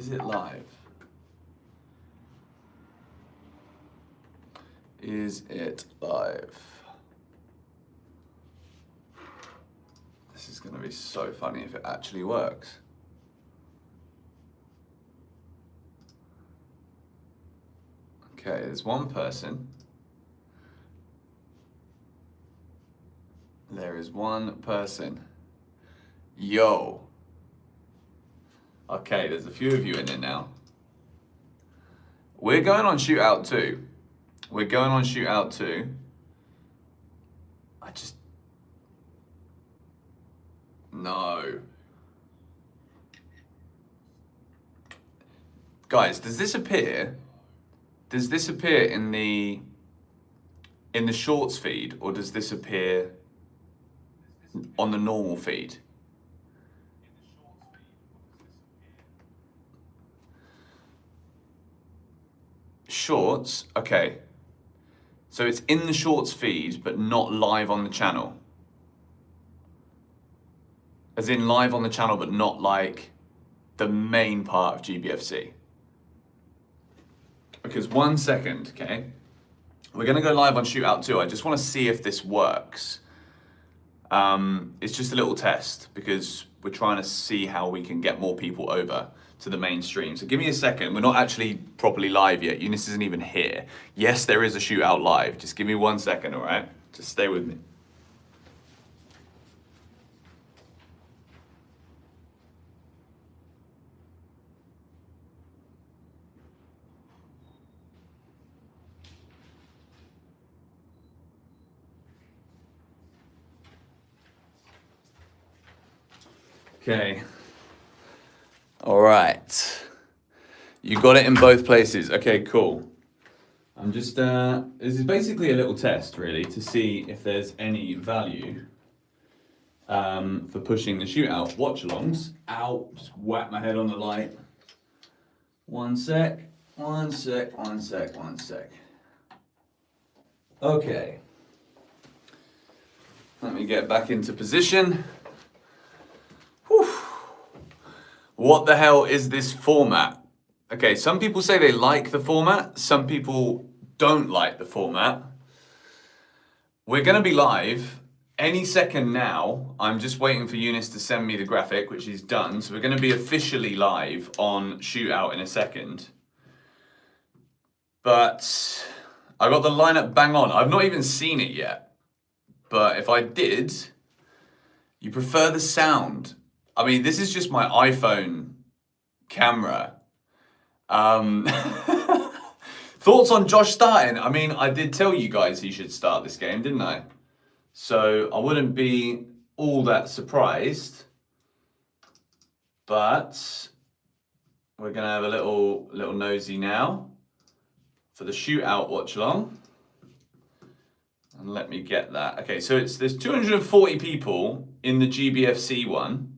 Is it live? Is it live? This is going to be so funny if it actually works. Okay, there's one person. There is one person. Yo. Okay, there's a few of you in it now. We're going on shootout 2. We're going on shootout 2. No. Guys, does this appear? Does this appear in the shorts feed, or does this appear on the normal feed? Shorts, okay. So it's in the shorts feed, but not live on the channel. As in live on the channel, but not like the main part of GBFC. Because 1 second, okay? We're gonna go live on Shootout 2. I just wanna see if this works. It's just a little test because we're trying to see how we can get more people over to the main stream. So give me a second. We're not actually properly live yet. Eunice isn't even here. Yes, there is a Shootout live. Just give me 1 second, all right? Just stay with me. Okay. All right. You got it in both places. Okay, cool. I'm just, this is basically a little test really to see if there's any value for pushing the shootout watch-alongs out. Just whack my head on the light. 1 sec, 1 sec, 1 sec, 1 sec. Okay. Let me get back into position. Whew. What the hell is this format? Okay, some people say they like the format. Some people don't like the format. We're gonna be live any second now. I'm just waiting for Eunice to send me the graphic, which is done. So we're gonna be officially live on Shootout in a second. But I got the lineup bang on. I've not even seen it yet. But if I did, you prefer the sound. I mean, this is just my iPhone camera. Thoughts on Josh starting? I mean, I did tell you guys he should start this game, didn't I? So I wouldn't be all that surprised. But we're gonna have a little nosy now for the Shootout watch along. And let me get that. Okay, so there's 240 people in the GBFC one.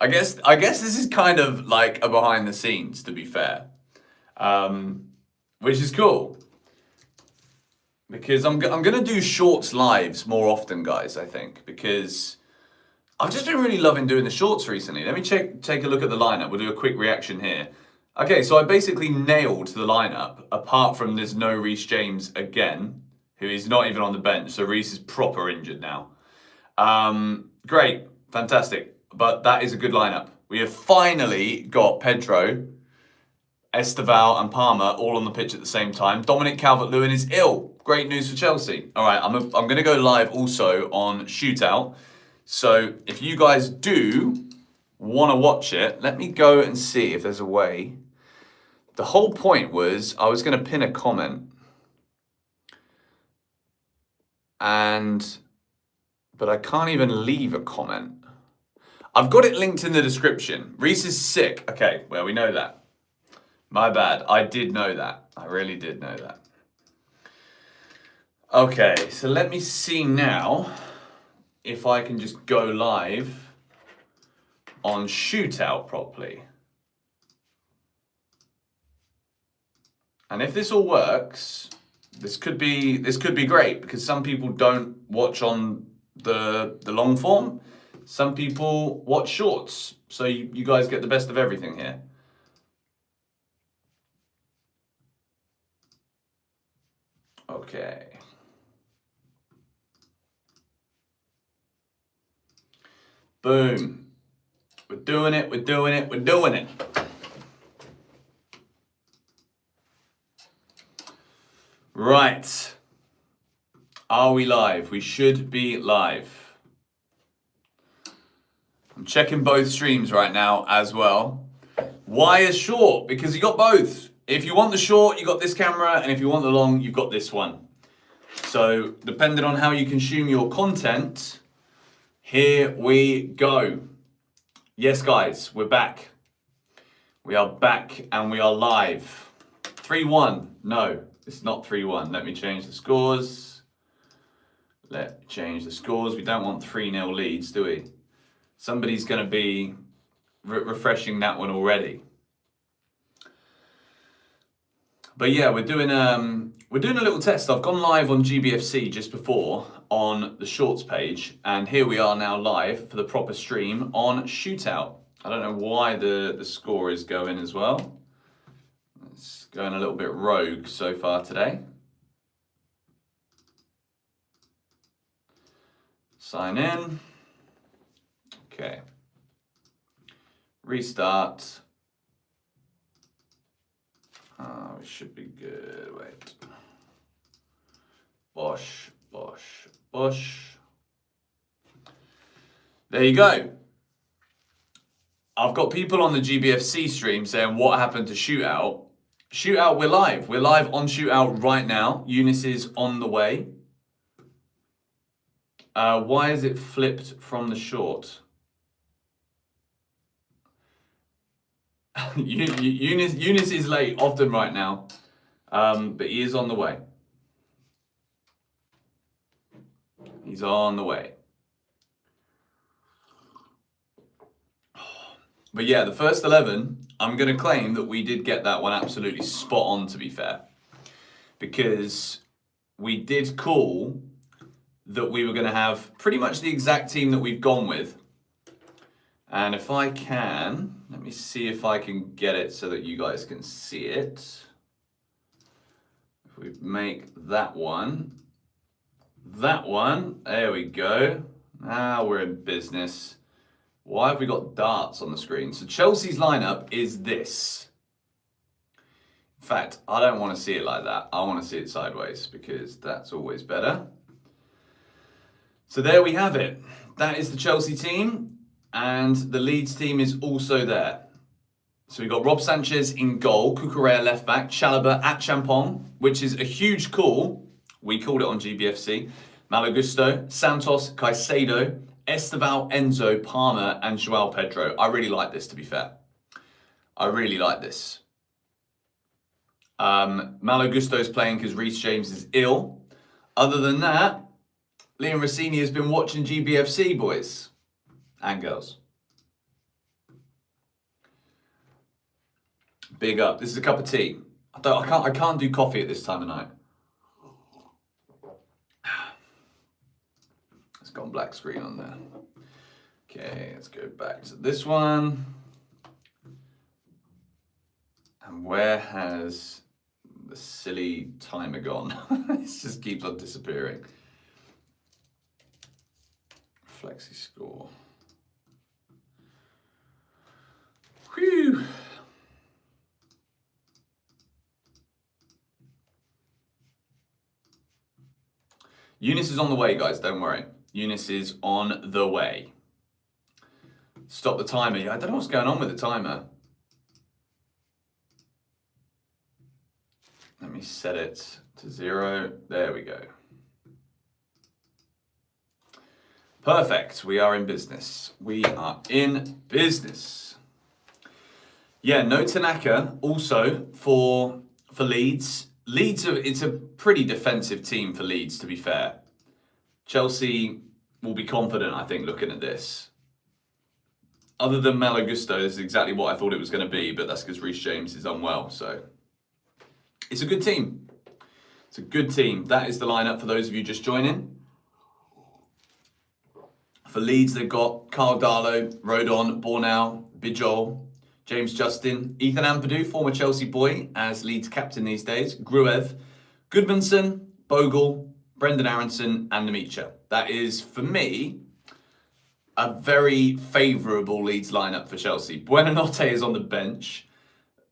I guess this is kind of like a behind the scenes, to be fair, which is cool because I'm gonna do shorts lives more often, guys. I think because I've just been really loving doing the shorts recently. Let me take a look at the lineup. We'll do a quick reaction here. Okay, so I basically nailed the lineup apart from there's no Reece James again, who is not even on the bench. So Reece is proper injured now. Great, fantastic. But that is a good lineup. We have finally got Pedro, Esteval and Palmer all on the pitch at the same time. Dominic Calvert-Lewin is ill. Great news for Chelsea. All right, I'm going to go live also on Shootout. So if you guys do want to watch it, let me go and see if there's a way. The whole point was I was going to pin a comment. But I can't even leave a comment. I've got it linked in the description. Reece is sick. Okay, well, we know that. My bad. I did know that. I really did know that. Okay, so let me see now if I can just go live on Shootout properly. And if this all works, this could be great because some people don't watch on the long form. Some people watch shorts. So you guys get the best of everything here. Okay. Boom. We're doing it, we're doing it, we're doing it. Right. Are we live? We should be live. I'm checking both streams right now as well. Why a short? Because you got both. If you want the short, you got this camera, and if you want the long, you've got this one. So, depending on how you consume your content, here we go. Yes, guys, we're back. We are back and we are live. 3-1. No, it's not 3-1. Let me change the scores. We don't want 3-0 leads, do we? Somebody's going to be refreshing that one already. But yeah, we're doing a little test. I've gone live on GBFC just before on the shorts page, and here we are now live for the proper stream on Shootout. I don't know why the score is going as well. It's going a little bit rogue so far today. Sign in. Okay. Restart. We should be good. Wait. Bosh, bosh, bosh. There you go. I've got people on the GBFC stream saying, what happened to Shootout? Shootout, we're live. We're live on Shootout right now. Eunice is on the way. Why is it flipped from the short? Eunice is late often right now, but he is on the way. He's on the way. But yeah, the first 11, I'm going to claim that we did get that one absolutely spot on, to be fair. Because we did call that we were going to have pretty much the exact team that we've gone with. And if I can, let me see if I can get it so that you guys can see it. If we make that one, there we go. Now we're in business. Why have we got darts on the screen? So Chelsea's lineup is this. In fact, I don't want to see it like that. I want to see it sideways because that's always better. So there we have it. That is the Chelsea team. And the Leeds team is also there. So we've got Rob Sanchez in goal, Cucurella left back, Chalobah at Champong, which is a huge call. We called it on GBFC. Malo Gusto, Santos, Caicedo, Esteval, Enzo, Palmer, and Joao Pedro. I really like this, to be fair. I really like this. Malo Gusto is playing because Reece James is ill. Other than that, Liam Rossini has been watching GBFC, boys and girls. Big up. This is a cup of tea. I can't do coffee at this time of night. It's gone black screen on there. Okay, let's go back to this one. And where has the silly timer gone? It just keeps on disappearing. Flexi score. Whew. Eunice is on the way, guys. Don't worry. Eunice is on the way. Stop the timer. I don't know what's going on with the timer. Let me set it to 0. There we go. Perfect. We are in business. We are in business. Yeah, no Tanaka also for Leeds. Leeds, it's a pretty defensive team for Leeds, to be fair. Chelsea will be confident, I think, looking at this. Other than Malo Gusto, this is exactly what I thought it was going to be, but that's because Reece James is unwell. So it's a good team. It's a good team. That is the lineup for those of you just joining. For Leeds, they've got Carl Darlow, Rodon, Bornau, Bijol, James Justin, Ethan Ampadu, former Chelsea boy, as Leeds captain these days, Gruev, Goodmanson, Bogle, Brendan Aronson, and Nemicha. That is, for me, a very favourable Leeds lineup for Chelsea. Buonanotte is on the bench.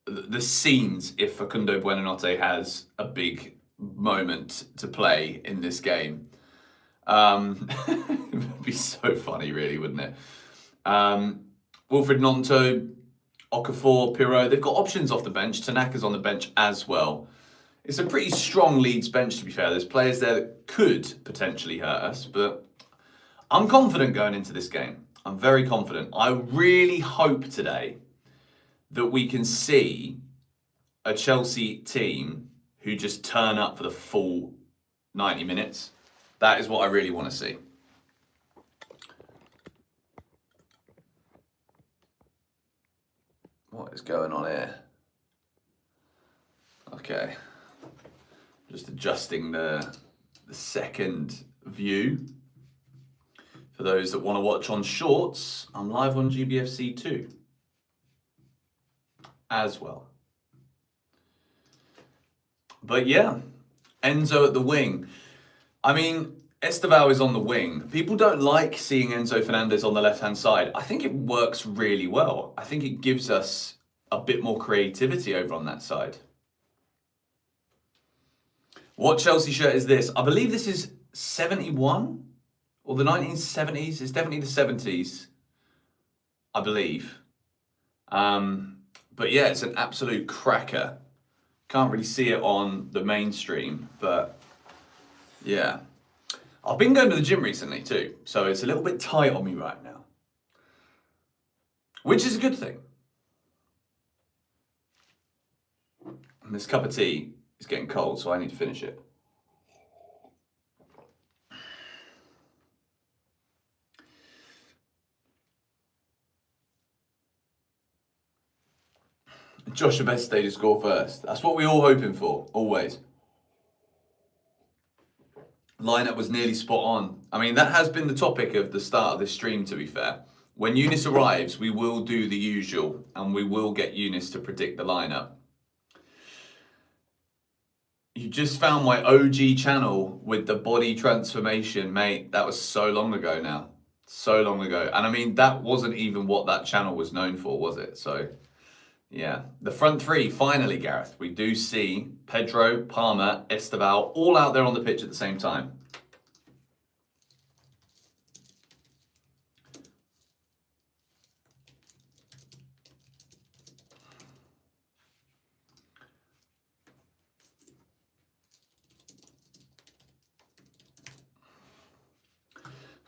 The scenes if Facundo Buonanotte has a big moment to play in this game. It would be so funny, really, wouldn't it? Wilfred Gnonto, Okafor, Pirot, they've got options off the bench. Tanaka's on the bench as well. It's a pretty strong Leeds bench, to be fair. There's players there that could potentially hurt us, but I'm confident going into this game. I'm very confident. I really hope today that we can see a Chelsea team who just turn up for the full 90 minutes. That is what I really want to see. What is going on here? Okay. Just adjusting the second view. For those that want to watch on Shorts, I'm live on GBFC 2 as well. But yeah, Enzo at the wing. I mean, Esteval is on the wing. People don't like seeing Enzo Fernandez on the left-hand side. I think it works really well. I think it gives us a bit more creativity over on that side. What Chelsea shirt is this? I believe this is 71 or the 1970s. It's definitely the 70s, I believe. But yeah, it's an absolute cracker. Can't really see it on the mainstream, but yeah. I've been going to the gym recently too, so it's a little bit tight on me right now, which is a good thing. And this cup of tea is getting cold, so I need to finish it. Joshua Beste to score first. That's what we're all hoping for, always. Lineup was nearly spot on. I mean, that has been the topic of the start of this stream, to be fair. When Eunice arrives, we will do the usual, and we will get Eunice to predict the lineup. You just found my OG channel with the body transformation, mate. That was so long ago now. So long ago. And I mean, that wasn't even what that channel was known for, was it? So, yeah. The front three, finally, Gareth. We do see Pedro, Palmer, Esteval, all out there on the pitch at the same time.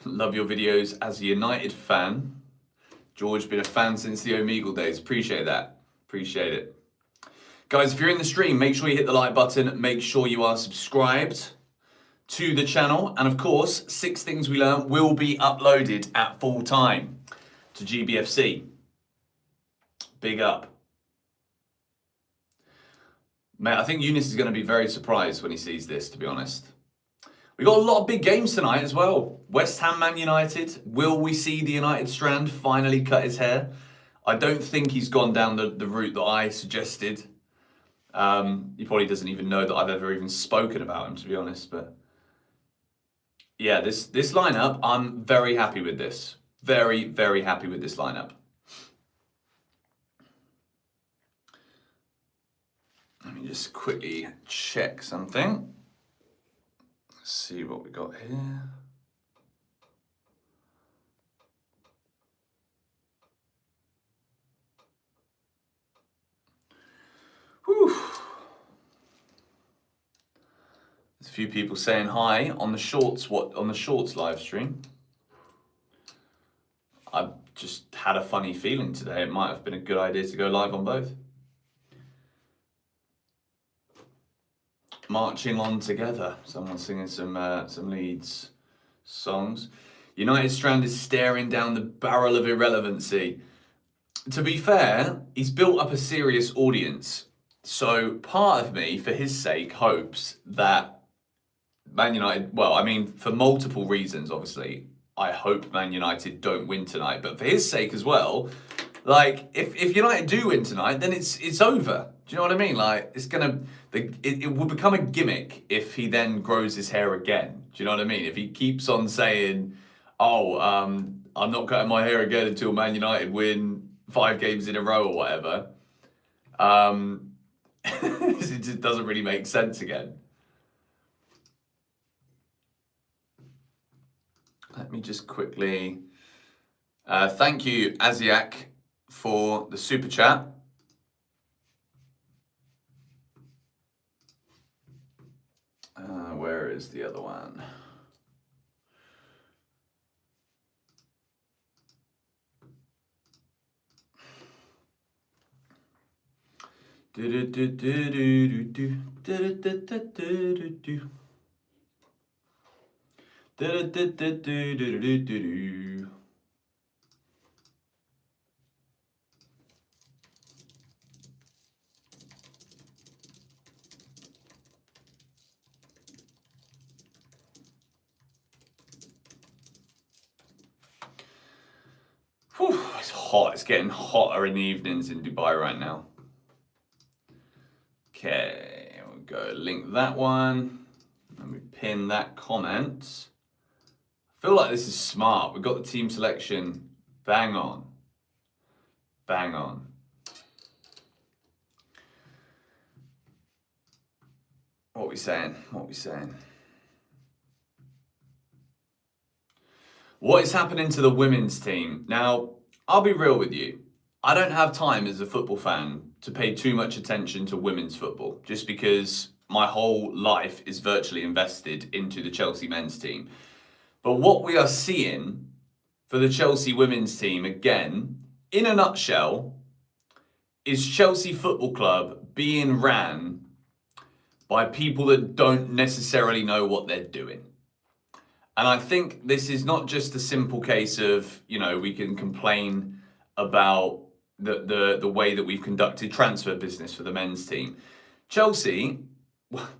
Love your videos as a United fan. George, been a fan since the Omegle days. Appreciate that. Appreciate it. Guys, if you're in the stream, make sure you hit the like button. Make sure you are subscribed to the channel. And of course, 6 Things We Learned will be uploaded at full time to GBFC. Big up. Mate, I think Eunice is going to be very surprised when he sees this, to be honest. We got a lot of big games tonight as well. West Ham, Man United. Will we see the United Strand finally cut his hair? I don't think he's gone down the route that I suggested. He probably doesn't even know that I've ever even spoken about him, to be honest. But yeah, this lineup, I'm very happy with this. Very, very happy with this lineup. Let me just quickly check something. Let's see what we got here. Whew. There's a few people saying hi on the shorts. On the shorts live stream? I just had a funny feeling today. It might have been a good idea to go live on both. Marching on together. Someone singing some Leeds songs. United Strand is staring down the barrel of irrelevancy. To be fair, he's built up a serious audience. So part of me, for his sake, hopes that Man United, well, I mean, for multiple reasons, obviously, I hope Man United don't win tonight. But for his sake as well, like if United do win tonight, then it's over. Do you know what I mean? Like it will become a gimmick if he then grows his hair again. Do you know what I mean? If he keeps on saying, "Oh, I'm not cutting my hair again until Man United win 5 games in a row or whatever," it just doesn't really make sense again. Let me just quickly thank you, Aziak, for the super chat. Where is the other one? Whew, it's hot. It's getting hotter in the evenings in Dubai right now. Okay, we'll go link that one. Let me pin that comment. I feel like this is smart. We've got the team selection bang on. Bang on. What are we saying? What are we saying? What is happening to the women's team? Now, I'll be real with you. I don't have time as a football fan to pay too much attention to women's football, just because my whole life is virtually invested into the Chelsea men's team. But what we are seeing for the Chelsea women's team, again, in a nutshell, is Chelsea Football Club being ran by people that don't necessarily know what they're doing. And I think this is not just a simple case of, you know, we can complain about the way that we've conducted transfer business for the men's team. Chelsea,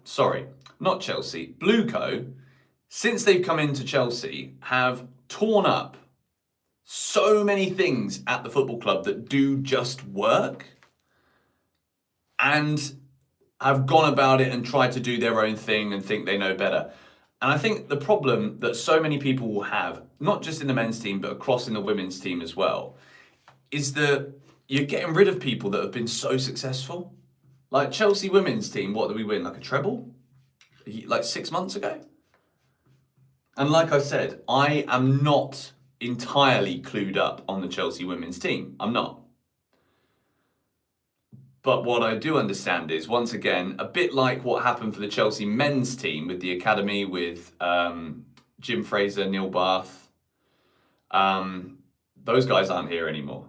sorry, not Chelsea, Blueco, since they've come into Chelsea, have torn up so many things at the football club that do just work and have gone about it and tried to do their own thing and think they know better. And I think the problem that so many people will have, not just in the men's team, but across in the women's team as well, is that you're getting rid of people that have been so successful. Like Chelsea women's team, what did we win? Like a treble? Like 6 months ago? And like I said, I am not entirely clued up on the Chelsea women's team. I'm not. But what I do understand is, once again, a bit like what happened for the Chelsea men's team with the academy with Jim Fraser, Neil Bath, those guys aren't here anymore.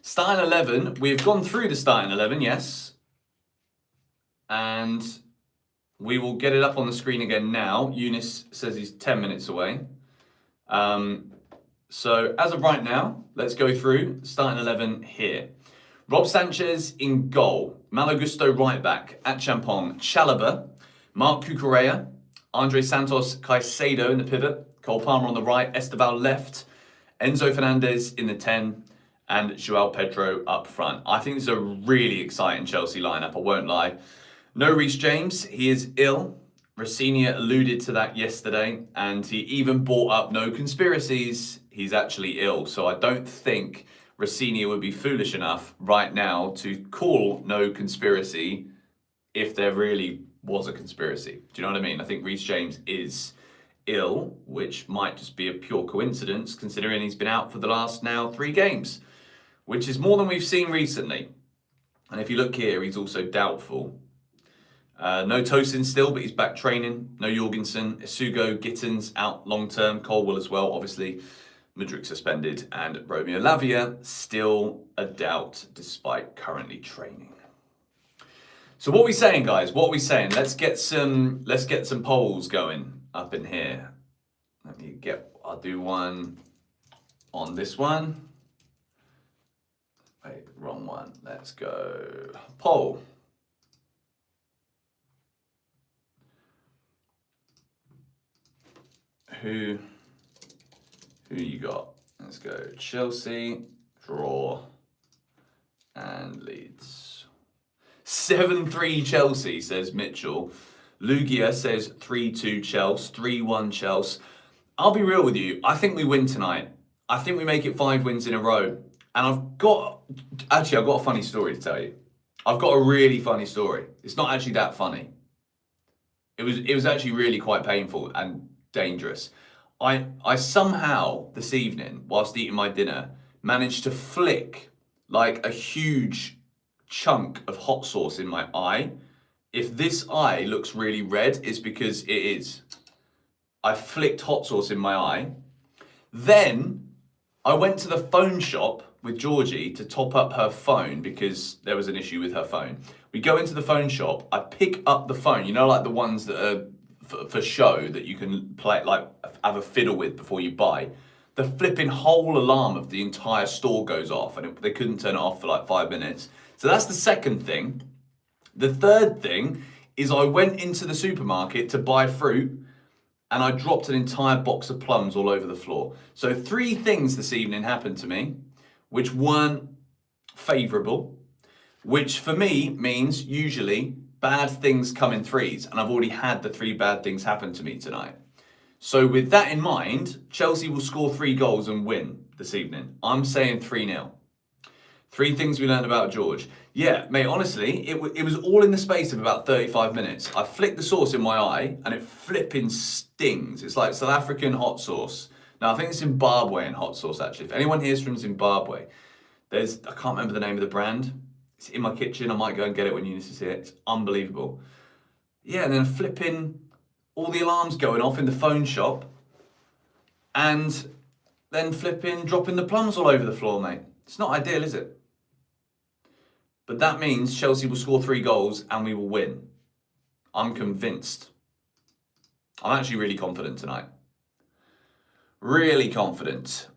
Starting 11, we've gone through the starting 11, yes. And we will get it up on the screen again now. Eunice says he's 10 minutes away. So as of right now, let's go through starting 11 here. Rob Sanchez in goal. Malo Gusto right back. At Champong, Chalobah, Mark Cucurella, Andre Santos Caicedo in the pivot, Cole Palmer on the right, Esteval left, Enzo Fernandez in the 10, and Joao Pedro up front. I think this is a really exciting Chelsea lineup, I won't lie. No Reece James, he is ill. Rafinha alluded to that yesterday, and he even brought up no conspiracies. He's actually ill, so I don't think Rafinha would be foolish enough right now to call no conspiracy if there really was a conspiracy. Do you know what I mean? I think Reece James is ill, which might just be a pure coincidence considering he's been out for the last now 3 games, which is more than we've seen recently. And if you look here, he's also doubtful. No Tosin still, but he's back training. No Jorgensen, Isugo, Gittins out long term. Colwell as well, obviously. Mudryk suspended, and Romeo Lavia still a doubt despite currently training. So what are we saying, guys? What are we saying? Let's get some polls going up in here. I'll do one on this one. Wait, wrong one. Let's go poll. Who Who you got? Let's go. Chelsea, draw, and Leeds. 7-3 Chelsea, says Mitchell. Lugia says 3-2 Chelsea, 3-1 Chelsea. I'll be real with you. I think we win tonight. I think we make it 5 wins in a row. And I've got a funny story to tell you. I've got a really funny story. It's not actually that funny. It was actually really quite painful and dangerous. I somehow this evening, whilst eating my dinner, managed to flick like a huge chunk of hot sauce in my eye. If this eye looks really red, it's because it is. I flicked hot sauce in my eye. Then I went to the phone shop with Georgie to top up her phone because there was an issue with her phone. We go into the phone shop, I pick up the phone, you know, like the ones that are for show that you can play, like have a fiddle with before you buy. The flipping whole alarm of the entire store goes off and they couldn't turn it off for like 5 minutes. So that's the second thing. The third thing is I went into the supermarket to buy fruit and I dropped an entire box of plums all over the floor. So 3 things this evening happened to me which weren't favourable, which for me means usually bad things come in threes, and I've already had the 3 bad things happen to me tonight. So with that in mind, Chelsea will score 3 goals and win this evening. I'm saying 3-0. 3 things we learned about George. Yeah, mate, honestly, it was all in the space of about 35 minutes. I flicked the sauce in my eye and it flipping stings. It's like South African hot sauce. Now, I think it's Zimbabwean hot sauce, actually. If anyone here's from Zimbabwe, I can't remember the name of the brand. It's in my kitchen. I might go and get it when you need to see it. It's unbelievable. Yeah, and then flipping all the alarms going off in the phone shop and then flipping dropping the plums all over the floor, mate. It's not ideal, is it? But that means Chelsea will score 3 goals and we will win. I'm convinced. I'm actually really confident tonight. Really confident.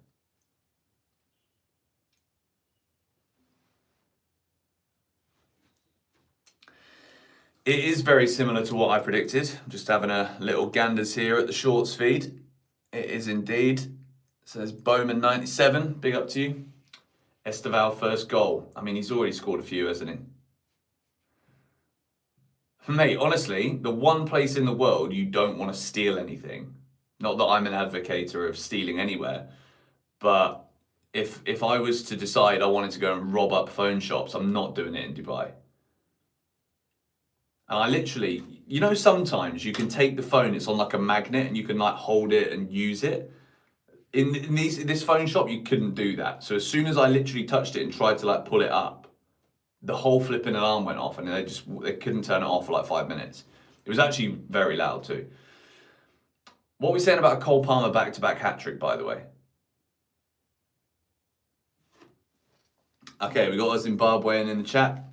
It is very similar to what I predicted. I'm just having a little ganders here at the shorts feed. It is indeed. It says Bowman97, big up to you. Esteval first goal. I mean, he's already scored a few, hasn't he? Mate, honestly, the one place in the world you don't want to steal anything, not that I'm an advocate of stealing anywhere, but if I was to decide I wanted to go and rob up phone shops, I'm not doing it in Dubai. And I literally, you know, sometimes you can take the phone, it's on like a magnet and you can like hold it and use it. In this phone shop, you couldn't do that. So as soon as I literally touched it and tried to like pull it up, the whole flipping alarm went off and they couldn't turn it off for like 5 minutes. It was actually very loud too. What are we saying about a Cole Palmer back-to-back hat-trick, by the way? Okay, we got a Zimbabwean in the chat.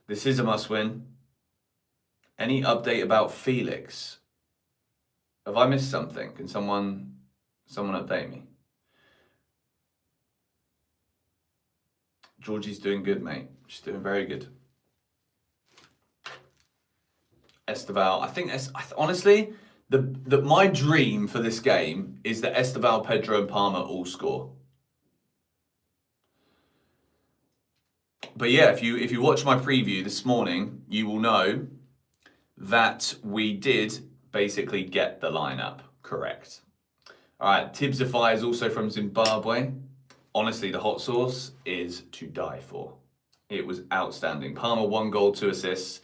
This is a must-win. Any update about Felix? Have I missed something? Can someone update me? Georgie's doing good, mate. She's doing very good. Esteval, I think honestly, my dream for this game is that Esteval, Pedro, and Palmer all score. But yeah, if you watch my preview this morning, you will know that we did basically get the lineup correct. All right, Tibsify is also from Zimbabwe. Honestly, the hot sauce is to die for. It was outstanding. Palmer, 1 goal, 2 assists.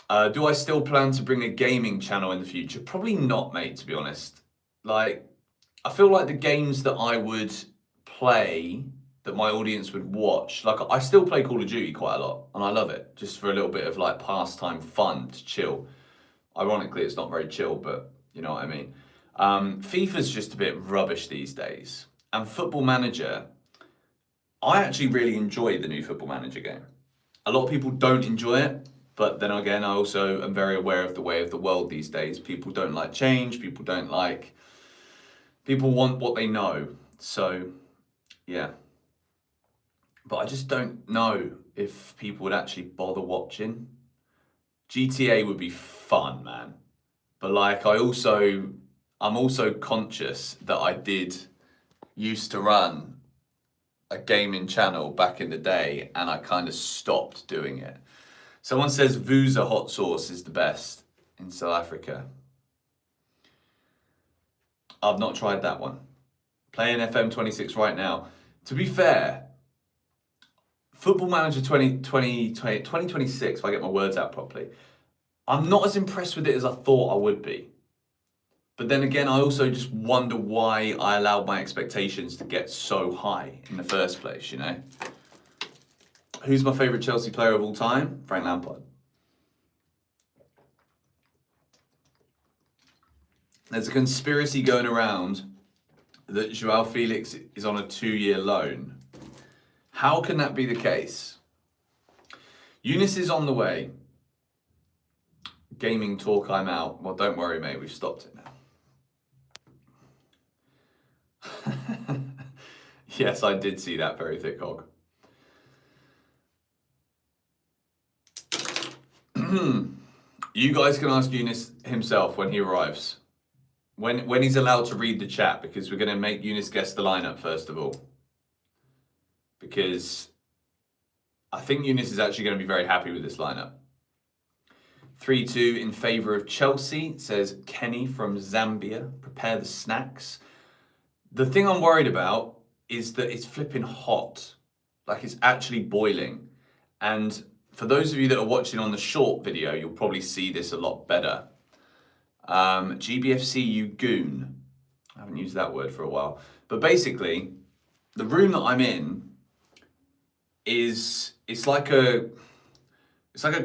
Do I still plan to bring a gaming channel in the future? Probably not, mate, to be honest. Like, I feel like the games that I would play, that my audience would watch, like I still play Call of Duty quite a lot, and I love it, just for a little bit of like pastime fun to chill. Ironically, it's not very chill, but you know what I mean. FIFA's just a bit rubbish these days. And Football Manager, I actually really enjoy the new Football Manager game. A lot of people don't enjoy it, but then again, I also am very aware of the way of the world these days. People don't like change, people want what they know. So, yeah. But I just don't know if people would actually bother watching. GTA would be fun, man. But like, I also I'm also conscious that I did used to run a gaming channel back in the day, and I kind of stopped doing it. Someone says Vuza hot sauce is the best in South Africa. I've not tried that one. Playing FM26 right now. To be fair, Football Manager 2026, if I get my words out properly, I'm not as impressed with it as I thought I would be. But then again, I also just wonder why I allowed my expectations to get so high in the first place, you know? Who's my favourite Chelsea player of all time? Frank Lampard. There's a conspiracy going around that Joao Felix is on a 2-year loan. How can that be the case? Eunice is on the way. Gaming talk, I'm out. Well, don't worry, mate, we've stopped it now. Yes, I did see that, very thick hog. You guys can ask Eunice himself when he arrives. When he's allowed to read the chat, because we're going to make Eunice guess the lineup first of all. Because I think Eunice is actually going to be very happy with this lineup. 3-2 in favour of Chelsea, says Kenny from Zambia. Prepare the snacks. The thing I'm worried about is that it's flipping hot. Like, it's actually boiling. And for those of you that are watching on the short video, you'll probably see this a lot better. GBFC, you goon. I haven't used that word for a while. But basically, the room that I'm in is, it's like a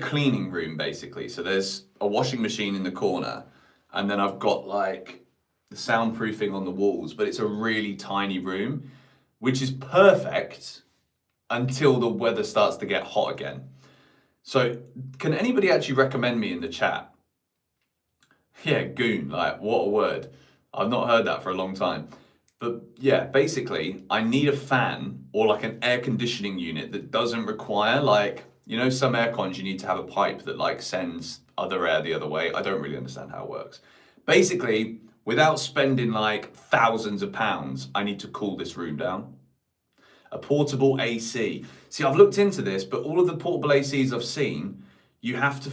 cleaning room, basically. So there's a washing machine in the corner, and then I've got like the soundproofing on the walls, but it's a really tiny room, which is perfect until the weather starts to get hot again. So can anybody actually recommend me in the chat? Yeah, goon, like what a word. I've not heard that for a long time. But yeah, basically I need a fan or like an air conditioning unit that doesn't require, like, you know, some air cons you need to have a pipe that like sends other air the other way. I don't really understand how it works. Basically, without spending like thousands of pounds, I need to cool this room down. A portable AC. See, I've looked into this, but all of the portable ACs I've seen, you have to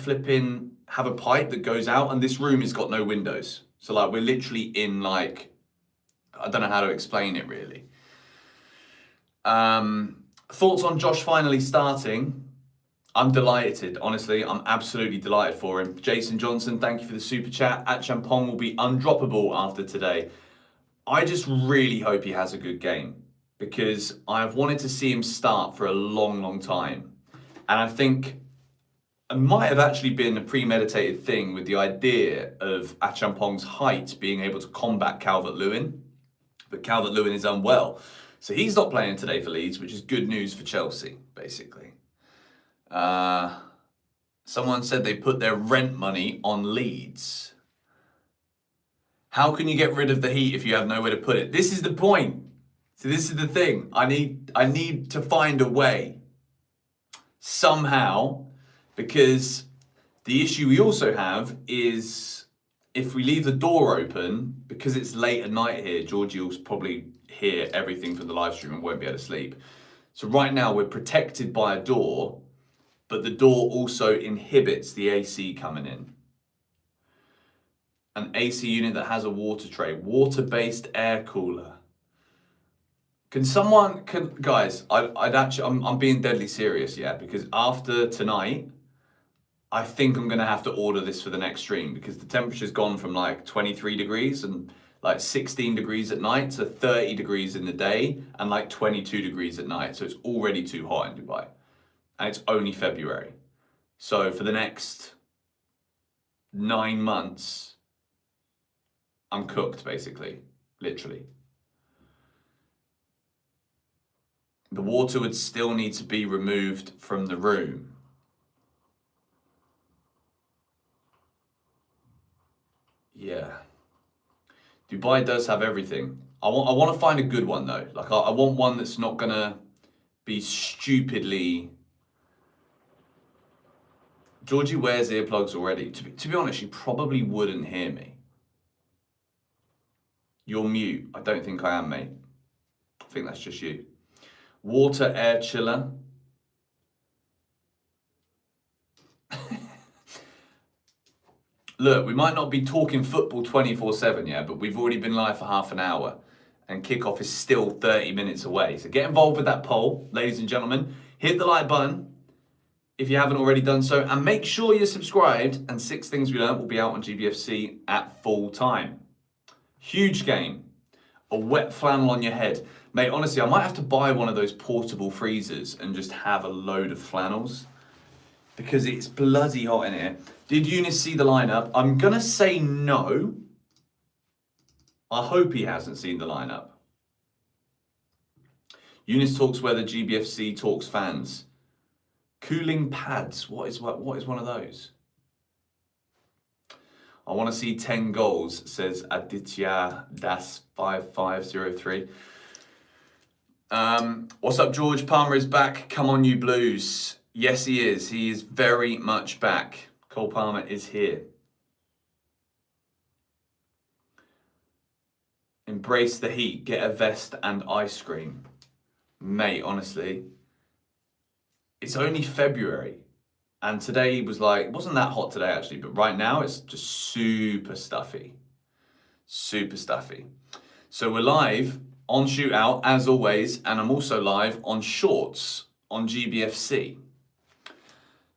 have a pipe that goes out, and this room has got no windows. So like we're literally in like, I don't know how to explain it really. Thoughts on Josh finally starting? I'm delighted, honestly. I'm absolutely delighted for him. Jason Johnson, thank you for the super chat. Champong will be undroppable after today. I just really hope he has a good game, because I've wanted to see him start for a long, long time. And I think it might have actually been a premeditated thing with the idea of Achampong's height being able to combat Calvert-Lewin. But Calvert-Lewin is unwell. So he's not playing today for Leeds, which is good news for Chelsea, basically. Someone said they put their rent money on Leeds. How can you get rid of the heat if you have nowhere to put it? This is the point. So this is the thing. I need to find a way somehow, because the issue we also have is if we leave the door open, because it's late at night here, Georgie will probably hear everything from the live stream and won't be able to sleep. So right now we're protected by a door, but the door also inhibits the AC coming in. An AC unit that has a water tray, water-based air cooler. Guys, I'm being deadly serious, yeah, because after tonight, I think I'm gonna have to order this for the next stream, because the temperature's gone from like 23 degrees and like 16 degrees at night to 30 degrees in the day and like 22 degrees at night. So it's already too hot in Dubai, and it's only February. So for the next 9 months, I'm cooked, basically, literally. The water would still need to be removed from the room. Yeah. Dubai does have everything. I want to find a good one though. Like I want one that's not gonna be stupidly. Georgie wears earplugs already. To be honest, she probably wouldn't hear me. You're mute. I don't think I am, mate. I think that's just you. Water air chiller. Look, we might not be talking football 24/7, yeah, but we've already been live for half an hour and kickoff is still 30 minutes away. So get involved with that poll, ladies and gentlemen. Hit the like button if you haven't already done so, and make sure you're subscribed, and 6 Things We Learned will be out on GBFC at full time. Huge game. A wet flannel on your head. Mate, honestly, I might have to buy one of those portable freezers and just have a load of flannels because it's bloody hot in here. Did Eunice see the lineup? I'm going to say no. I hope he hasn't seen the lineup. Eunice talks weather, GBFC talks fans. Cooling pads. What is one of those? I want to see 10 goals, says Aditya Das 5503. What's up, George? Palmer is back. Come on, you Blues. Yes, he is. He is very much back. Cole Palmer is here. Embrace the heat. Get a vest and ice cream. Mate, honestly, it's only February. And today was like, it wasn't that hot today actually, but right now it's just super stuffy. Super stuffy. So we're live on Shootout as always, and I'm also live on Shorts on GBFC.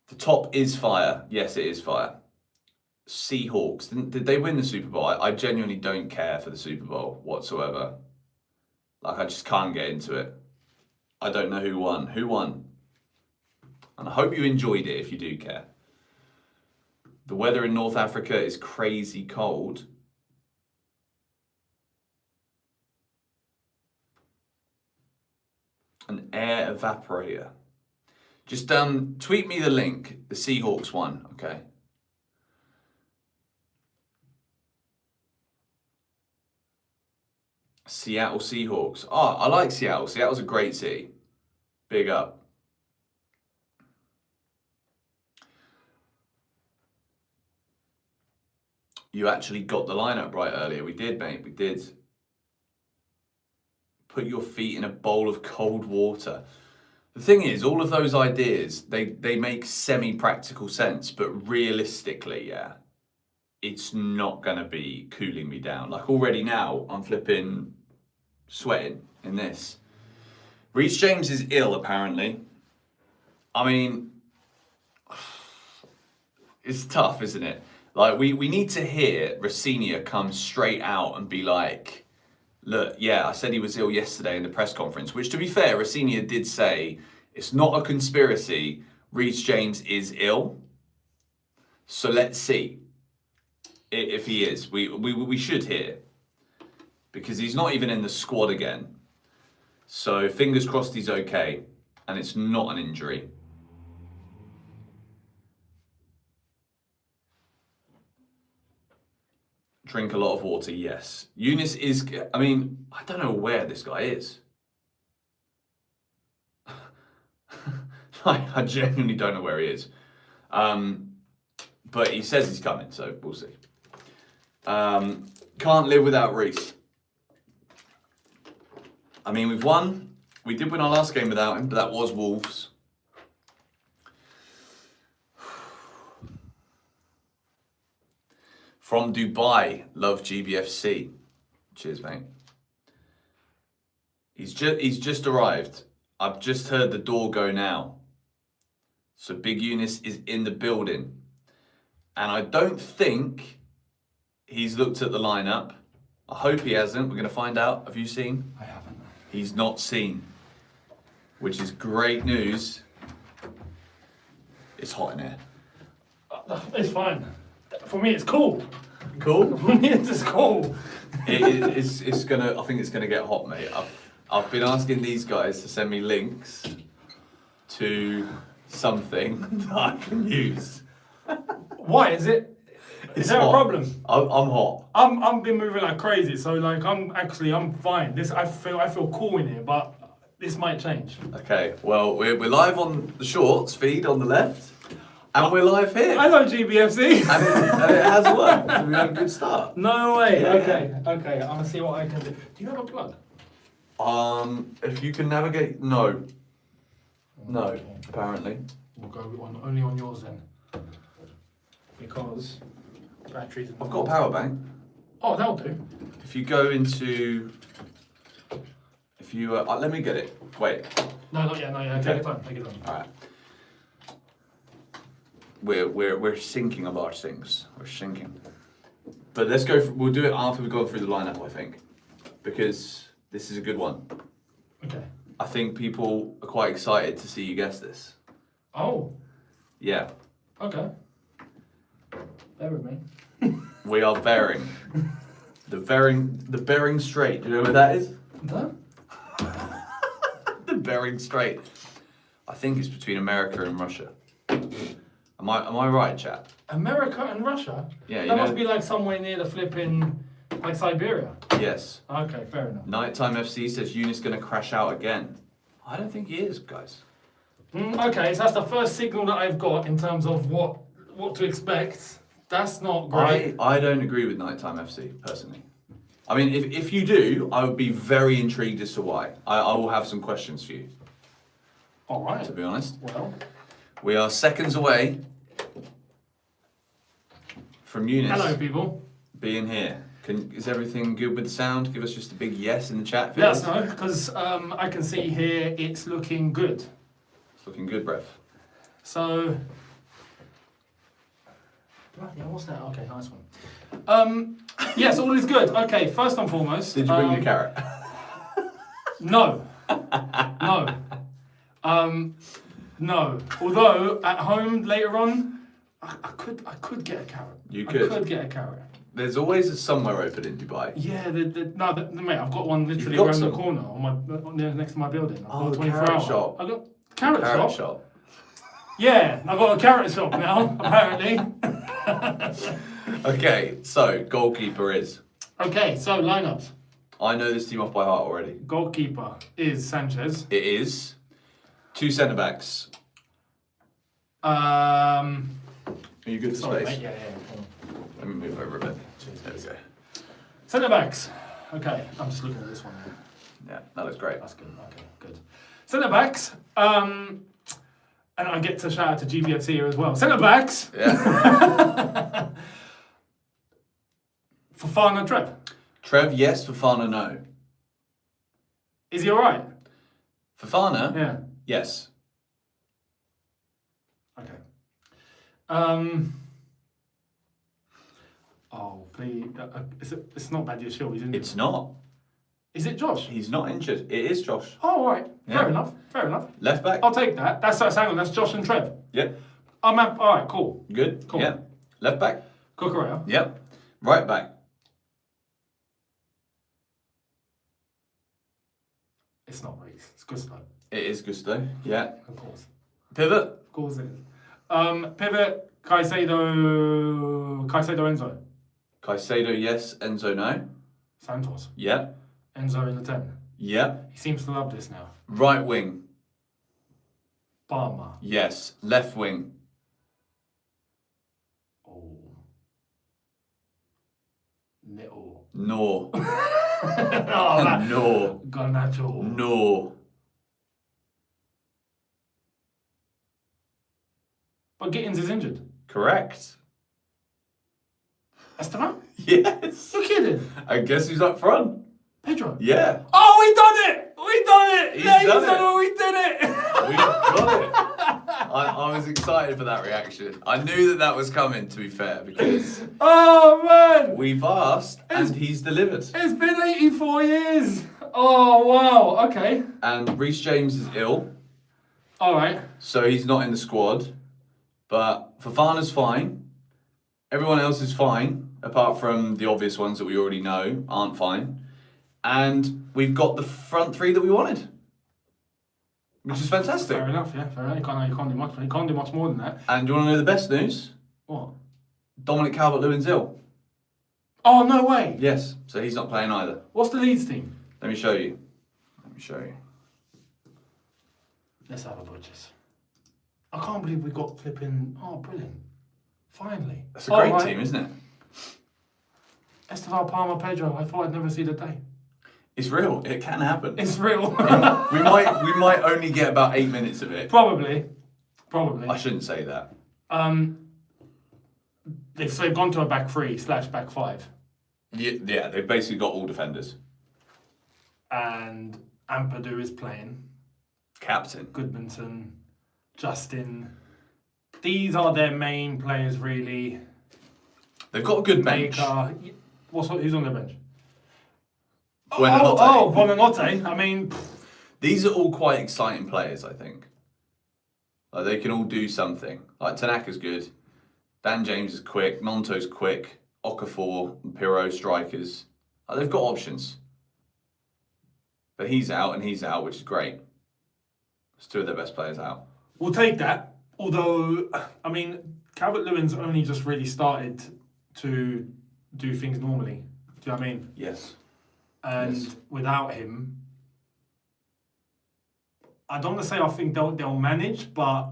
The top is fire. Yes, it is fire. Seahawks, did they win the Super Bowl? I genuinely don't care for the Super Bowl whatsoever. Like, I just can't get into it. I don't know who won. Who won? And I hope you enjoyed it if you do care. The weather in North Africa is crazy cold. An air evaporator. Just tweet me the link, the Seahawks one, okay? Seattle Seahawks. Oh, I like Seattle. Seattle's a great city. Big up. You actually got the lineup right earlier. We did, mate. We did. Put your feet in a bowl of cold water. The thing is, all of those ideas, they make semi-practical sense, but realistically, yeah, it's not going to be cooling me down. Like already now, I'm flipping sweating in this. Reece James is ill, apparently. I mean, it's tough, isn't it? Like, we need to hear Rosenior come straight out and be like, look, yeah, I said he was ill yesterday in the press conference, which, to be fair, Rosenior did say it's not a conspiracy. Reece James is ill. So let's see if he is. We should hear, because he's not even in the squad again. So fingers crossed he's okay and it's not an injury. Drink a lot of water, yes. Eunice is, I mean, I don't know where this guy is. I genuinely don't know where he is. But he says he's coming, so we'll see. Can't live without Reece. I mean, we've won. We did win our last game without him, but that was Wolves. From Dubai, love GBFC. Cheers, mate. He's just arrived. I've just heard the door go now. So Big Eunice is in the building. And I don't think he's looked at the lineup. I hope he hasn't. We're going to find out. Have you seen? I haven't. He's not seen, which is great news. It's hot in here. It's fine. For me, it's cool. Cool? For me, it's just cool. It's gonna. I think it's gonna get hot, mate. I've been asking these guys to send me links to something that I can use. Why is it? Is there hot. a problem? I'm hot. I'm been moving like crazy, so like I'm fine. I feel cool in here, but this might change. Okay. Well, we're live on the Shorts feed on the left. And we're live here. I know GBFC. And it has worked. So we had a good start. No way. Yeah. Okay. I'm gonna see what I can do. Do you have a plug? If you can navigate, no. No, apparently. We'll go only on yours then. Because batteries. I've got a power bank. Oh, that'll do. If you go into, let me get it. Wait. No, not yet. Okay. Take your time. All right. We're syncing of our things. We're syncing. But let's go. We'll do it after we've gone through the lineup, I think, because this is a good one. Okay. I think people are quite excited to see you guess this. Oh. Yeah. Okay. Bear with me. We are bearing. The Bering Strait. Do you know where that is? No? The Bering Strait. I think it's between America and Russia. Am I right, chat? America and Russia? Yeah, That must be like somewhere near the flipping, like Siberia. Yes. Okay, fair enough. Nighttime FC says Eunice going to crash out again. I don't think he is, guys. Okay, so that's the first signal that I've got in terms of what to expect. That's not great. I don't agree with Nighttime FC, personally. I mean, if you do, I would be very intrigued as to why. I will have some questions for you, All right. to be honest. Well. We are seconds away from Eunice Hello, people. being here. Is everything good with the sound? Give us just a big yes in the chat. Let us know, because I can see here it's looking good. It's looking good, Brev. So, bloody hell, what's that? Okay, nice one. Yes, all is good. Okay, first and foremost. Did you bring your carrot? No. No. No. Although at home later on, I could get a carrot. You could. I could get a carrot. There's always a somewhere open in Dubai. Yeah, mate, I've got one literally got around some? the corner on next to my building. I've got Oh, a 24 carrot hour shop. I've got carrot shop. shop. Yeah, I've got a carrot shop now, apparently. Okay, so goalkeeper is. Okay, so lineups. I know this team off by heart already. Goalkeeper is Sanchez. It is 2 centre backs. Are you good for Sorry, space? mate. Yeah. Hold on. Let me move over a bit. There we go. Centre backs. Okay, I'm just looking at this one now. Yeah, that looks great. That's good. Okay, good. Centre backs. And I get to shout out to GBFC here as well. Centre backs. Yeah. Fofana, Trev. Trev, yes. Fofana, no. Is he all right? Fofana, Yeah. yes. Okay. Oh, please. It's not Badia Shield, isn't it? It's not. Is it Josh? He's not injured. It is Josh. Oh, all right. Yeah. Fair enough. Left back. I'll take that. Hang on, that's Josh and Trev. Yep. All right, cool. Good. Cool. Yeah. Left back. Cucurella. Yep. Right back. It's not Reese. It's Gusto. It is Gusto. Yeah. Of course. Pivot. Of course it is. Pivot, Caicedo, Enzo. Caicedo, yes. Enzo, no. Santos. Yep. Enzo in the 10. Yep. He seems to love this now. Right wing. Barma. Yes. Left wing. Oh. Little. No. Oh, that. No. Garnacho. No. But Gittins is injured. Correct. Esteban? Yes. You're kidding. I guess who's up front? Pedro. Yeah. Oh, we done it! We done it! He's Ladies done and it. gentlemen, we did it! We got it. I was excited for that reaction. I knew that was coming, to be fair, because Oh, man! we've asked and he's delivered. It's been 84 years! Oh, wow, okay. And Reece James is ill, All right. so he's not in the squad. But Fofana's fine. Everyone else is fine, apart from the obvious ones that we already know aren't fine. And we've got the front three that we wanted, which is fantastic. Fair enough, yeah, fair enough. You can't do much. You can't do much more than that. And do you want to know the best news? What? Dominic Calvert-Lewin's ill. Oh, no way! Yes, so he's not playing either. What's the Leeds team? Let me show you. Let's have a butchers. I can't believe we got flipping. Oh, brilliant! Finally, That's a great team, isn't it? Esteval, Palmer, Pedro. I thought I'd never see the day. It's real. It can happen. It's real. we might only get about 8 minutes of it. Probably. I shouldn't say that. They've gone to a back 3/back 5. Yeah, they've basically got all defenders. And Ampadu is playing. Captain. Goodmanson, Justin. These are their main players, really. They've got a good bench. Baker. Who's on their bench? Buonanotte. Buonanotte. I mean... These are all quite exciting players, I think. Like, they can all do something. Like, Tanaka's good. Dan James is quick. Nonto's quick. Okafor and Pirro strikers. Like, they've got options. But he's out and he's out, which is great. It's two of their best players out. We'll take that. Although, I mean, Calvert-Lewin's only just really started to do things normally. Do you know what I mean? Yes. And without him, I don't want to say I think they'll manage, but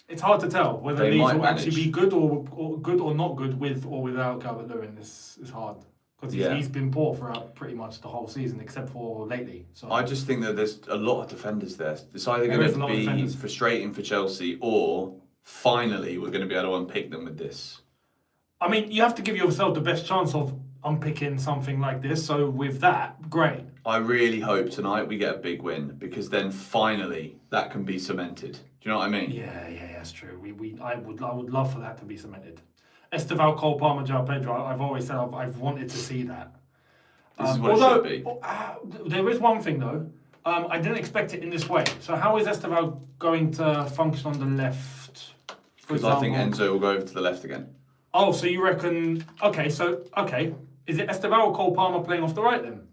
it's hard to tell whether They these might will manage. actually be good or good or not good with or without Calvert-Lewin. This is hard because he's been poor throughout pretty much the whole season except for lately. So I just think that there's a lot of defenders there. It's either going to be frustrating for Chelsea or finally we're going to be able to unpick them with this. I mean, you have to give yourself the best chance of unpicking something like this. So with that, great. I really hope tonight we get a big win because then finally that can be cemented. Do you know what I mean? Yeah, that's true. I would love for that to be cemented. Esteval, Cole Palmer, João Pedro. I've always said I've wanted to see that. This is what it should be. There is one thing though. I didn't expect it in this way. So how is Esteval going to function on the left? Because I think Enzo will go over to the left again. Oh, so you reckon? Okay. Is it Esteval or Cole Palmer playing off the right then?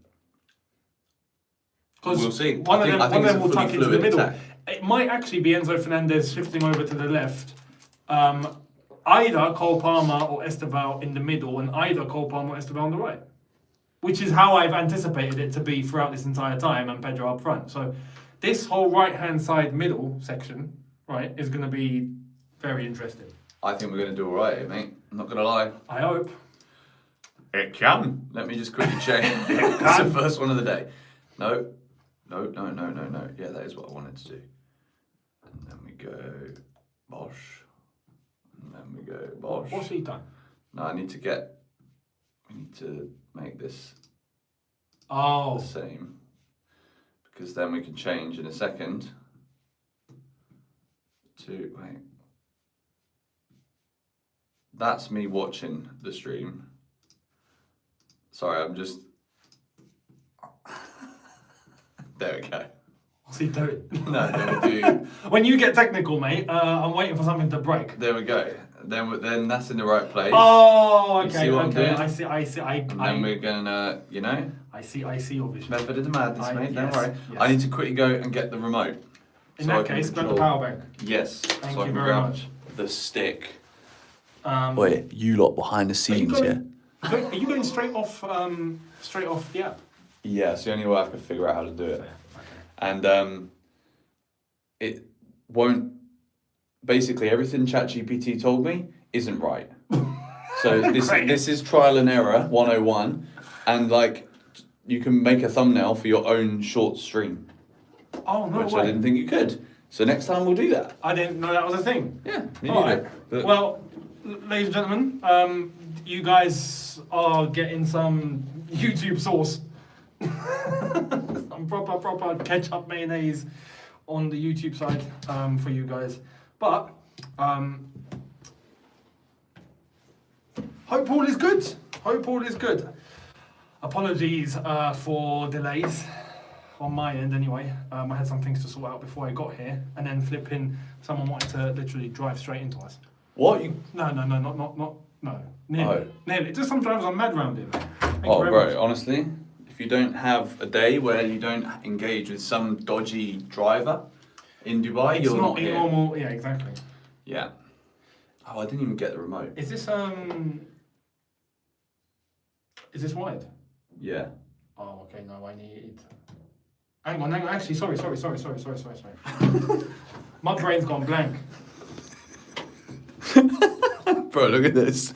We'll see. One of them will tuck into the middle. Attack. It might actually be Enzo Fernandez shifting over to the left. Either Cole Palmer or Esteval in the middle, and either Cole Palmer or Esteval on the right. Which is how I've anticipated it to be throughout this entire time, and Pedro up front. So this whole right-hand side middle section, right, is going to be very interesting. I think we're going to do all right, mate. I'm not going to lie. I hope. It can. Let me just quickly check. It's the first one of the day. No. Yeah, that is what I wanted to do. And then we go Bosch. And then we go Bosch. What's he done? No, we need to make this the same. Because then we can change in a second to, wait. That's me watching the stream. Sorry, I'm just... There we go. What's he doing? No, there we do. When you get technical, mate, I'm waiting for something to break. There we go. Then that's in the right place. Oh, okay. You see what I'm doing? I see. And then we're gonna, I see your vision. method of the madness, mate. Don't worry. Yes. I need to quickly go and get the remote. In that case, grab the power bank. Yes. Thank so I you can very grab much. the stick. Wait, you lot behind the scenes, yeah? Are you going straight off the app? Yeah, it's the only way I can figure out how to do it. Okay. And it won't. Basically, everything ChatGPT told me isn't right. So this is trial and error 101, and like you can make a thumbnail for your own short stream. Oh no Which way! I didn't think you could. So next time we'll do that. I didn't know that was a thing. Yeah, me All neither. right. But Well, ladies and gentlemen, you guys are getting some YouTube sauce. Some proper ketchup mayonnaise on the YouTube side for you guys. But hope all is good. Hope all is good. Apologies for delays on my end anyway. I had some things to sort out before I got here, and then flipping, someone wanted to literally drive straight into us. what? No. Nearly. Just sometimes I'm mad round here. Thank you Oh, very bro, much. honestly, if you don't have a day where you don't engage with some dodgy driver in Dubai, It's you're not not a here. normal. Yeah, exactly. Yeah. Oh, I didn't even get the remote. Is this wide? Yeah. Oh, okay. No, I need. Hang on. Actually, sorry. My brain's gone blank. Bro, look at this.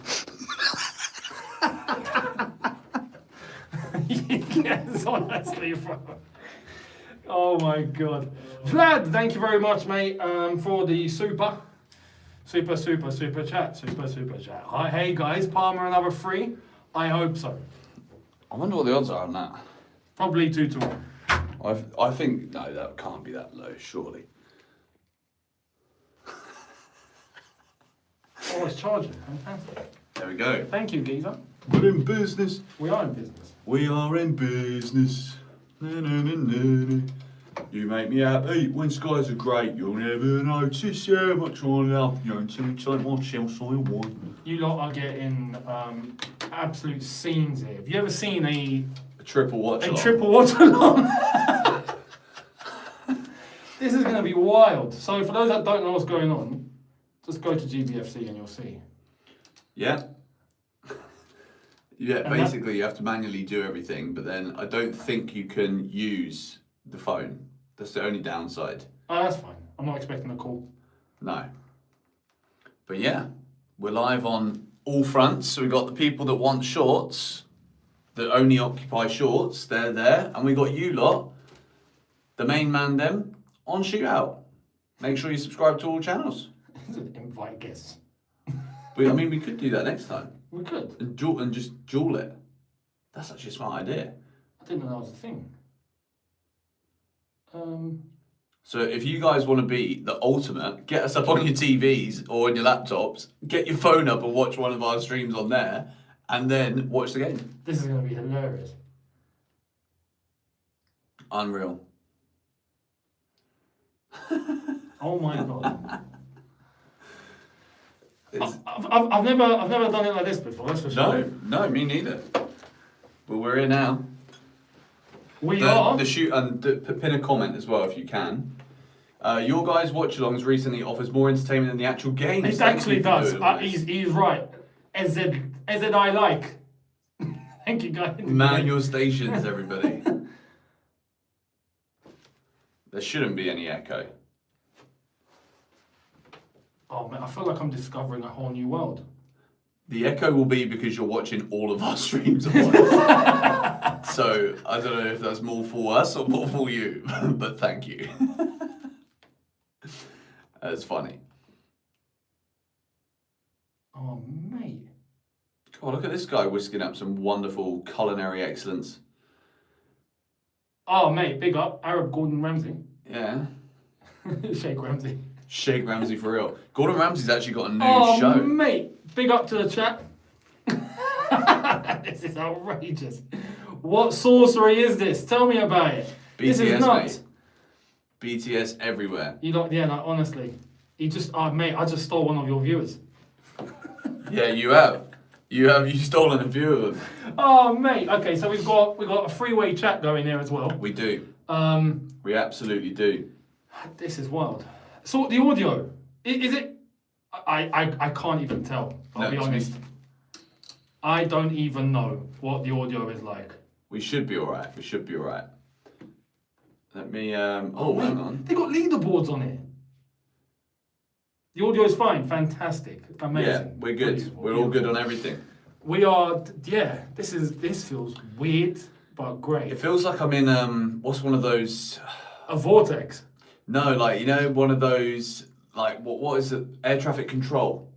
Yes, honestly, bro. Oh my god. Vlad, thank you very much, mate, for the super chat. Hi, hey guys, Palmer another 3? I hope so. I wonder what the odds are on that. Probably 2 to 1. I think, no, that can't be that low, surely. Oh, it's charging. Fantastic. There we go. Thank you, Geezer. We're in business. We are in business. We are in business. Na, na, na, na, na. You make me happy when skies are great. You'll never notice how much I love you until you take my shell soil one. You lot are getting absolute scenes here. Have you ever seen a Triple watch. triple watch along? This is going to be wild. So for those that don't know what's going on, just go to GBFC and you'll see. Yeah. Yeah, And basically you have to manually do everything, but then I don't think you can use the phone. That's the only downside. Oh, that's fine. I'm not expecting a call. No. But yeah, we're live on all fronts. So we've got the people that want shorts, that only occupy shorts, they're there. And we got you lot, the main man them, on Shootout. Make sure you subscribe to all channels. Invite guests. I mean, we could do that next time. We could. And just duel it. That's actually a smart idea. I didn't know that was a thing. So if you guys want to be the ultimate, get us up on your TVs or on your laptops, get your phone up and watch one of our streams on there, and then watch the game. This is going to be hilarious. Unreal. Oh my god. It's- I've never done it like this before, that's for sure. No, me neither. But we're here now. We are. The shoot and pin a comment as well if you can. Your guys' watch-alongs recently offers more entertainment than the actual games. It Thank actually you for does. doing all this. He's right. As I like. Thank you, guys. Man your stations, everybody. There shouldn't be any echo. Oh man, I feel like I'm discovering a whole new world. The echo will be because you're watching all of our streams at once. So I don't know if that's more for us or more for you, but thank you. That's funny. Oh mate. God, look at this guy whisking up some wonderful culinary excellence. Oh mate, big up. Arab Gordon Ramsay. Yeah. Sheikh Ramsay. Sheikh Ramsay for real. Gordon Ramsay's actually got a new Oh show. mate, big up to the chat. This is outrageous. What sorcery is this? Tell me about it. This is BTS, nuts. mate. BTS everywhere. You lot, yeah, no, honestly. You just, mate, I just stole one of your viewers. Yeah, you have. You've stolen a few of them. Oh mate, okay, so we've got a three-way chat going here as well. We do. Um, We absolutely do. this is wild. So the audio, is it? I can't even tell. I'll be honest. I don't even know what the audio is like. We should be alright. We should be alright. Let me, hang mate, on. they got leaderboards on it. The audio is fine, fantastic, amazing. Yeah, we're good. Beautiful, We're all good beautiful. on everything. We are, yeah. This feels weird, but great. It feels like I'm in, what's one of those? A vortex. No, like, you know, one of those, like, what is it? Air traffic control.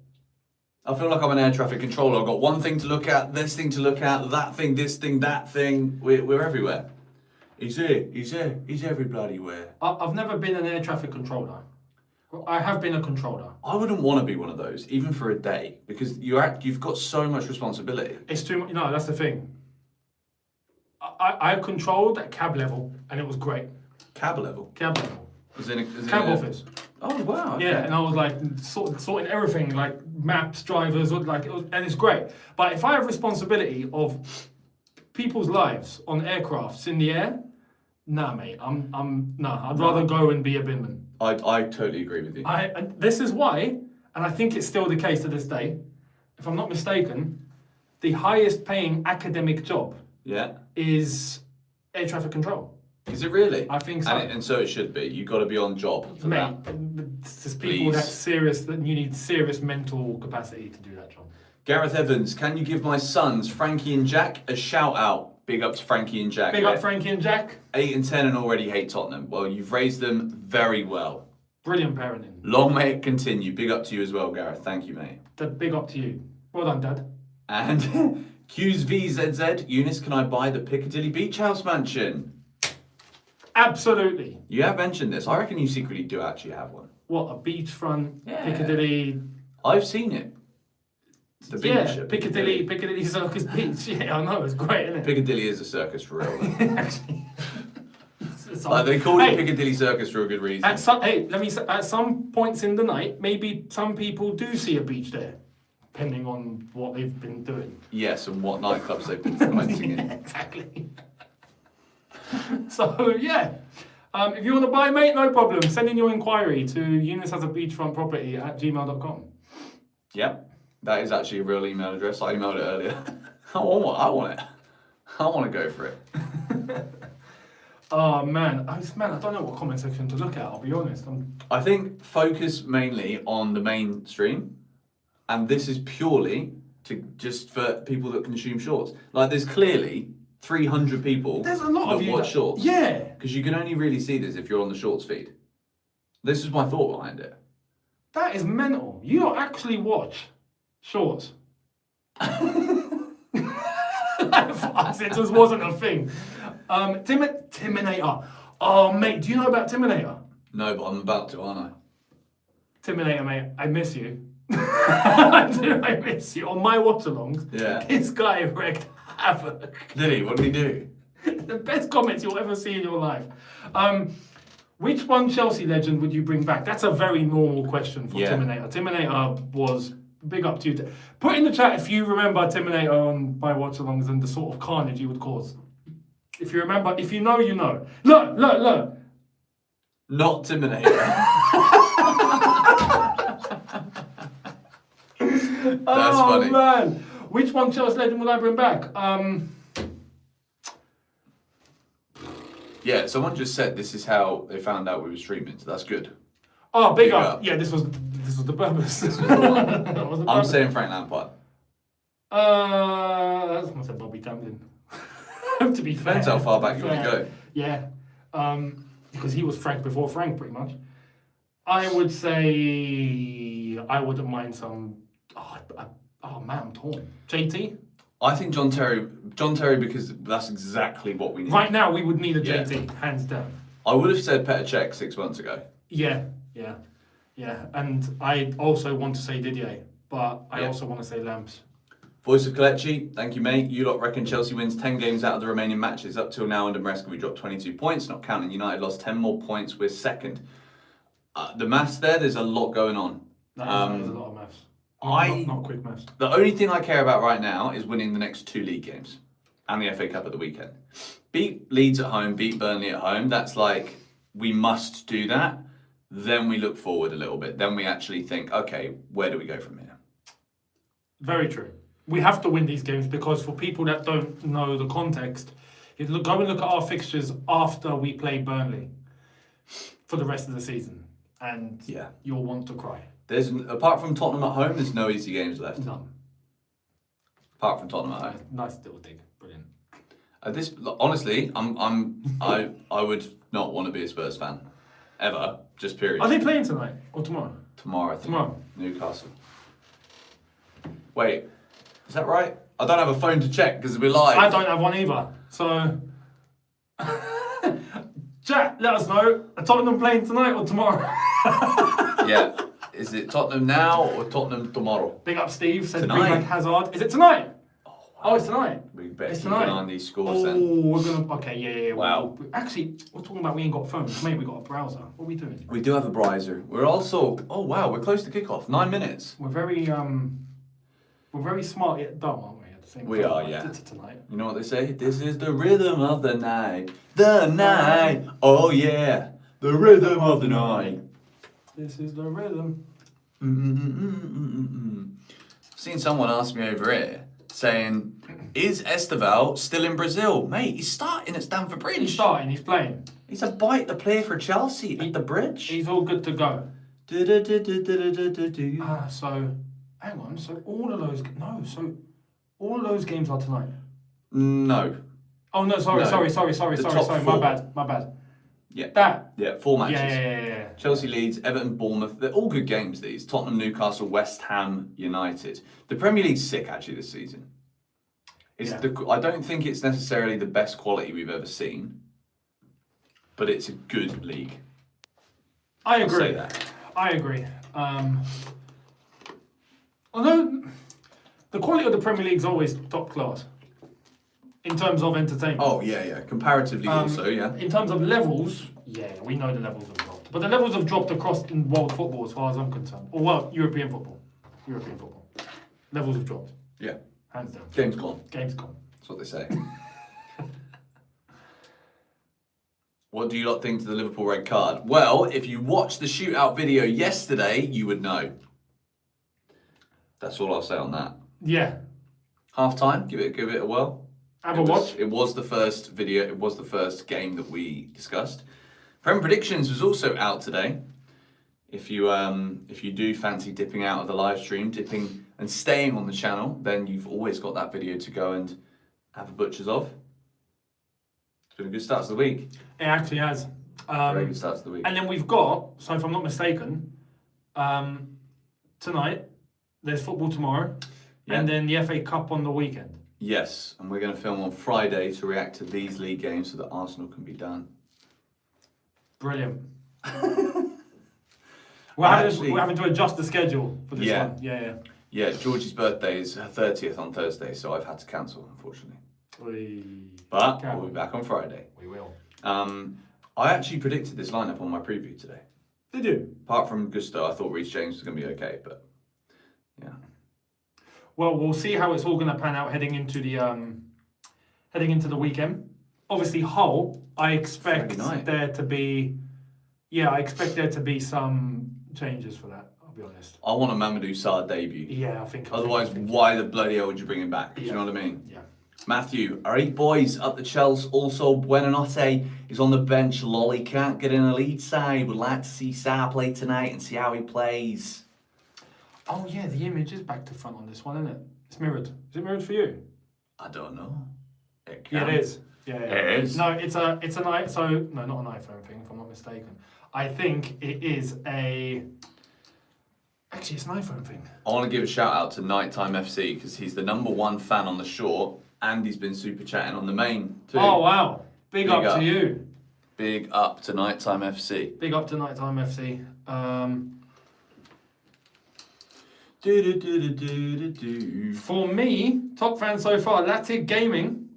I feel like I'm an air traffic controller. I've got one thing to look at, this thing to look at, that thing, this thing, that thing. We're everywhere. He's here, he's every bloody where. I've never been an air traffic controller. I have been a controller. I wouldn't want to be one of those, even for a day, because you've got so much responsibility. It's too much. No, that's the thing. I controlled at cab level, and it was great. Cab level. Cab level. Cab office. Oh wow. Okay. Yeah, and I was like sorting everything, like maps, drivers, like it was, and it's great. But if I have responsibility of people's lives on aircrafts in the air, nah, mate, I'd rather go and be a binman. I totally agree with you. And this is why, and I think it's still the case to this day, if I'm not mistaken, the highest paying academic job Yeah. is air traffic control. Is it really? I think so. And so it should be. You've got to be on job for Mate, that. there's people that's serious, that you need serious mental capacity to do that job. Gareth Evans, can you give my sons, Frankie and Jack, a shout out? Big up to Frankie and Jack. Big up Frankie and Jack. 8 and 10 and already hate Tottenham. Well, you've raised them very well. Brilliant parenting. Long may it continue. Big up to you as well, Gareth. Thank you, mate. Big up to you. Well done, Dad. And QsVZZ, Eunice, can I buy the Piccadilly Beach House mansion? Absolutely. You have mentioned this. I reckon you secretly do actually have one. What, a beachfront, Yeah. Piccadilly? I've seen it. The beach Yeah, at Piccadilly Circus Beach. Yeah, I know, it's great, isn't it? Piccadilly is a circus for real. Actually. Like they call it Piccadilly Circus for a good reason. At some points in the night, maybe some people do see a beach there, depending on what they've been doing. Yes, and what nightclubs they've been frequenting in. Exactly. So, yeah. If you want to buy, mate, no problem. Send in your inquiry to eunicehasabeachfrontproperty@gmail.com. Yep, that is actually a real email address. I emailed it earlier. I want it. I want to go for it. Oh, man. I don't know what comment section to look at, I'll be honest. I think focus mainly on the mainstream, and this is purely just for people that consume shorts. Like, there's clearly 300 people There's a lot that of you watch that- shorts. Yeah. Because you can only really see this if you're on the shorts feed. This is my thought behind it. That is mental. You don't actually watch shorts. It just wasn't a thing. Timinator. Oh, mate, do you know about Timinator? No, but I'm about to, aren't I? Timinator, mate, I miss you. I miss you. On my watch-alongs, Yeah. this guy wreaked havoc. Did he? What did he do? The best comments you'll ever see in your life. Which one Chelsea legend would you bring back? That's a very normal question for Yeah. Timinator. Timinator was big up to you. Put in the chat if you remember Timinator on my watch-alongs and the sort of carnage he would cause. If you remember, if you know, you know. Look. Not Terminator. That's funny. Man. Which one Chelsea legend would I bring back? Yeah, someone just said this is how they found out we were streaming, so that's good. Oh, big Big up. up. Yeah, this was the purpose. This was the one. That was the I'm purpose. saying Frank Lampard. I was gonna say Bobby Tamlin. To be fair. Depends how far back you want to go. Yeah. Because he was Frank before Frank, pretty much. I would say I wouldn't mind some. Oh man, I'm torn. JT. I think John Terry because that's exactly what we need. Right now, we would need a Yeah. JT, hands down. I would have said Petr Cech 6 months ago. Yeah. And I also want to say Didier, but I Yeah. also want to say Lamps. Voice of Kalechi, thank you, mate. You lot reckon Chelsea wins 10 games out of the remaining matches. Up till now under Maresca, we dropped 22 points, not counting United lost 10 more points. We're second. The maths there's a lot going on. That is a lot of maths. Not quick maths. The only thing I care about right now is winning the next 2 league games and the FA Cup at the weekend. Beat Leeds at home, beat Burnley at home. That's like, we must do that. Then we look forward a little bit. Then we actually think, okay, where do we go from here? Very true. We have to win these games because for people that don't know the context, go and look at our fixtures after we play Burnley for the rest of the season, and Yeah. you'll want to cry. Apart from Tottenham at home, there's no easy games left. None. Apart from Tottenham at home. Nice little dig. Brilliant. Honestly, I would not want to be a Spurs fan ever. Just period. Are they playing tonight or tomorrow? Tomorrow, I think. Tomorrow. Newcastle. Wait, is that right? I don't have a phone to check because we're live. I don't have one either. So, chat, let us know. Are Tottenham playing tonight or tomorrow? Yeah. Is it Tottenham now or Tottenham tomorrow? Big up Steve, says Tonight. bring back Hazard. Is it tonight? Oh, it's tonight. We better It's keep an tonight. eye on these scores Oh, then. we're gonna. Okay, yeah. Wow. Actually, we're talking about we ain't got phones, mate. We got a browser. What are we doing? We do have a browser. We're also. Oh wow, we're close to kickoff. 9 minutes. We're very smart yet dumb, aren't we? At the same We time, are, like, yeah. Tonight. You know what they say? This is the rhythm of the night. The night. Oh yeah. The rhythm of the night. This is the rhythm. I've seen someone ask me over here saying, Is Esteval still in Brazil? Mate, he's starting at Stamford Bridge. He's starting, he's playing. He's a bite to play for Chelsea at the Bridge. He's all good to go. Do-do-do-do-do-do-do. So, hang on. So all of those games are tonight. No. Oh no, sorry. top My four. bad. Yeah. Yeah, 4 matches. Yeah. Chelsea, Leeds, Everton, Bournemouth. They're all good games, these. Tottenham, Newcastle, West Ham, United. The Premier League's sick, actually, this season. I don't think it's necessarily the best quality we've ever seen, but it's a good league. I agree. I'll say that. I agree. Although the quality of the Premier League is always top class in terms of entertainment. Oh, yeah. Comparatively also, yeah. In terms of levels, yeah, we know the levels have dropped. But the levels have dropped across in world football as far as I'm concerned. Or, well, European football. Levels have dropped. Yeah. Hands down. Game's gone. Game's gone. That's what they say. What do you lot think to the Liverpool red card? Well, if you watched the shootout video yesterday, you would know. That's all I'll say on that. Yeah. Half time, give it a whirl. Have a watch. It was the first video. It was the first game that we discussed. Prem Predictions was also out today. If you do fancy dipping out of the live stream, dipping and staying on the channel, then you've always got that video to go and have a butcher's of. It's been a good start to the week. It actually has. Very good start to the week. And then we've got, so if I'm not mistaken, tonight, there's football tomorrow, and then the FA Cup on the weekend. Yes, and we're going to film on Friday to react to these league games so that Arsenal can be done. Brilliant. We're having to adjust the schedule for this one. Yeah. Yeah, Georgie's birthday is her 30th on Thursday, so I've had to cancel, unfortunately. But we'll be back on Friday. We will. I actually predicted this lineup on my preview today. Did you? Apart from Gusto, I thought Reece James was going to be okay, but yeah. Well, we'll see how it's all going to pan out heading into the weekend. Obviously, Hull, I expect there to be some changes for that. I'll be honest. I want a Mamadou Sarr debut. Yeah, I think. Otherwise, why the bloody hell would you bring him back? Do you know what I mean? Yeah. Matthew, all right, boys, up the Chelsea. Also, Buonanotte is on the bench. Lolly can't get in a lead side. Would like to see Sarr play tonight and see how he plays. Oh yeah, the image is back to front on this one, isn't it? It's mirrored. Is it mirrored for you? I don't know. It is. Yeah. It is. No, it's not an iPhone thing, if I'm not mistaken. I think it is actually it's an iPhone thing. I want to give a shout out to Nighttime FC because he's the #1 fan on the short and he's been super chatting on the main too. Oh wow. Big up to you. Big up to Nighttime FC. Big up to Nighttime FC. For me, top fan so far, Latic Gaming.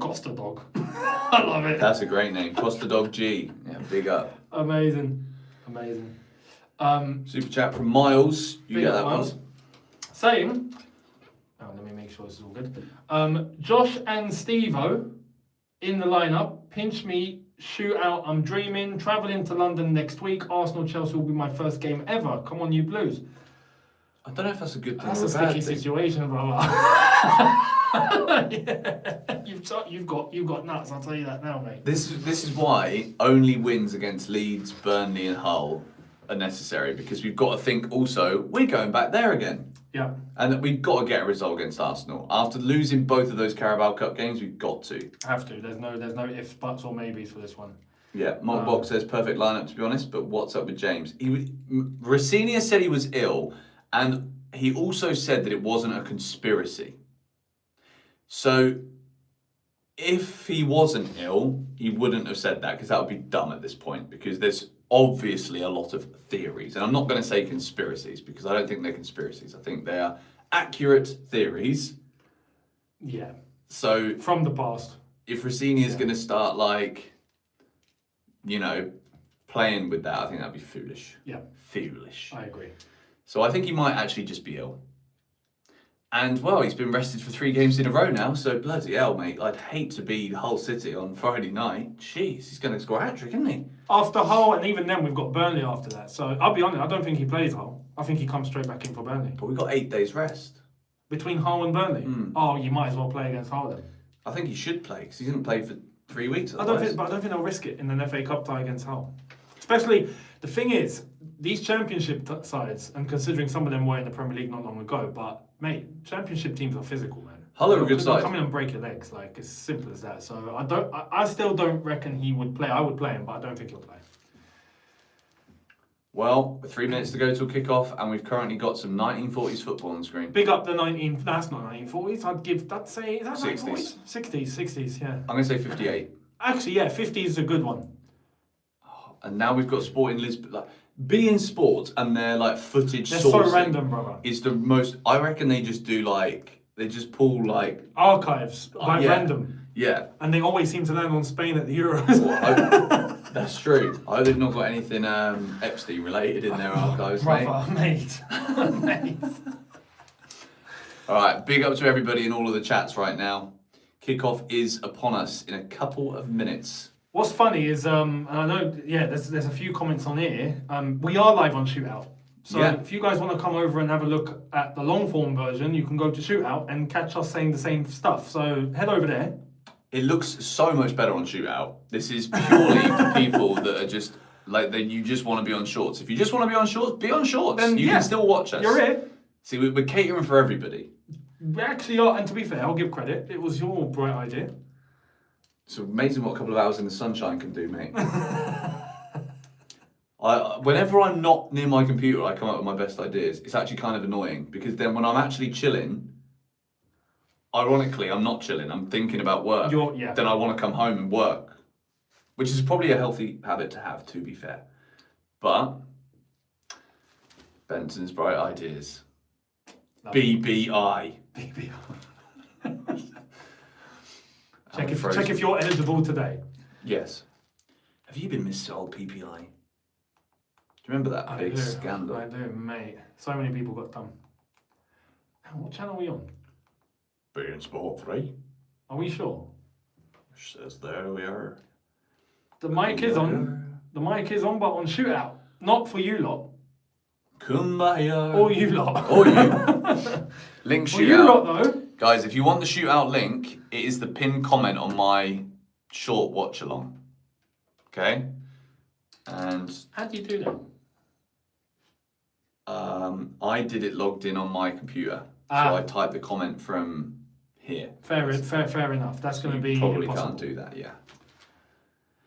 Costa Dog. I love it. That's a great name. Costa Dog G. Yeah, big up. Amazing. Super chat from Miles. You get that Miles. one. Saying, let me make sure this is all good. Josh and Steve-O in the lineup. Pinch me, shoot out, I'm dreaming. Travelling to London next week. Arsenal Chelsea will be my first game ever. Come on, you Blues. I don't know if that's a good thing That's or a a bad sticky thing. situation, brother. Yeah. You've got nuts. I'll tell you that now, mate. This is why only wins against Leeds, Burnley, and Hull are necessary because we've got to think also we're going back there again. Yeah. And that we've got to get a result against Arsenal. After losing both of those Carabao Cup games, we've got to. Have to. There's no ifs, buts, or maybes for this one. Yeah, Mockbox says perfect lineup to be honest, but what's up with James? Rossinia said he was ill, and he also said that it wasn't a conspiracy. So, if he wasn't ill, he wouldn't have said that because that would be dumb at this point because there's obviously a lot of theories. And I'm not going to say conspiracies because I don't think they're conspiracies. I think they are accurate theories. Yeah. So, from the past. If Rossinia is going to start playing with that, I think that'd be foolish. Yeah. Foolish. I agree. So I think he might actually just be ill. And, well, he's been rested for 3 games in a row now, so bloody hell, mate. I'd hate to be Hull City on Friday night. Jeez, he's going to score a hat-trick, isn't he? After Hull, and even then we've got Burnley after that. So I'll be honest, I don't think he plays Hull. I think he comes straight back in for Burnley. But we've got 8 days rest. between Hull and Burnley. Hmm. Oh, you might as well play against Hull then. I think he should play because he hasn't played for 3 weeks. I don't think they'll risk it in an FA Cup tie against Hull. Especially, the thing is, these Championship sides, and considering some of them were in the Premier League not long ago, but mate, Championship teams are physical, man. Hull are a good They'll side. come in and break your legs, like it's simple as that. So I still don't reckon he would play. I would play him, but I don't think he'll play. Well, 3 minutes to go till kick-off, and we've currently got some 1940s football on the screen. Big up the 19. That's not 1940s. I'd say is that 60s. 1940s? 60s, yeah. I'm going to say 58. Actually, yeah, 50 is a good one. And now we've got Sporting Lisbon. Like, being sports and their like footage They're sourcing so random, brother. is the most. I reckon they just do like they just pull like Archives by yeah. random, yeah. and they always seem to land on Spain at the Euros. Well, that's true. I hope they've not got anything Epstein related in their archives, mate. Brother, mate. Mate. All right, big up to everybody in all of the chats right now. Kickoff is upon us in a couple of minutes. What's funny is, and I know, yeah, there's a few comments on here. We are live on Shootout. So Yeah. if you guys want to come over and have a look at the long form version, you can go to Shootout and catch us saying the same stuff. So head over there. It looks so much better on Shootout. This is purely for people that are just like that. You just want to be on shorts. If you just want to be on shorts, be on shorts. Then, You yeah, can still watch us. You're here. See, we're catering for everybody. We actually are, and to be fair, I'll give credit. It was your bright idea. It's amazing what a couple of hours in the sunshine can do, mate. Whenever I'm not near my computer, I come up with my best ideas. It's actually kind of annoying because then when I'm actually chilling, ironically, I'm not chilling. I'm thinking about work. Yeah. Then I want to come home and work, which is probably a healthy habit to have, to be fair. But Benson's bright ideas. BBI. Check if you're eligible today. Yes. Have you been missold PPI? Do you remember that big scandal? I do, mate. So many people got done. What channel are we on? Being Sport 3. Are we sure? Says there we are. The mic is on. The mic is on, but on Shootout. Not for you lot. Kumbaya. Or you lot. Or you. Link For you lot, shootout. though. Guys, if you want the shootout link, it is the pinned comment on my short watch along. Okay? And How do you do that? I did it logged in on my computer. So I typed the comment from here. Fair enough. That's going to be Probably impossible. can't do that, yeah.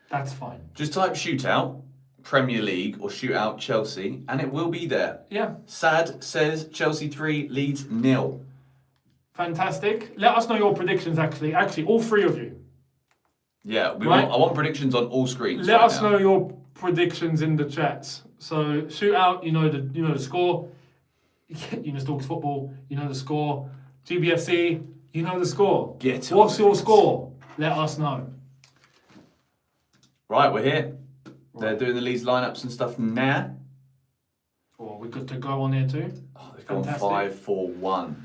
That's fine. Just type shootout, Premier League, or shootout Chelsea, and it will be there. Yeah. Sad says Chelsea 3, Leeds 0. Fantastic. Let us know your predictions, actually. Actually, all three of you. Yeah, Right. I want predictions on all screens. Let right us now. know your predictions in the chats. So Shootout, you know the score. Eunice Talks Football, you know the score. GBFC, you know the score. Get on What's your it. score? Let us know. Right, we're here. They're doing the Leeds lineups and stuff now. Oh, we're good to go on here too. Oh, they've gone Fantastic. 5-4-1.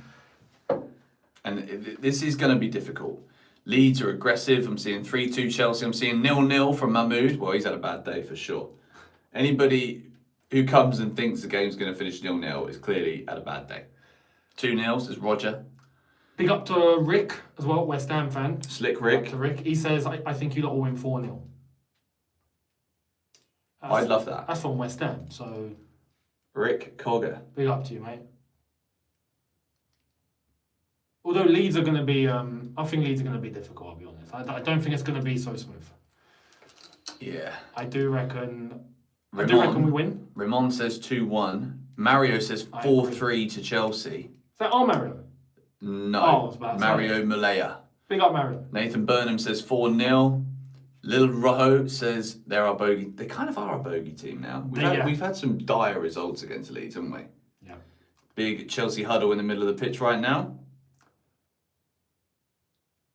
And this is going to be difficult. Leeds are aggressive. I'm seeing 3-2 Chelsea. I'm seeing 0-0 from Mahmood. Well, he's had a bad day for sure. Anybody who comes and thinks the game's going to finish 0-0 is clearly had a bad day. 2-0 is Roger. Big up to Rick as well, West Ham fan. Slick Big up Rick. to Rick. He says, I think you lot will win 4-0. I'd love that. That's from West Ham, so Rick Cogger. big up to you, mate. Although Leeds are going to be, I think Leeds are going to be difficult, I'll be honest. I don't think it's going to be so smooth. Yeah. I do reckon we win. Ramon says 2-1. Mario says 4-3 to Chelsea. Is that our Mario? No. Oh, I was about to say. Mario Malaya. Big up, Mario. Nathan Burnham says 4-0. Lil Rojo says they're our bogey. They kind of are a bogey team now. We've had some dire results against Leeds, haven't we? Yeah. Big Chelsea huddle in the middle of the pitch right now.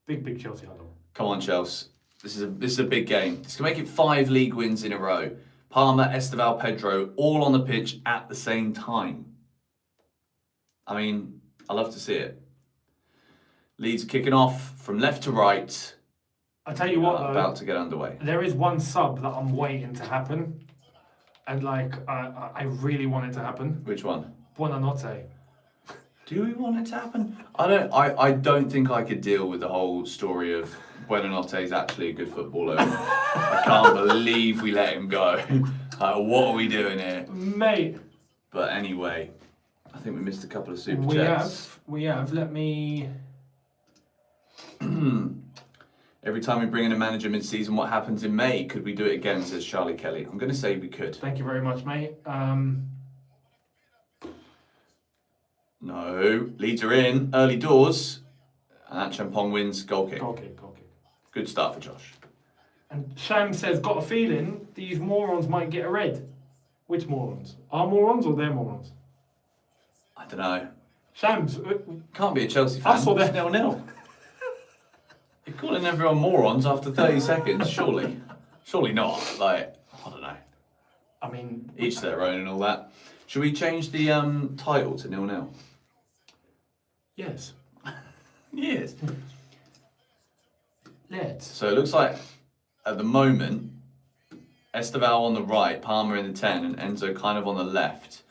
Big Chelsea huddle. Come on, Chelsea. This is a big game. This can make it 5 league wins in a row. Palmer, Esteval, Pedro, all on the pitch at the same time. I mean, I love to see it. Leeds kicking off from left to right. I tell you what, though, About to get underway. there is one sub that I'm waiting to happen, and like I really want it to happen. Which one? Buonanotte. Do we want it to happen? I don't think I could deal with the whole story of Buonanotte's actually a good footballer. I can't believe we let him go. What are we doing here? Mate. But anyway, I think we missed a couple of super We chats. have. Let me... Every time we bring in a manager mid-season, what happens in May? Could we do it again, says Charlie Kelly. I'm going to say we could. Thank you very much, mate. No, Leeds are in, early doors. And that Champong wins, goal kick. Goal kick. Good start for Josh. And Sham says, got a feeling these morons might get a red. Which morons? Our morons or their morons? I don't know. Shams. Can't be a Chelsea fan. I saw that. 0-0. You're calling everyone morons after 30 seconds, surely. Surely not. Like, I don't know. I mean... Each their own and all that. Should we change the title to 0-0? Yes. Yes. Let's. So it looks like, at the moment, Esteval on the right, Palmer in the 10, and Enzo kind of on the left.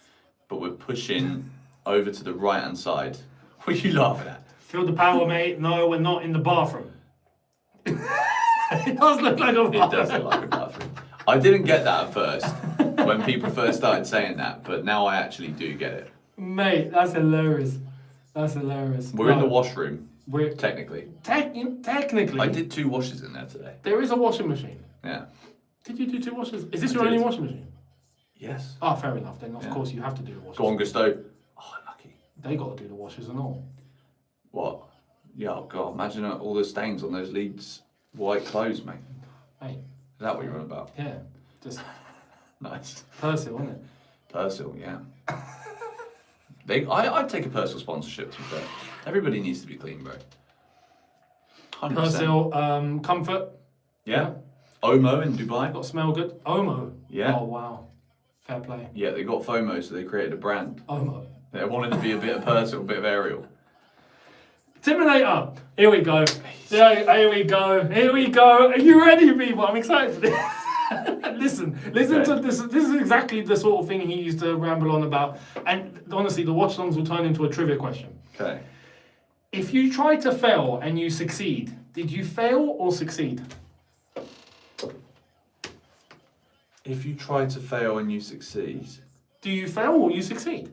But we're pushing over to the right-hand side. What are you laughing at? Feel the power, mate. No, we're not in the bathroom. It does look like a It does look like a bathroom. I didn't get that at first, when people first started saying that, but now I actually do get it. Mate, that's hilarious. That's hilarious. We're in the washroom, We're technically. technically. I did 2 washes in there today. There is a washing machine. Yeah. Did you do 2 washes? Is this I your did. only washing machine? Yes. Oh, fair enough. Then of Yeah. course you have to do the washes. Go on, Gusto. Oh, lucky. They got to do the washes and all. What? Yeah, oh God, imagine all the stains on those Leeds white clothes, mate. Mate, Is that what you're on about? yeah, just Nice. Persil, isn't it? Persil, yeah. I'd take a Persil sponsorship, to be fair. Everybody needs to be clean, bro. 100%. Persil, comfort. Yeah. Omo in Dubai. Got to smell good. Omo. Yeah. Oh wow, fair play. Yeah, they got FOMO, so they created a brand. Omo. They wanted to be a bit of Persil, a bit of Ariel. Terminator. Here we go. Yeah, here we go. Here we go. Are you ready, people? I'm excited for this. listen Okay. to this. This is exactly the sort of thing he used to ramble on about. And honestly, the watch longs will turn into a trivia question. Okay. If you try to fail and you succeed, did you fail or succeed? If you try to fail and you succeed, Do you fail or you succeed?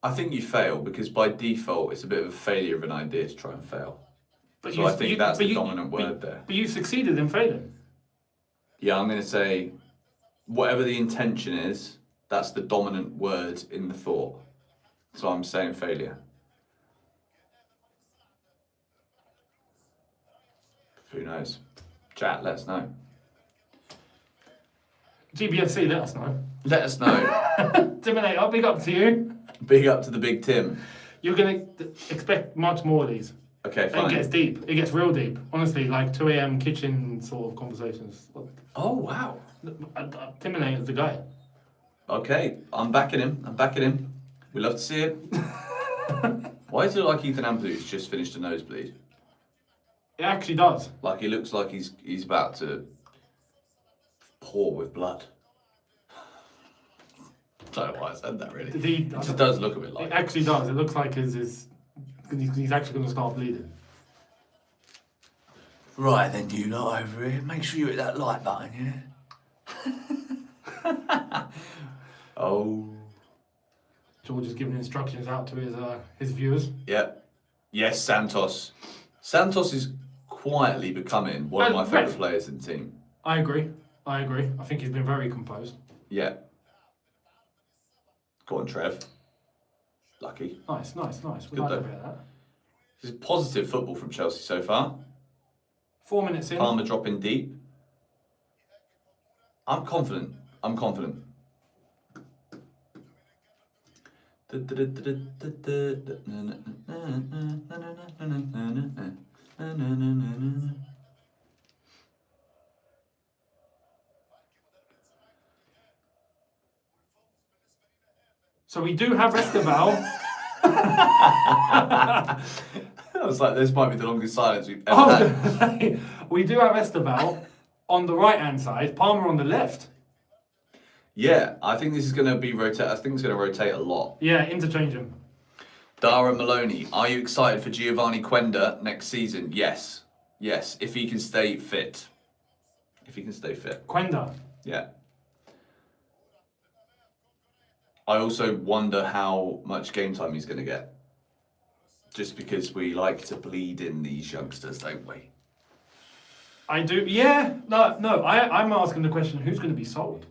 I think you fail because by default it's a bit of a failure of an idea to try and fail. But So I think that's the dominant word there. But you succeeded in failing. Yeah, I'm going to say whatever the intention is, that's the dominant word in the thought. So I'm saying failure. Who knows? Chat, let us know. GBFC, let us know. Let us know. Terminator, big up to you. Big up to the big Tim. You're going to expect much more of these. Okay, It fine. gets deep. It gets real deep. Honestly, like 2 a.m. kitchen sort of conversations. Oh, wow. Terminator's the guy. Okay, I'm backing him. We love to see it. Why does it look like Ethan Ampadu just finished a nosebleed? It actually does. Like he looks like he's about to pour with blood. I don't know why I said that really. It just does look a bit like It actually does. It looks like he's actually going to start bleeding. Right then, you lot over here. Make sure you hit that like button, yeah? Oh. George is giving instructions out to his viewers. Yep. Yes, Santos. Santos is quietly becoming one of my favourite players in the team. I agree. I think he's been very composed. Yeah. Go on, Trev. Lucky. Nice. We Good like though. a bit of that. This is positive football from Chelsea so far. 4 minutes in. Palmer dropping deep. I'm confident. So we do have Esteval. I was like, this might be the longest silence we've ever had. We do have Esteval on the right-hand side, Palmer on the left. Yeah, I think this is going to be rotate. I think it's going to rotate a lot. Yeah, interchange him. Dara Maloney, are you excited for Giovanni Quenda next season? Yes. Yes, if he can stay fit. If he can stay fit. Quenda. Yeah. I also wonder how much game time he's going to get. Just because we like to bleed in these youngsters, don't we? I do. Yeah. No. I'm asking the question: who's going to be sold?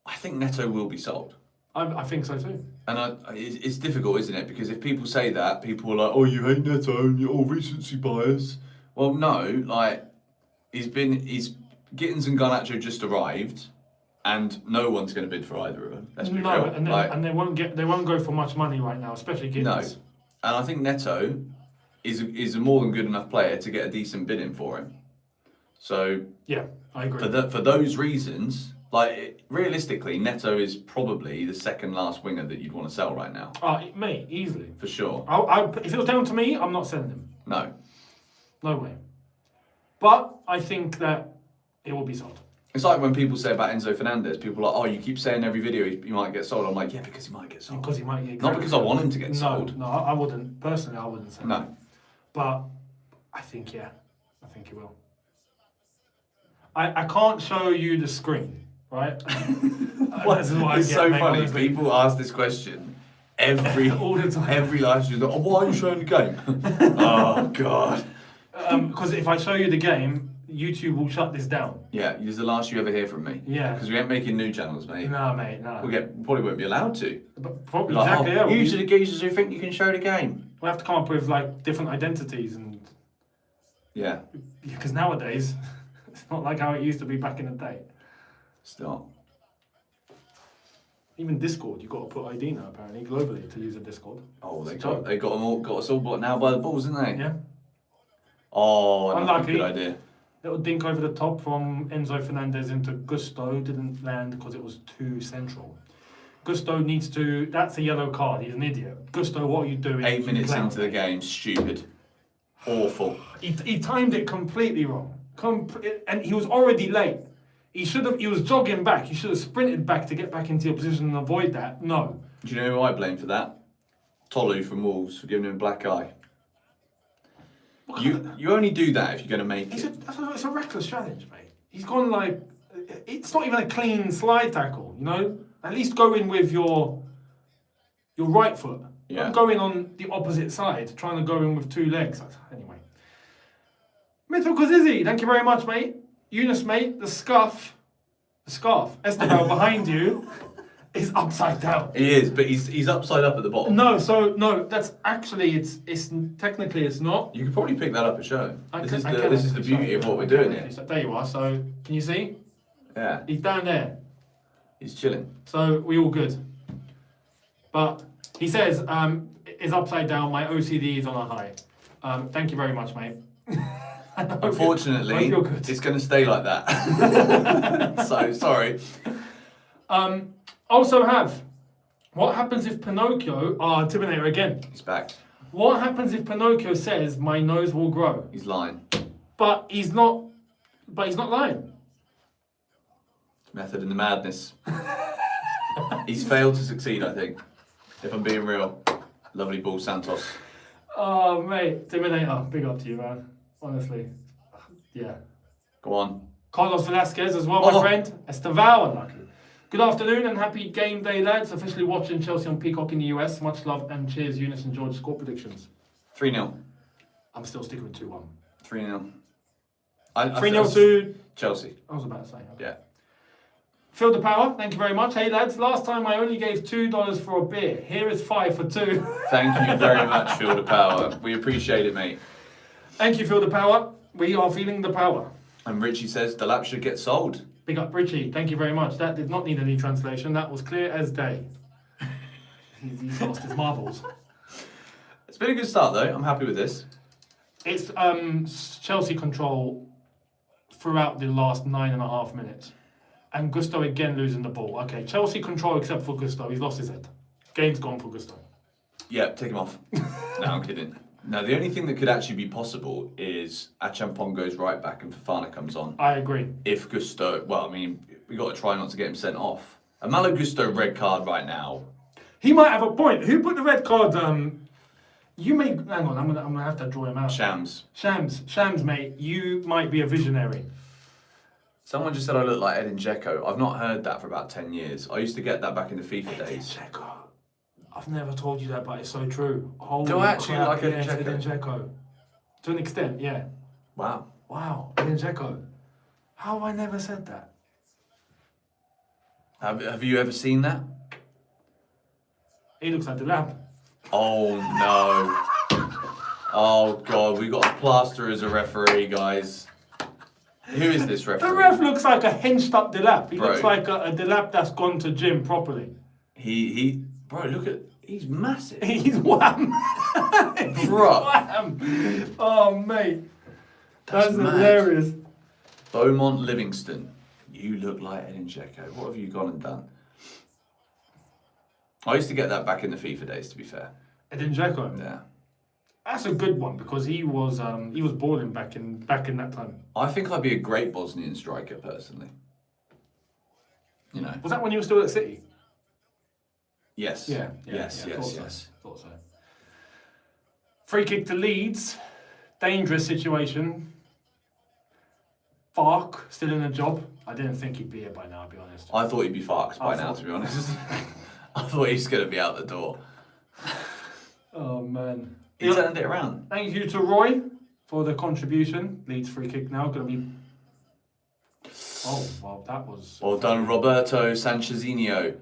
I think Neto will be sold. I think so too. And it's difficult, isn't it? Because if people say that, people are like, "Oh, you hate Neto and you're all recency bias." Well, no. Like, Gittins and Garnacho just arrived, and no one's going to bid for either of them. Let's be real. And they won't go for much money right now, especially Gittins. No, and I think Neto is a more than good enough player to get a decent bid in for him. So yeah, I agree. For those reasons, like realistically, Neto is probably the second last winger that you'd want to sell right now. Mate, easily. For sure. If it was down to me, I'm not selling him. No way. But I think that it will be sold. It's like when people say about Enzo Fernandez, people are like, "Oh, you keep saying every video he might get sold." I'm like, "Yeah, because he might get sold." Because he might get. Not because I want him to get sold. No, I wouldn't. Personally, I wouldn't say. No. But I think he will. I can't show you the screen, right? This is what it's I get, so mate, funny. honestly. People ask this question all the time. Every live stream. Oh, why are you showing the game? Oh God. Because if I show you the game, YouTube will shut this down. Yeah, this is the last you ever hear from me. Yeah. Because we ain't making new channels, mate. No, mate, no. Probably won't be allowed to. But probably Like, exactly. Yeah, you to the geezers who think you can show the game. we'll have to come up with like different identities and. Yeah. Because nowadays, it's not like how it used to be back in the day. It's not. Even Discord, you've got to put ID now apparently globally to use a Discord. Oh, they got us all now by the balls, didn't they? Yeah. Oh, Unlucky. good idea. Little dink over the top from Enzo Fernandez into Gusto didn't land because it was too central. Gusto needs to. That's a yellow card. He's an idiot. Gusto, what are you doing? 8 minutes into the game, stupid, awful. He timed it completely wrong. And he was already late. He was jogging back. He should have sprinted back to get back into your position and avoid that. No. Do you know who I blame for that? Tolu from Wolves for giving him a black eye. You only do that if you're going to make it. It's a reckless challenge, mate. He's gone like, it's not even a clean slide tackle, you know? At least go in with your right foot. Yeah. Don't go in on the opposite side, trying to go in with two legs. Anyway. Mithil Kozizi, thank you very much, mate. Eunice, mate, the scarf, Esteban behind you is upside down. He is, but he's upside up at the bottom. No, that's actually, it's technically it's not. You could probably pick that up at show. This is the Sorry, beauty of what we're doing here. There you are. So, can you see? Yeah. He's down there. He's chilling. So, we all good. But he says, it's upside down. My OCD is on a high. Thank you very much, mate. Unfortunately, it's going to stay like that. So, sorry. Also what happens if Pinocchio, Terminator again. He's back. What happens if Pinocchio says, my nose will grow? He's lying. But he's not lying. Method in the madness. He's failed to succeed, I think. If I'm being real. Lovely ball, Santos. Oh, mate. Terminator, big up to you, man. Honestly. Yeah. Go on. Carlos Velasquez as well, my friend. Esteval, unlucky. Good afternoon and happy game day, lads. Officially watching Chelsea on Peacock in the US. Much love and cheers, Eunice and George. Score predictions. 3-0. I'm still sticking with 2-1. 3-0. 3-0 to Chelsea. I was about to say. Okay. Yeah. Phil the Power, thank you very much. Hey lads, last time I only gave $2 for a beer. Here is 5 for 2. Thank you very much, Phil the Power. We appreciate it, mate. Thank you, Phil the Power. We are feeling the power. And Richie says the lap should get sold. Big up Richie, thank you very much. That did not need any translation. That was clear as day. He's lost his marbles. It's been a good start though. I'm happy with this. It's Chelsea control throughout the last 9.5 minutes. And Gusto again losing the ball. Okay, Chelsea control except for Gusto. He's lost his head. Game's gone for Gusto. Yeah, take him off. No, I'm kidding. No, the only thing that could actually be possible is Achampong goes right back and Fafana comes on. I agree. If Gusto, well, I mean, we got to try not to get him sent off. A Malo Gusto red card right now. He might have a point. Who put the red card? You may hang on. I'm gonna have to draw him out. Shams. Shams, mate. You might be a visionary. Someone just said I look like Edin Dzeko. I've not heard that for about 10 years. I used to get that back in the FIFA days. Dzeko. I've never told you that, but it's so true. Holy Do I actually crap, like Edin yes, Dzeko? Edin Dzeko. To an extent, yeah. Wow. Wow, Edin Dzeko. How have I never said that? Have you ever seen that? He looks like the lab. Oh no. Oh god, we got a plaster as a referee, guys. Who is this referee? The ref looks like a hinged up Delap. He Bro. looks like a Delap that's gone to gym properly. Bro, look at, he's massive. He's wham. He's Bro. wham. Oh, mate. That's mad. hilarious. Beaumont Livingston. You look like Edin Dzeko. What have you gone and done? I used to get that back in the FIFA days, to be fair. Edin Dzeko. Yeah. That's a good one because he was balling back in that time. I think I'd be a great Bosnian striker, personally. You know. Was that when you were still at City? Yes. Yes. Thought so. Free kick to Leeds. Dangerous situation. Fark still in a job. I didn't think he'd be here by now, I'll be honest. I thought he'd be fucked by I now, thought- to be honest. I thought he was going to be out the door. Oh, man. He turned it around. Thank you to Roy for the contribution. Leeds free kick now. Going to be... Oh, well, that was... Well done, Roberto Sanchezinho.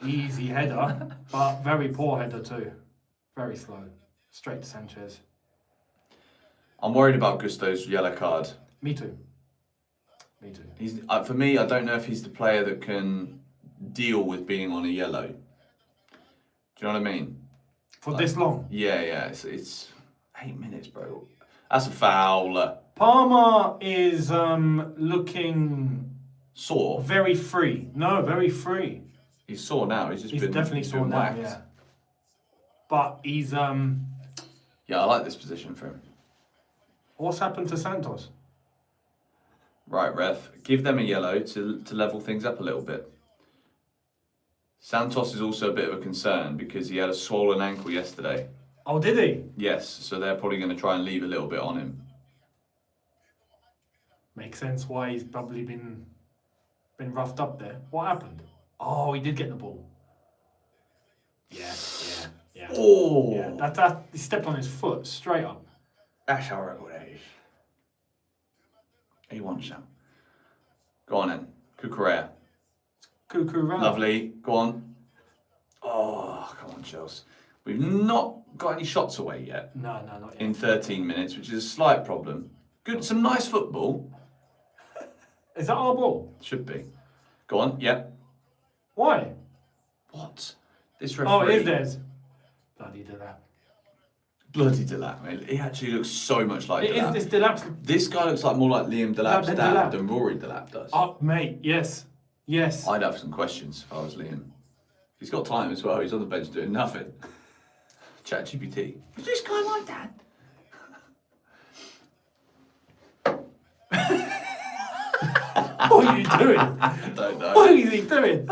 Easy header, but very poor header too. Very slow. Straight to Sanchez. I'm worried about Gusto's yellow card. Me too. He's for me, I don't know if he's the player that can deal with being on a yellow. Do you know what I mean? For this long. Yeah. It's 8 minutes, bro. That's a foul. Palmer is looking Sore. very free. No, very free. He's sore now. He's He's definitely sore now, whacked. yeah. But he's Yeah, I like this position for him. what's happened to Santos? Right, ref. Give them a yellow to level things up a little bit. Santos is also a bit of a concern because he had a swollen ankle yesterday. Oh, did he? Yes, so they're probably going to try and leave a little bit on him. Makes sense why he's probably been roughed up there. What happened? Oh, he did get the ball. Yeah. Oh! Yeah, that he stepped on his foot straight up. That's horrible, that is. He wants some. Go on then. Cucurella. Cuckoo round. Lovely. Go on. Oh, come on, Chelsea. We've not got any shots away yet No, not yet. in 13 minutes, which is a slight problem. Good, some nice football. Is that our ball? Should be. Go on. Yep. Why? What? This referee. Oh, it is theirs. Bloody Delap. Bloody Delap, mate. He actually looks so much like It is Delap. this Delap's. This guy looks like more like Liam Delap's Delap than dad Delap. than Rory Delap does. Oh, mate, yes. I'd have some questions if I was Liam. He's got time as well. He's on the bench doing nothing. ChatGPT. Is this guy like that? What are you doing? I don't know. What is he doing?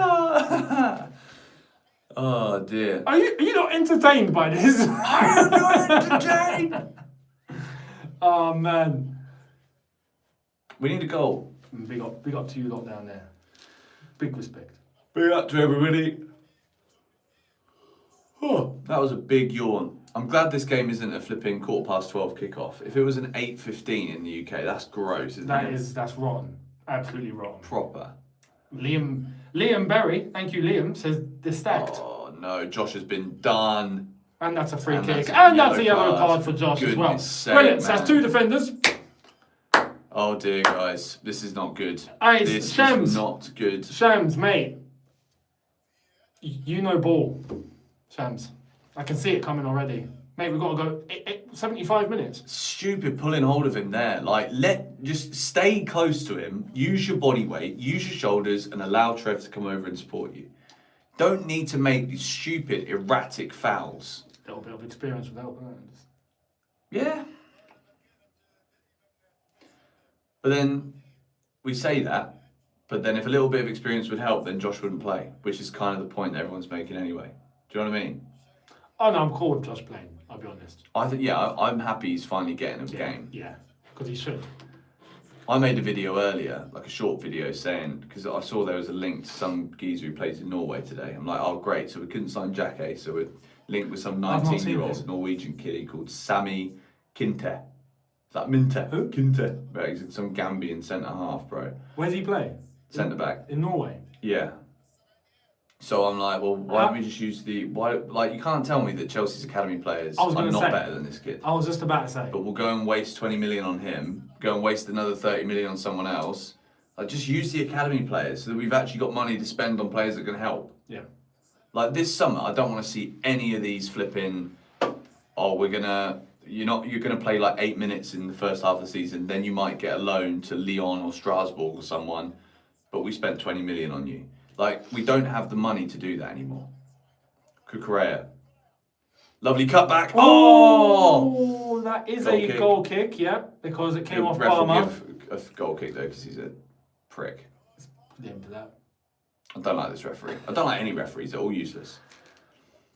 Oh dear. Are you not entertained by this? I'm not entertained. Oh, man. We need a goal. Big up to you lot down there. Big respect. Big up to everybody. Oh, that was a big yawn. I'm glad this game isn't a flipping 12:15 kickoff. If it was an 8:15 in the UK, that's gross, isn't it? That's rotten. Absolutely rotten. Proper. Liam Berry, thank you, Liam, says they're stacked. Oh no, Josh has been done. And that's a free And kick. that's a And that's a yellow yellow card, card for Josh as well. goodness sake, Brilliant. So that's man. two defenders. Oh dear, guys, this is not good. Hey, This Shams. is not good. Shams, mate. You know ball. Shams. I can see it coming already. Mate, we've got to go 75 minutes. Stupid pulling hold of him there. Like, just stay close to him. Use your body weight. Use your shoulders, and allow Trev to come over and support you. Don't need to make these stupid, erratic fouls. A little bit of experience would help. Yeah. But then we say that, but then if a little bit of experience would help, then Josh wouldn't play, which is kind of the point that everyone's making anyway. Do you know what I mean? Oh no, I'm cool with Josh playing. I'll be honest. I think, yeah, I'm happy he's finally getting a game. Yeah, because he should. I made a video earlier, like a short video saying, because I saw there was a link to some geezer who plays in Norway today. I'm like, oh great, so we couldn't sign Jacke, so we're linked with some I've not seen 19-year-old this. Norwegian kid called Sami Kinte. Is that Minte? Who? Kinte. Right, he's some Gambian centre half, bro. Where does he play? Centre back. In Norway. Yeah. So I'm like, well, why don't we just use the you can't tell me that Chelsea's academy players are not better than this kid. I was just about to say. But we'll go and waste 20 million on him, go and waste another 30 million on someone else. Like, just use the academy players so that we've actually got money to spend on players that can help. Yeah. Like this summer, I don't want to see any of these flipping. Oh, you're gonna play like 8 minutes in the first half of the season. Then you might get a loan to Lyon or Strasbourg or someone, but we spent 20 million on you. Like, we don't have the money to do that anymore. Kukurea. Lovely cutback. Oh! That is Goal a kick. goal kick, yeah, because it came The off ref will Palmer. give a goal kick though, because he's a prick. Put him to that. I don't like this referee. I don't like any referees. They're all useless.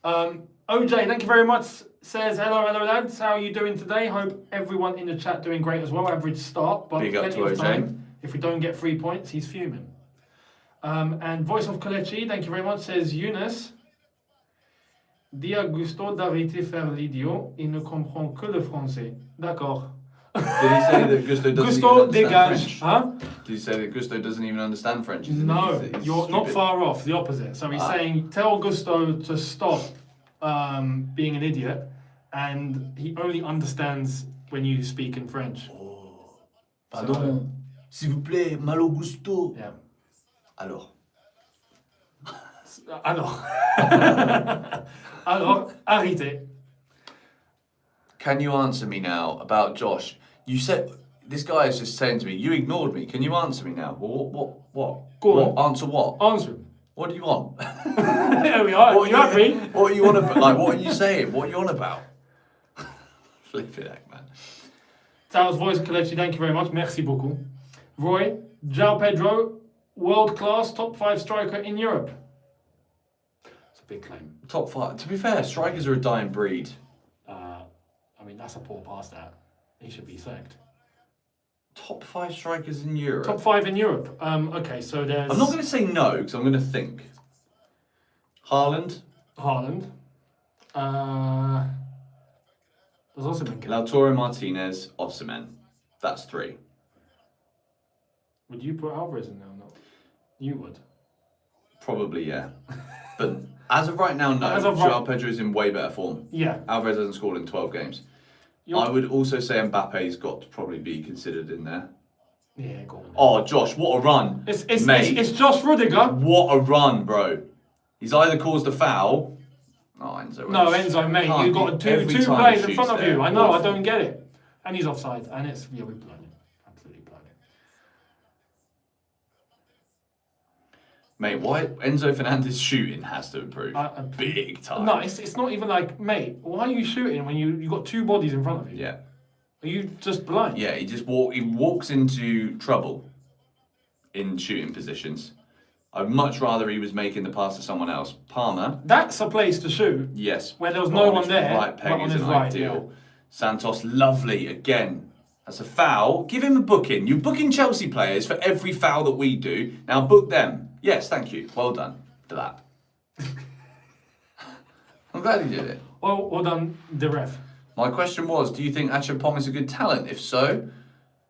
OJ, thank you very much. Says hello lads. How are you doing today? Hope everyone in the chat doing great as well. Average start, but Big up plenty to of OJ. time. If we don't get 3 points, he's fuming. And Voice of Kalechi, thank you very much. Says Eunice. Dia Gusto d'arrêter faire l'idiot. Il ne comprend que le français. D'accord. Did he say that Gusto doesn't Gusto even understand dégage. French? Huh? Did he say that Gusto doesn't even understand French? Isn't No, he? He's you're not stupid. far off. The opposite. So he's saying, tell Gusto to stop being an idiot, and he only understands when you speak in French. Pardon, s'il vous plaît, malo gusto. Yeah. Alors. Alors. Alors, arrêtez. Can you answer me now about Josh? You said, this guy is just saying to me, you ignored me. Can you answer me now? Well, what? Go What? on. Answer what? Answer him. What do you want? There we are. What You happy? What are you on about? Like, what are you saying? What are you on about? Flip it, man. Taos Voice Collection, thank you very much. Merci beaucoup. Roy, João Pedro, world class, top 5 striker in Europe. It's a big claim. Top 5. To be fair, strikers are a dying breed. I mean, that's a poor pass that. He should be sacked. Top 5 strikers in Europe. Top 5 in Europe. Okay, so there's... I'm not going to say no, because I'm going to think. Haaland. Haaland. There's also been... Lautaro Martinez, Osimhen. That's 3. Would you put Alvarez in there or not? You would. Probably, yeah. But as of right now, no. As of João Pedro is in way better form. Yeah. Alvarez hasn't scored in 12 games. I would also say Mbappe's got to probably be considered in there. Yeah, go on. Oh, Josh, what a run. Mate. It's Josh Rudiger. What a run, bro. He's either caused a foul. Oh, Enzo. No, Enzo, mate, Can't you've got be every two time players he in front shoots of you. there. I know, I Awful. don't get it. And he's offside. And it's, yeah, we're blown him. Absolutely blown him. Mate, why Enzo Fernandez shooting has to improve. Big time. No, it's not even like, mate, why are you shooting when you got 2 bodies in front of you? Yeah. Are you just blind? Yeah, he walks into trouble in shooting positions. I'd much rather he was making the pass to someone else. Palmer, That's a place to shoot. yes. Where there was but no on one his there, Right but peg on is his an right, ideal. Santos, lovely again. That's a foul. Give him a booking. You're booking Chelsea players for every foul that we do. Now book them. Yes, thank you. Well done for that. I'm glad he did it. Well done, the ref. My question was, do you think Achapom is a good talent? If so,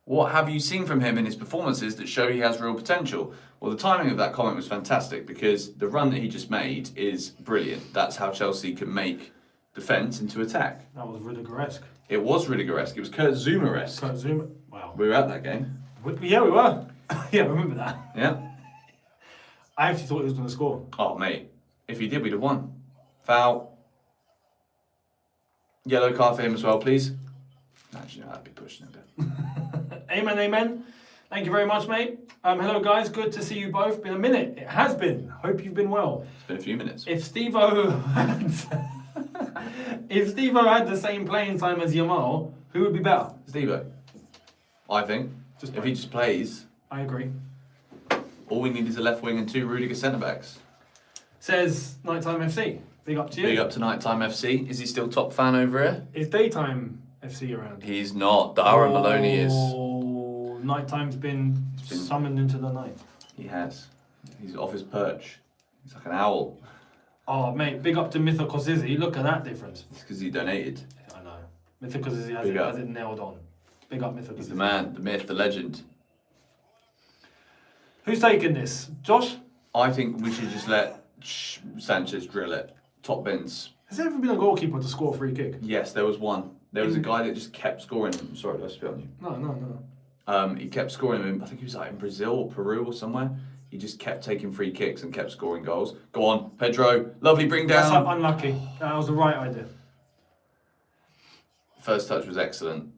what have you seen from him in his performances that show he has real potential? Well, the timing of that comment was fantastic because the run that he just made is brilliant. That's how Chelsea can make defence into attack. That was Rudiger-esque. It was Rudiger-esque. It was Kurt Zuma-esque. Kurt Zuma. Wow. We were at that game. Yeah, we were. Yeah, I remember that. Yeah. I actually thought he was going to score. Oh, mate. If he did, we'd have won. Foul. Yellow card for him as well, please. Actually, no, I'd be pushing a bit. Amen, amen. Thank you very much, mate. Hello, guys. Good to see you both. Been a minute. It has been. Hope you've been well. It's been a few minutes. If Steve-O had the same playing time as Yamal, Who would be better? Steve-O. I think. Just if he just plays, I agree. all we need is a left wing and 2 Rudiger centre-backs. Says Nighttime FC. Big up to you. Big up to Nighttime FC. Is he still top fan over here? Is Daytime FC around? He's not. Darren Maloney is. Oh, Nighttime's been summoned into the night. He has. He's off his perch. He's like an owl. Oh, mate, big up to Mythical Zizzy. Look at that difference. It's because he donated. I know. Mythical Zizzy has it nailed on. Big up Mythical Zizzy. He's the man, the myth, the legend. Who's taking this? Josh? I think we should just let Sanchez drill it. Top bins. Has there ever been a goalkeeper to score a free kick? Yes, there was one. There was a guy that just kept scoring them. Sorry, did I spit on you? No. He kept scoring them. I think he was like in Brazil or Peru or somewhere. He just kept taking free kicks and kept scoring goals. Go on, Pedro. Lovely bring down. That's unlucky. That was the right idea. First touch was excellent.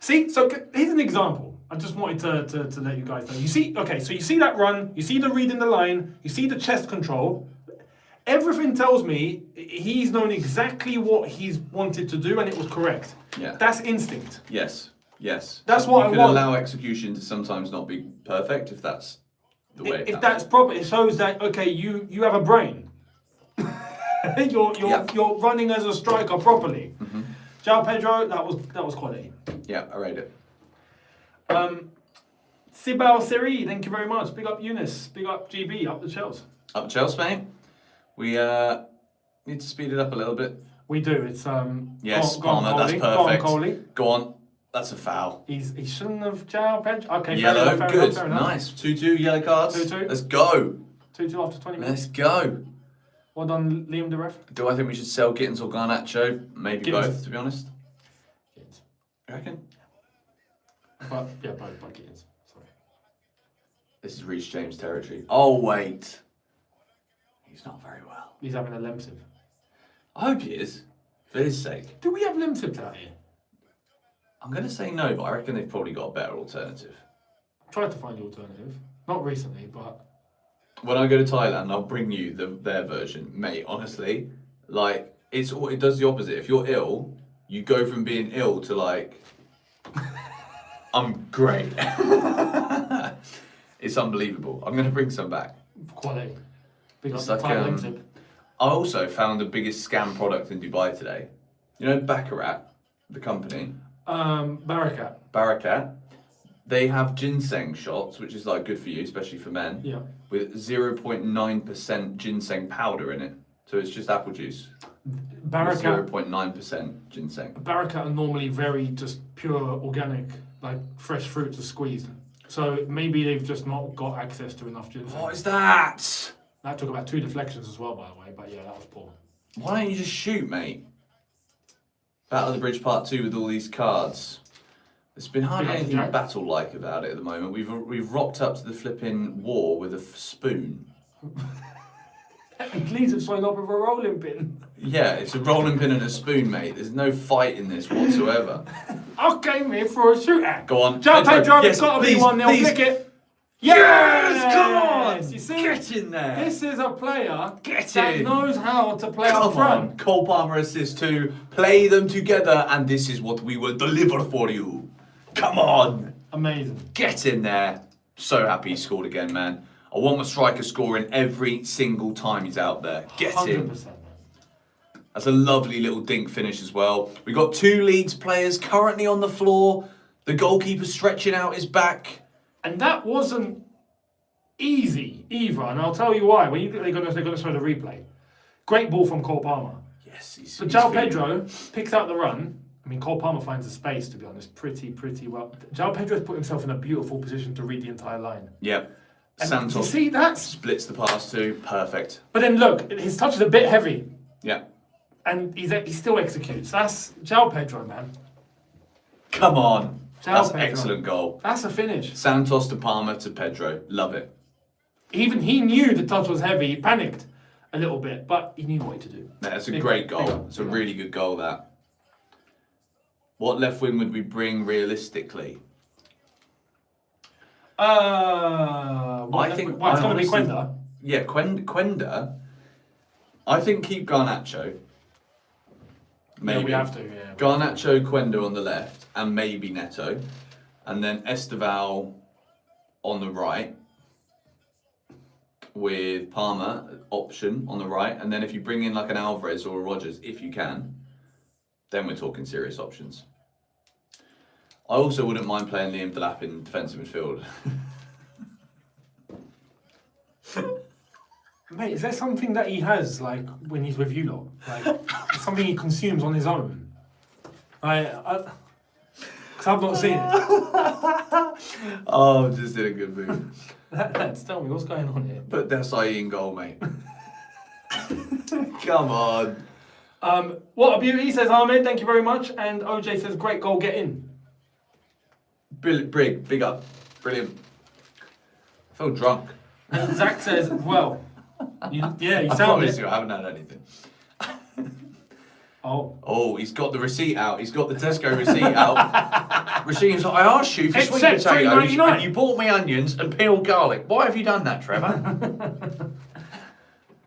See, so here's an example. I just wanted to let you guys know. You see, okay, so you see that run, you see the read in the line, you see the chest control. Everything tells me he's known exactly what he's wanted to do and it was correct. Yeah. That's instinct. Yes. That's what I want. You can allow execution to sometimes not be perfect if that's the way. If that's proper, it shows that okay, you have a brain. You're running as a striker properly. Mm-hmm. João Pedro, that was quality. Yeah, I rate it. Sibal Seri, thank you very much. Big up Eunice, big up GB, up the Chelsea. Up Chelsea, mate. We need to speed it up a little bit. We do. It's Yes, go on, Palmer, that's Coley. perfect. Go on, Coley. Go on. That's a foul. He shouldn't have João Pedro. Okay, Yellow, good, fair enough. nice. 2-2 yellow cards. 2-2. Let's go. 2-2 after 20 minutes. Let's go. Well done, Liam the ref. Do I think we should sell Gittins or Garnacho? Maybe Gittins. both, to be honest. Gittins. You reckon? But yeah, both Gittins. Sorry. This is Reece James territory. Oh, wait. He's not very well. He's having a Lemsip. I hope he is. For his sake. Do we have Lemsips out here? I'm going to say no, but I reckon they've probably got a better alternative. Tried to find the alternative. Not recently, but... When I go to Thailand, I'll bring you their version. Mate, honestly, like, it does the opposite. If you're ill, you go from being ill to like, I'm great. It's unbelievable. I'm going to bring some back. Quality. Big It's up like, Thai Lemsip. I also found the biggest scam product in Dubai today. You know Baccarat, the company? Barakat. They have ginseng shots, which is like good for you, especially for men. Yeah. With 0.9% ginseng powder in it. So it's just apple juice. Barakat. 0.9% ginseng. Barakat are normally very just pure organic, like fresh fruits are squeezed. So maybe they've just not got access to enough ginseng. What is that? That took about 2 deflections as well, by the way. But yeah, that was poor. Why don't you just shoot, mate? Battle of the Bridge Part 2 with all these cards. There's been hardly anything battle-like about it at the moment. We've rocked up to the flipping war with a spoon. And please have signed up with a rolling pin. Yeah, it's a rolling pin and a spoon, mate. There's no fight in this whatsoever. I came here for a shootout. Go on. João Pedro, yes, it's got to be please, 1-0. please. Flick it. Yes, come on! You see, Get in there! this is a player Get that in! knows how to play Come up front. on, Cole Palmer assist to play them together, and this is what we will deliver for you. Come on! Amazing. Get in there. So happy he scored again, man. I want my striker scoring every single time he's out there. Get 100%. in. That's a lovely little dink finish as well. We've got 2 Leeds players currently on the floor. The goalkeeper stretching out his back. And that wasn't easy either, and I'll tell you why. When they're going to show the replay. Great ball from Cole Palmer. Yes, But João Pedro picks out the run. I mean, Cole Palmer finds the space, to be honest, pretty well. João Pedro's put himself in a beautiful position to read the entire line. Yep. And Santos you see, that's... splits the pass too. Perfect. But then look, his touch is a bit heavy, Yeah. and he still executes. That's João Pedro, man. Come on. That's Pedro. excellent goal. That's a finish. Santos to Palmer to Pedro. Love it. Even he knew the touch was heavy. He panicked a little bit, but he knew what to do. No, that's a great goal. It's a really good goal, that. What left wing would we bring realistically? I think it's going to be Quenda. Yeah, Quenda. I think keep Garnacho. Maybe. Yeah, we have to, yeah. Garnacho, Quendo on the left, and maybe Neto. And then Esteval on the right, with Palmer option on the right. And then if you bring in like an Alvarez or a Rodgers, if you can, then we're talking serious options. I also wouldn't mind playing Liam Delap in defensive midfield. Mate, is there something that he has, like, when he's with you lot? Like, something he consumes on his own? Because I've not seen it. Oh, I'm just in a good mood. Lads, tell me, what's going on here? Put Desai in goal, mate. Come on. What a beauty, says Ahmed, thank you very much. And OJ says, great goal, get in. Brig, big up. Brilliant. I feel drunk. And Zach says, well, you I sound promise it. you, I haven't had anything. Oh. Oh, he's got the receipt out. He's got the Tesco receipt out. Raheem's like, I asked you for sweet Except potatoes $3.99. and you bought me onions and peeled garlic. Why have you done that, Trevor?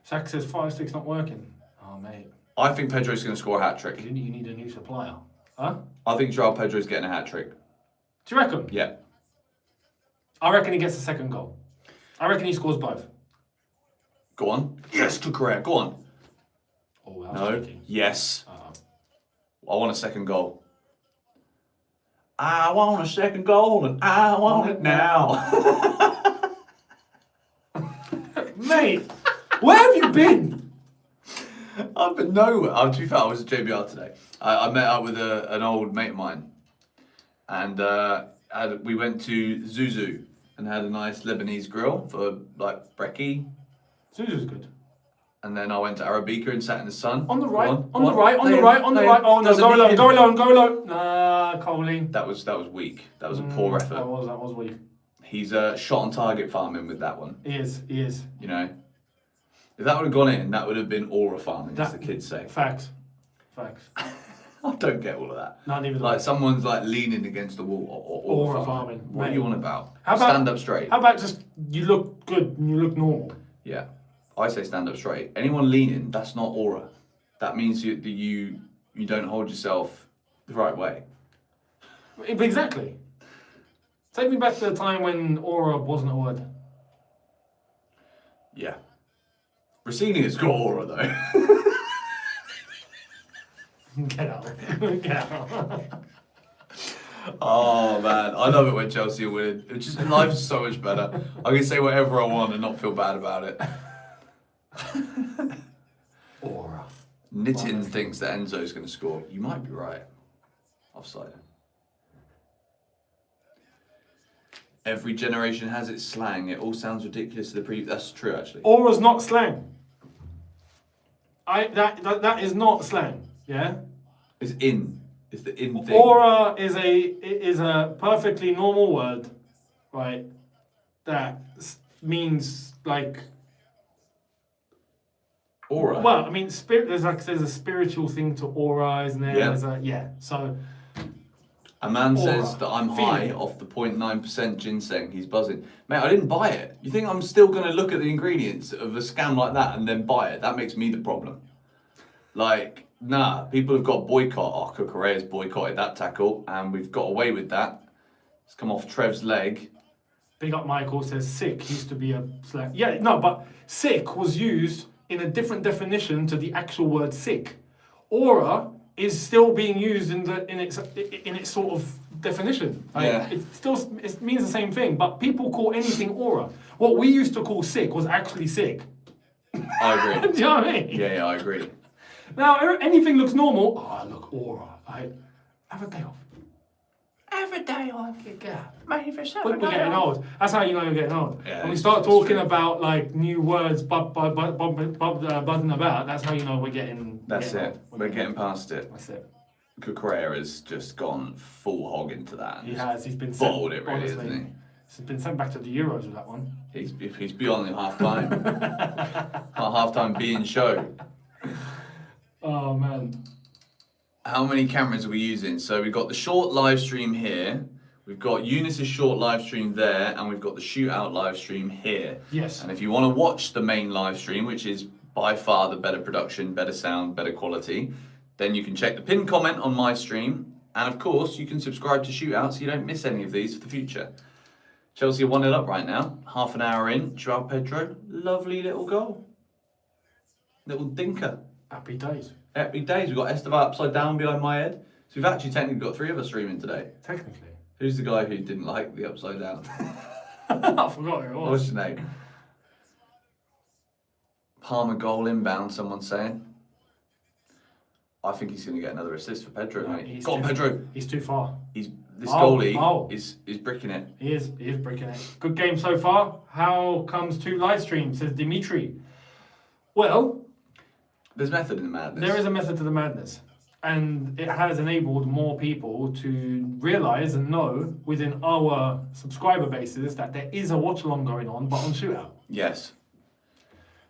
Zach says 5-6 not working. Oh, mate. I think Pedro's going to score a hat-trick. You need a new supplier. Huh? I think Joao Pedro's getting a hat-trick. Do you reckon? Yeah. I reckon he gets the second goal. I reckon he scores both. Go on. Yes, to correct. Go on. Oh, that was No. cheeky. Yes. I want a second goal. I want a second goal and I want it now. Mate, where have you been? I've been nowhere. To be fair, I was at JBR today. I met up with an old mate of mine. And we went to Zuzu and had a nice Lebanese grill for like brekkie. Zuzu's good. And then I went to Arabica and sat in the sun. On the right, Go on the right, on the right, on the right. Oh no, go alone, go alone, go alone. Nah, Coley. That was weak. That was a poor effort. That was weak. He's shot on target farming with that one. He is. You know, if that would have gone in, that would have been aura farming, as the kids say. Facts. I don't get all of that. Not even Like someone's like leaning against the wall or aura farming. What are you on about? How about stand up straight? How about just you look good and you look normal? Yeah, I say stand up straight. Anyone leaning, that's not aura. That means you don't hold yourself the right way. Exactly. Take me back to the time when aura wasn't a word. Yeah. Rossini has got aura though. Get out. Get out. Oh man, I love it when Chelsea win. It's just life is so much better. I can say whatever I want and not feel bad about it. Aura. Nitin thinks that Enzo's going to score. You might be right. Offside. Every generation has its slang. It all sounds ridiculous to the previous. That's true, actually. Aura's not slang. That is not slang. Yeah. It's in. It's the in thing. Aura is a perfectly normal word, right? That means like. Aura. Well, I mean, there's a spiritual thing to aura, isn't there? Yeah. So. A man Aura. says that I'm high off the 0.9% ginseng. He's buzzing. Mate, I didn't buy it. You think I'm still going to look at the ingredients of a scam like that and then buy it? That makes me the problem. Like, nah, people have got boycott. Oh, Cucurella's boycotted that tackle and we've got away with that. It's come off Trev's leg. Big Up Michael says sick used to be a slang. Yeah, no, but sick was used in a different definition to the actual word sick. Aura is still being used in its sort of definition. Like, Yeah. It means the same thing, but people call anything aura. What we used to call sick was actually sick. I agree. Do you know what I mean? Yeah, I agree. Now anything looks normal. Oh, look, aura. Have a day off. Have a day off. Maybe for we're getting old. That's how you know you're getting old. Yeah, when we start talking true. about like new words buzzing about, that's how you know we're getting. That's getting it. old. We're getting past it. That's it. Cucurella has just gone full hog into that. He has. He's been bottled sent, it, really, honestly. hasn't He's been sent back to the Euros with that one. he? He's beyond the half time. Half time being show. Oh man. How many cameras are we using? So we've got the short live stream here. We've got Eunice's short live stream there, and we've got the shootout live stream here. Yes. And if you want to watch the main live stream, which is by far the better production, better sound, better quality, then you can check the pinned comment on my stream. And of course, you can subscribe to Shootout so you don't miss any of these for the future. Chelsea are 1-0 up right now. Half an hour in. Joao Pedro, lovely little goal. Little dinker. Happy days. Happy days. We've got Esteval upside down behind my head. So we've actually technically got 3 of us streaming today. Technically. Who's the guy who didn't like the upside down? I forgot who it was. What's his name? Palmer goal inbound, someone's saying. I think he's going to get another assist for Pedro, mate. Go on, Pedro. He's too far. This goalie Oh. is bricking it. He is breaking it. Good game so far. How comes 2 live streams, says Dimitri. Well, There's method in the madness. there is a method to the madness. And it has enabled more people to realise and know within our subscriber bases that there is a watch along going on, but on Shootout. Yes.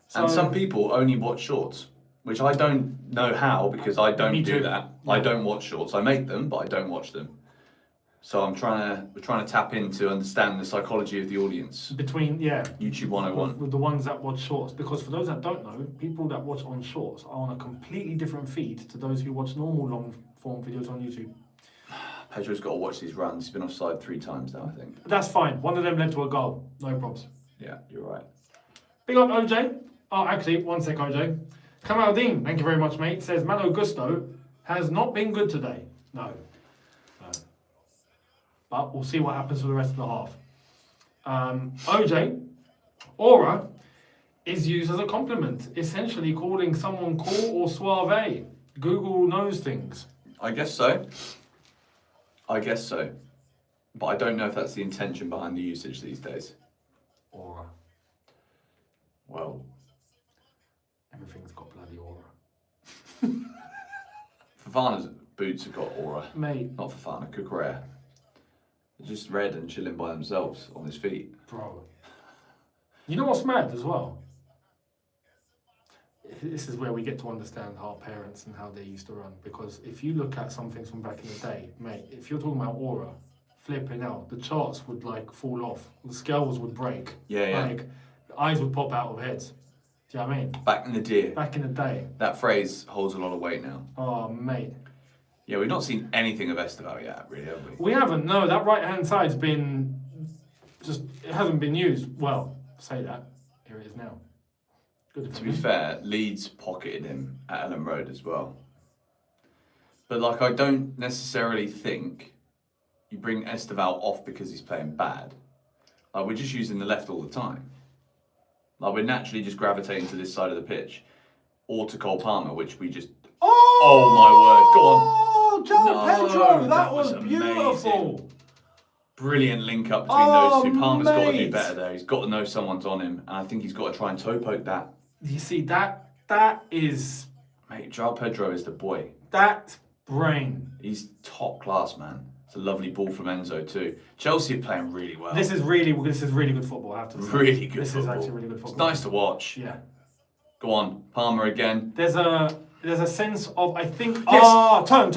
So, And some people only watch shorts, which I don't know how because I don't Me do too. that. No. I don't watch shorts. I make them, but I don't watch them. So we're trying to tap in to understand the psychology of the audience. between, YouTube 101. with the ones that watch shorts, because for those that don't know, people that watch on shorts are on a completely different feed to those who watch normal long form videos on YouTube. Pedro's got to watch these runs. He's been offside 3 times now, I think. That's fine. One of them led to a goal. No problems. Yeah, you're right. Big up OJ. Oh, actually, one sec, OJ. Kamaldeen, thank you very much, mate. Says Malo Gusto has not been good today. No. But we'll see what happens for the rest of the half. OJ, aura is used as a compliment, essentially calling someone cool or suave. Google knows things. I guess so. But I don't know if that's the intention behind the usage these days. Aura. Well, Everything's got bloody aura. Fafana's boots have got aura. Mate, Not Fafana, Cucurella. They're just red and chilling by themselves on his feet. bro. You know what's mad as well? This is where we get to understand our parents and how they used to run. Because if you look at some things from back in the day, mate, if you're talking about aura, flipping out, the charts would like fall off. The scales would break. Yeah. Like, the eyes would pop out of heads. Do you know what I mean? Back in the day. Back in the day. That phrase holds a lot of weight now. Oh, mate. Yeah, we've not seen anything of Esteval yet, really, have we? We haven't, no. That right-hand side's been it hasn't been used. Well, say that. Here it is now. Good To be fair, Leeds pocketed him at Ellen Road as well. But, like, I don't necessarily think you bring Esteval off because he's playing bad. Like, we're just using the left all the time. Like, we're naturally just gravitating to this side of the pitch. Or to Cole Palmer, which we just... Oh, my word. Go on. Joao No, Pedro, that was beautiful. amazing. Brilliant link up between those two. Palmer's got to do mate. better there. He's got to know someone's on him. And I think he's got to try and toe poke that. You see, that is... Mate, Joao Pedro is the boy. That brain. He's top class, man. It's a lovely ball from Enzo too. Chelsea are playing really well. This is really good football, I have to say. really good This football. is actually really good It's football. nice to watch. Yeah. Go on, Palmer again. There's a sense of, I think... Yes. Turn.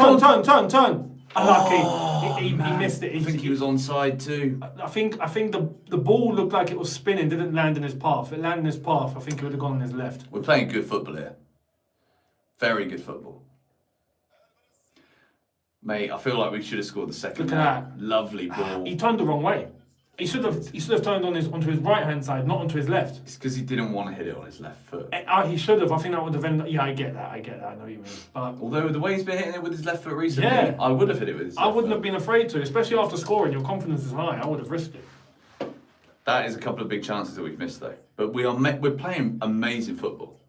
Unlucky. He missed it. I think he was onside too. I think the ball looked like it was spinning, didn't land in his path. If it landed in his path, I think it would have gone on his left. We're playing good football here. Very good football. Mate, I feel like we should have scored the second Look at one. Lovely ball. He turned the wrong way. He should have turned onto his right hand side, not onto his left. It's because he didn't want to hit it on his left foot. He should have. I think that would have been. Yeah, I get that. I know what you mean. But Although the way he's been hitting it with his left foot recently, Yeah. I would have hit it with his I left wouldn't foot. have been afraid to, especially after scoring. Your confidence is high. I would have risked it. That is a couple of big chances that we've missed though. But we're playing amazing football.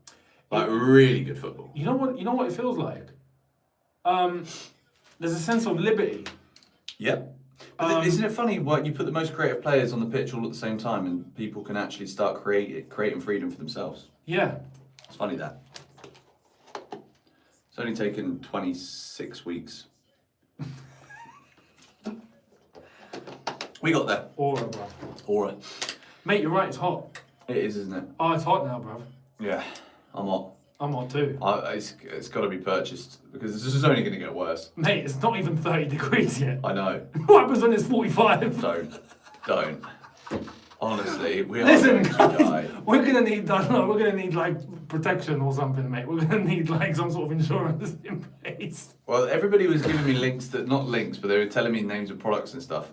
Like really good football. You know what it feels like. There's a sense of liberty. Yep. But isn't it funny why you put the most creative players on the pitch all at the same time and people can actually start creating freedom for themselves? Yeah. It's funny that. It's only taken 26 weeks. We got there. Aura, bruv. All right. Mate, you're right. It's hot. It is, isn't it? Oh, it's hot now, bruv. Yeah. I'm hot. I'm hot too. It's got to be purchased because this is only going to get worse. Mate, it's not even 30 degrees yet. I know. What happens when it's 45? Don't. Honestly, we are Listen, going to guys, die. we're gonna need like protection or something, mate. We're gonna need like some sort of insurance in place. Well, everybody was giving me not links, but they were telling me names of products and stuff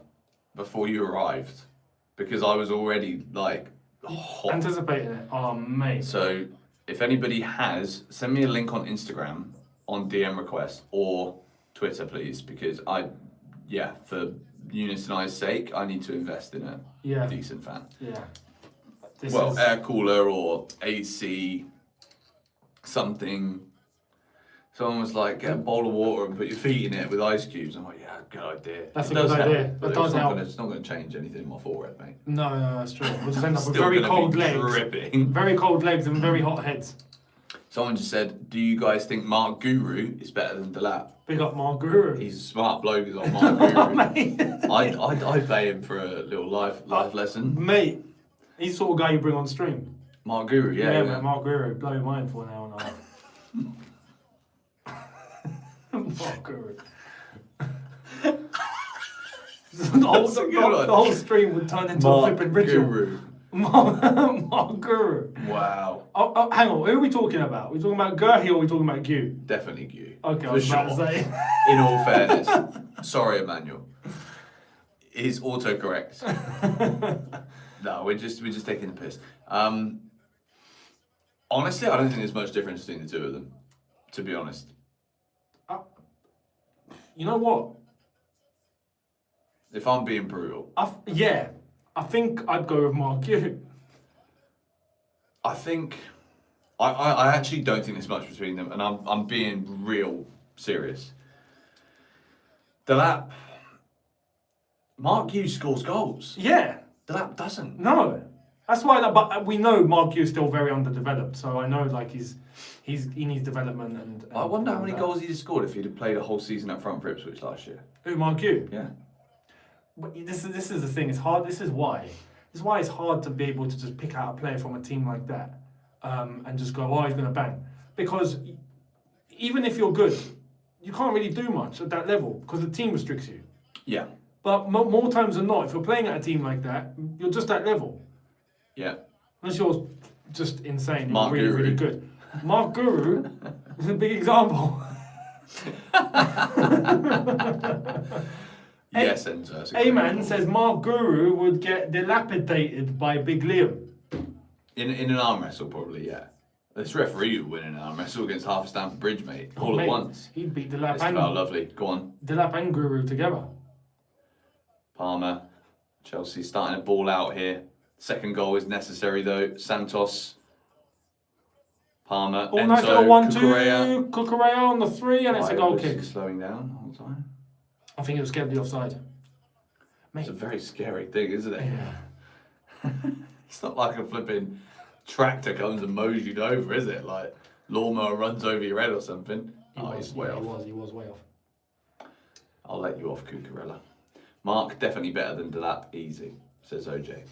before you arrived, because I was already like hot. Anticipating it. Oh, mate. So if anybody has, send me a link on Instagram on DM request or Twitter, please, because for Eunice and I's sake, I need to invest in a decent fan. Yeah. Air cooler or AC, something. Someone was like, get a bowl of water and put your feet in it with ice cubes. I'm like, yeah, good idea. That's a good idea. But That does help. It's not going to change anything in my forehead, mate. No, that's true. We'll just end up with Still very gonna cold be legs. dripping. Very cold legs and very hot heads. Someone just said, do you guys think Mark Guru is better than Delap? Big up Mark Guru. He's a smart bloke, he's on Mark Guru. Mate. I'd pay him for a little life lesson. Mate, he's the sort of guy you bring on stream. Mark Guru, yeah. Man, Mark Guru, blow your mind for an hour and a half. Mark Guru. the whole stream would turn into a flipping ritual. Guru. Mark Guru. Wow. Oh, hang on, who are we talking about? Are we talking about Gerhi or are we talking about Gu? Definitely Gu. Okay, I for was sure. about to say. In all fairness. Sorry, Emmanuel. He's autocorrect. No, we're just taking the piss. Honestly, I don't think there's much difference between the two of them, to be honest. You know what? If I'm being brutal. I think I'd go with Mark Gu. I think I actually don't think there's much between them, and I'm being real serious. Delap, Mark Gu scores goals. Yeah. Delap doesn't. No. That's why, but we know Mark Gu is still very underdeveloped, so I know like he needs development and I wonder how many goals he'd have scored if he'd have played a whole season up front for Ipswich last year. Who, Mark Gu? Yeah. But this is the thing. It's hard. This is why it's hard to be able to just pick out a player from a team like that, and just go, oh, he's gonna bang. Because even if you're good, you can't really do much at that level because the team restricts you. Yeah. But more times than not, if you're playing at a team like that, you're just that level. Yeah. Unless you're just insane, Mark you're really, Guru. really good. Mark Guru is a big example. Yes, Enzo. A-Man says Mark Guru would get dilapidated by Big Liam. In an arm wrestle, probably, yeah. This referee would win in an arm wrestle against half a Stamford Bridge, mate. All at once. He'd beat Delap Lovely. Go on. Delap and Guru together. Palmer. Chelsea starting to ball out here. Second goal is necessary, though. Santos. Palmer. Oh, Enzo. nice little 1-2. Cucurella. Cucurella on the 3, and it's a goal kick. Slowing down the whole time. I think it was scared of the offside. Mate. It's a very scary thing, isn't it? Yeah. It's not like a flipping tractor comes and mows you over, is it? Like lawnmower runs over your head or something. He's way off. He was way off. I'll let you off, Cucurella. Mark, definitely better than Delap. Easy, says OJ.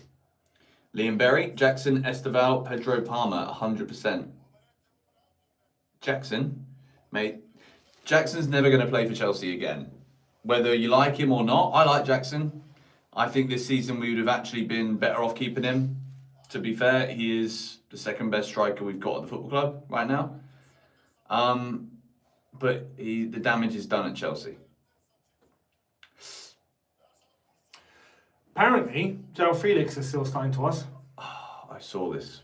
Liam Berry, Jackson, Esteval, Pedro Palmer, 100%. Jackson, mate, Jackson's never going to play for Chelsea again. Whether you like him or not, I like Jackson. I think this season we would have actually been better off keeping him. To be fair, he is the second best striker we've got at the football club right now. But the damage is done at Chelsea. Apparently, João Felix is still signed to us. Oh, I saw this.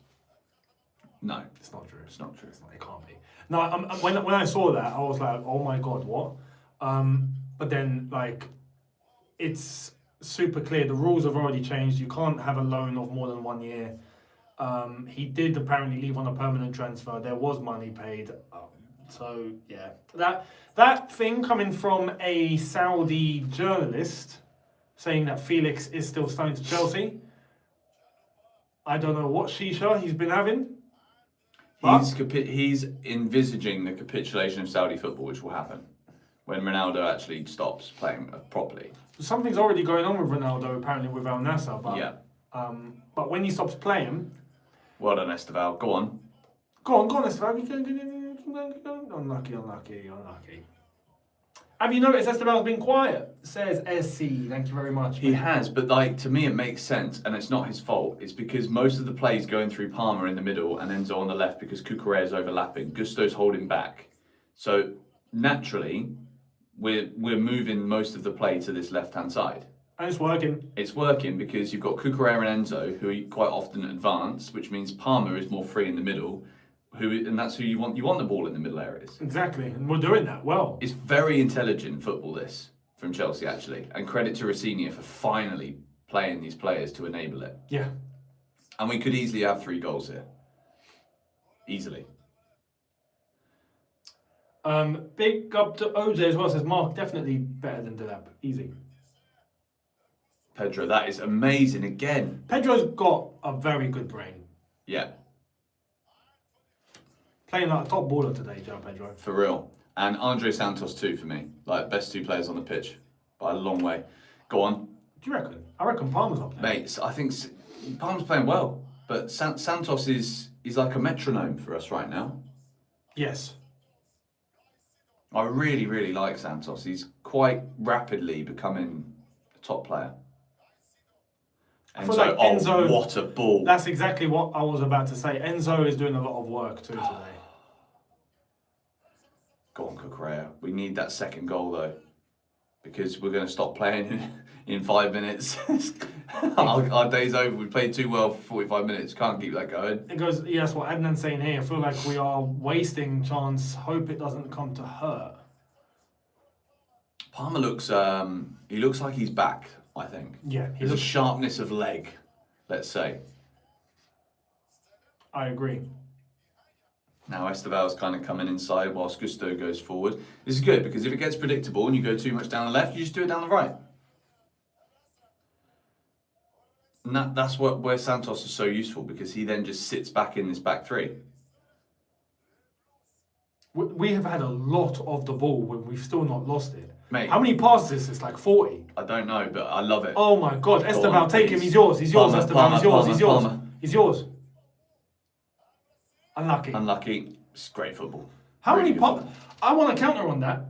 No, It's not true. it's not true. It can't be. No, when I saw that, I was like, oh my god, what? But then, like, it's super clear. The rules have already changed. You can't have a loan of more than 1 year. He did apparently leave on a permanent transfer. There was money paid. So, yeah. That thing coming from a Saudi journalist saying that Felix is still signed to Chelsea, I don't know what shisha he's been having. He's envisaging the capitulation of Saudi football, which will happen when Ronaldo actually stops playing properly. Something's already going on with Ronaldo, apparently, with Al Nassr. But, Yeah. But when he stops playing... Well done, Esteval. Go on. Go on, Esteval. Unlucky. Have you noticed Esteban's been quiet? Says SC. Thank you very much. He has, but like to me it makes sense, and it's not his fault. It's because most of the plays going through Palmer in the middle and Enzo on the left because Cucurella is overlapping. Gusto's holding back, so naturally we're moving most of the play to this left-hand side. And it's working. It's working because you've got Cucurella and Enzo who quite often advance, which means Palmer is more free in the middle. And that's who you want. You want the ball in the middle areas. Exactly, and we're doing that well. It's very intelligent football, this, from Chelsea, actually. And credit to Rossini for finally playing these players to enable it. Yeah. And we could easily have 3 goals here. Easily. Big up to OJ as well, says Mark, definitely better than Delap. Easy. Pedro, that is amazing again. Pedro's got a very good brain. Yeah, Playing like a top baller today, Joe Pedro. for real. And Andre Santos too, for me. Like, best 2 players on the pitch. By a long way. Go on. Do you reckon? I reckon Palmer's up there. Mate, I think Palmer's playing well. But Santos is like a metronome for us right now. Yes. I really, really like Santos. He's quite rapidly becoming a top player. I feel Enzo, like Enzo, what a ball. That's exactly what I was about to say. Enzo is doing a lot of work too today. Go on, Cucurella. We need that second goal, though. Because we're going to stop playing in 5 minutes. our day's over. We played too well for 45 minutes. Can't keep that going. It goes, yeah, that's what Adnan's saying here. I feel like we are wasting chance. Hope it doesn't come to hurt. Palmer looks, he looks like he's back, I think. Yeah, There's a sharpness of leg, let's say. I agree. Now Esteval's kind of coming inside whilst Gusto goes forward. This is good because if it gets predictable and you go too much down the left, you just do it down the right. And that's where Santos is so useful because he then just sits back in this back 3. We have had a lot of the ball when we've still not lost it. Mate. How many passes is this? Like 40? I don't know, but I love it. Oh my God. Esteval, on, take him. please. He's yours. He's yours, Palmer, Esteval. He's yours. Palmer, He's yours. Palmer. He's yours. Unlucky. Unlucky. It's great football. How Really many good passes? football. I want to counter on that.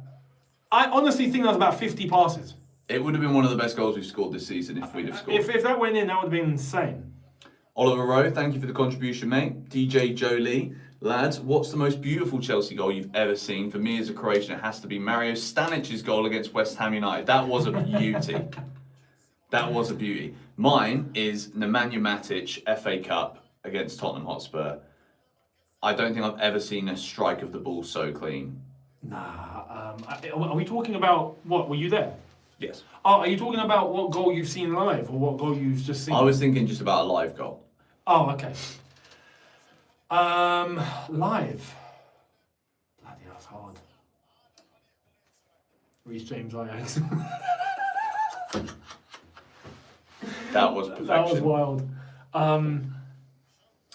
I honestly think that was about 50 passes. It would have been one of the best goals we've scored this season if we'd have scored. If that went in, that would have been insane. Oliver Rowe, thank you for the contribution, mate. DJ Jolie, lads, what's the most beautiful Chelsea goal you've ever seen? For me as a Croatian, it has to be Mario Stanic's goal against West Ham United. That was a beauty. That was a beauty. Mine is Nemanja Matic, FA Cup against Tottenham Hotspur. I don't think I've ever seen a strike of the ball so clean. Nah. Are we talking about what? Were you there? Yes. Oh, are you talking about what goal you've seen live or what goal you've just seen? I was thinking just about a live goal. Oh, okay. Live. Bloody hell, that's hard. Reece James Ajax. That was perfection. That was wild.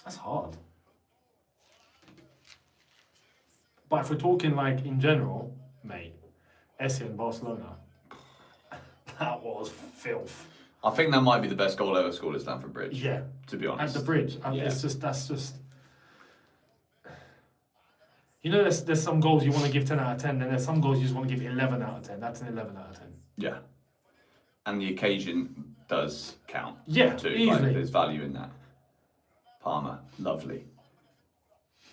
That's hard. But if we're talking like in general, mate, Essien Barcelona, that was filth. I think that might be the best goal ever scored at Stamford Bridge. Yeah. To be honest. At the bridge. Yeah. That's just. You know, there's some goals you want to give 10 out of 10, and there's some goals you just want to give 11 out of 10. That's an 11 out of 10. Yeah. And the occasion does count. Yeah, too. easily. Like, there's value in that. Palmer, lovely.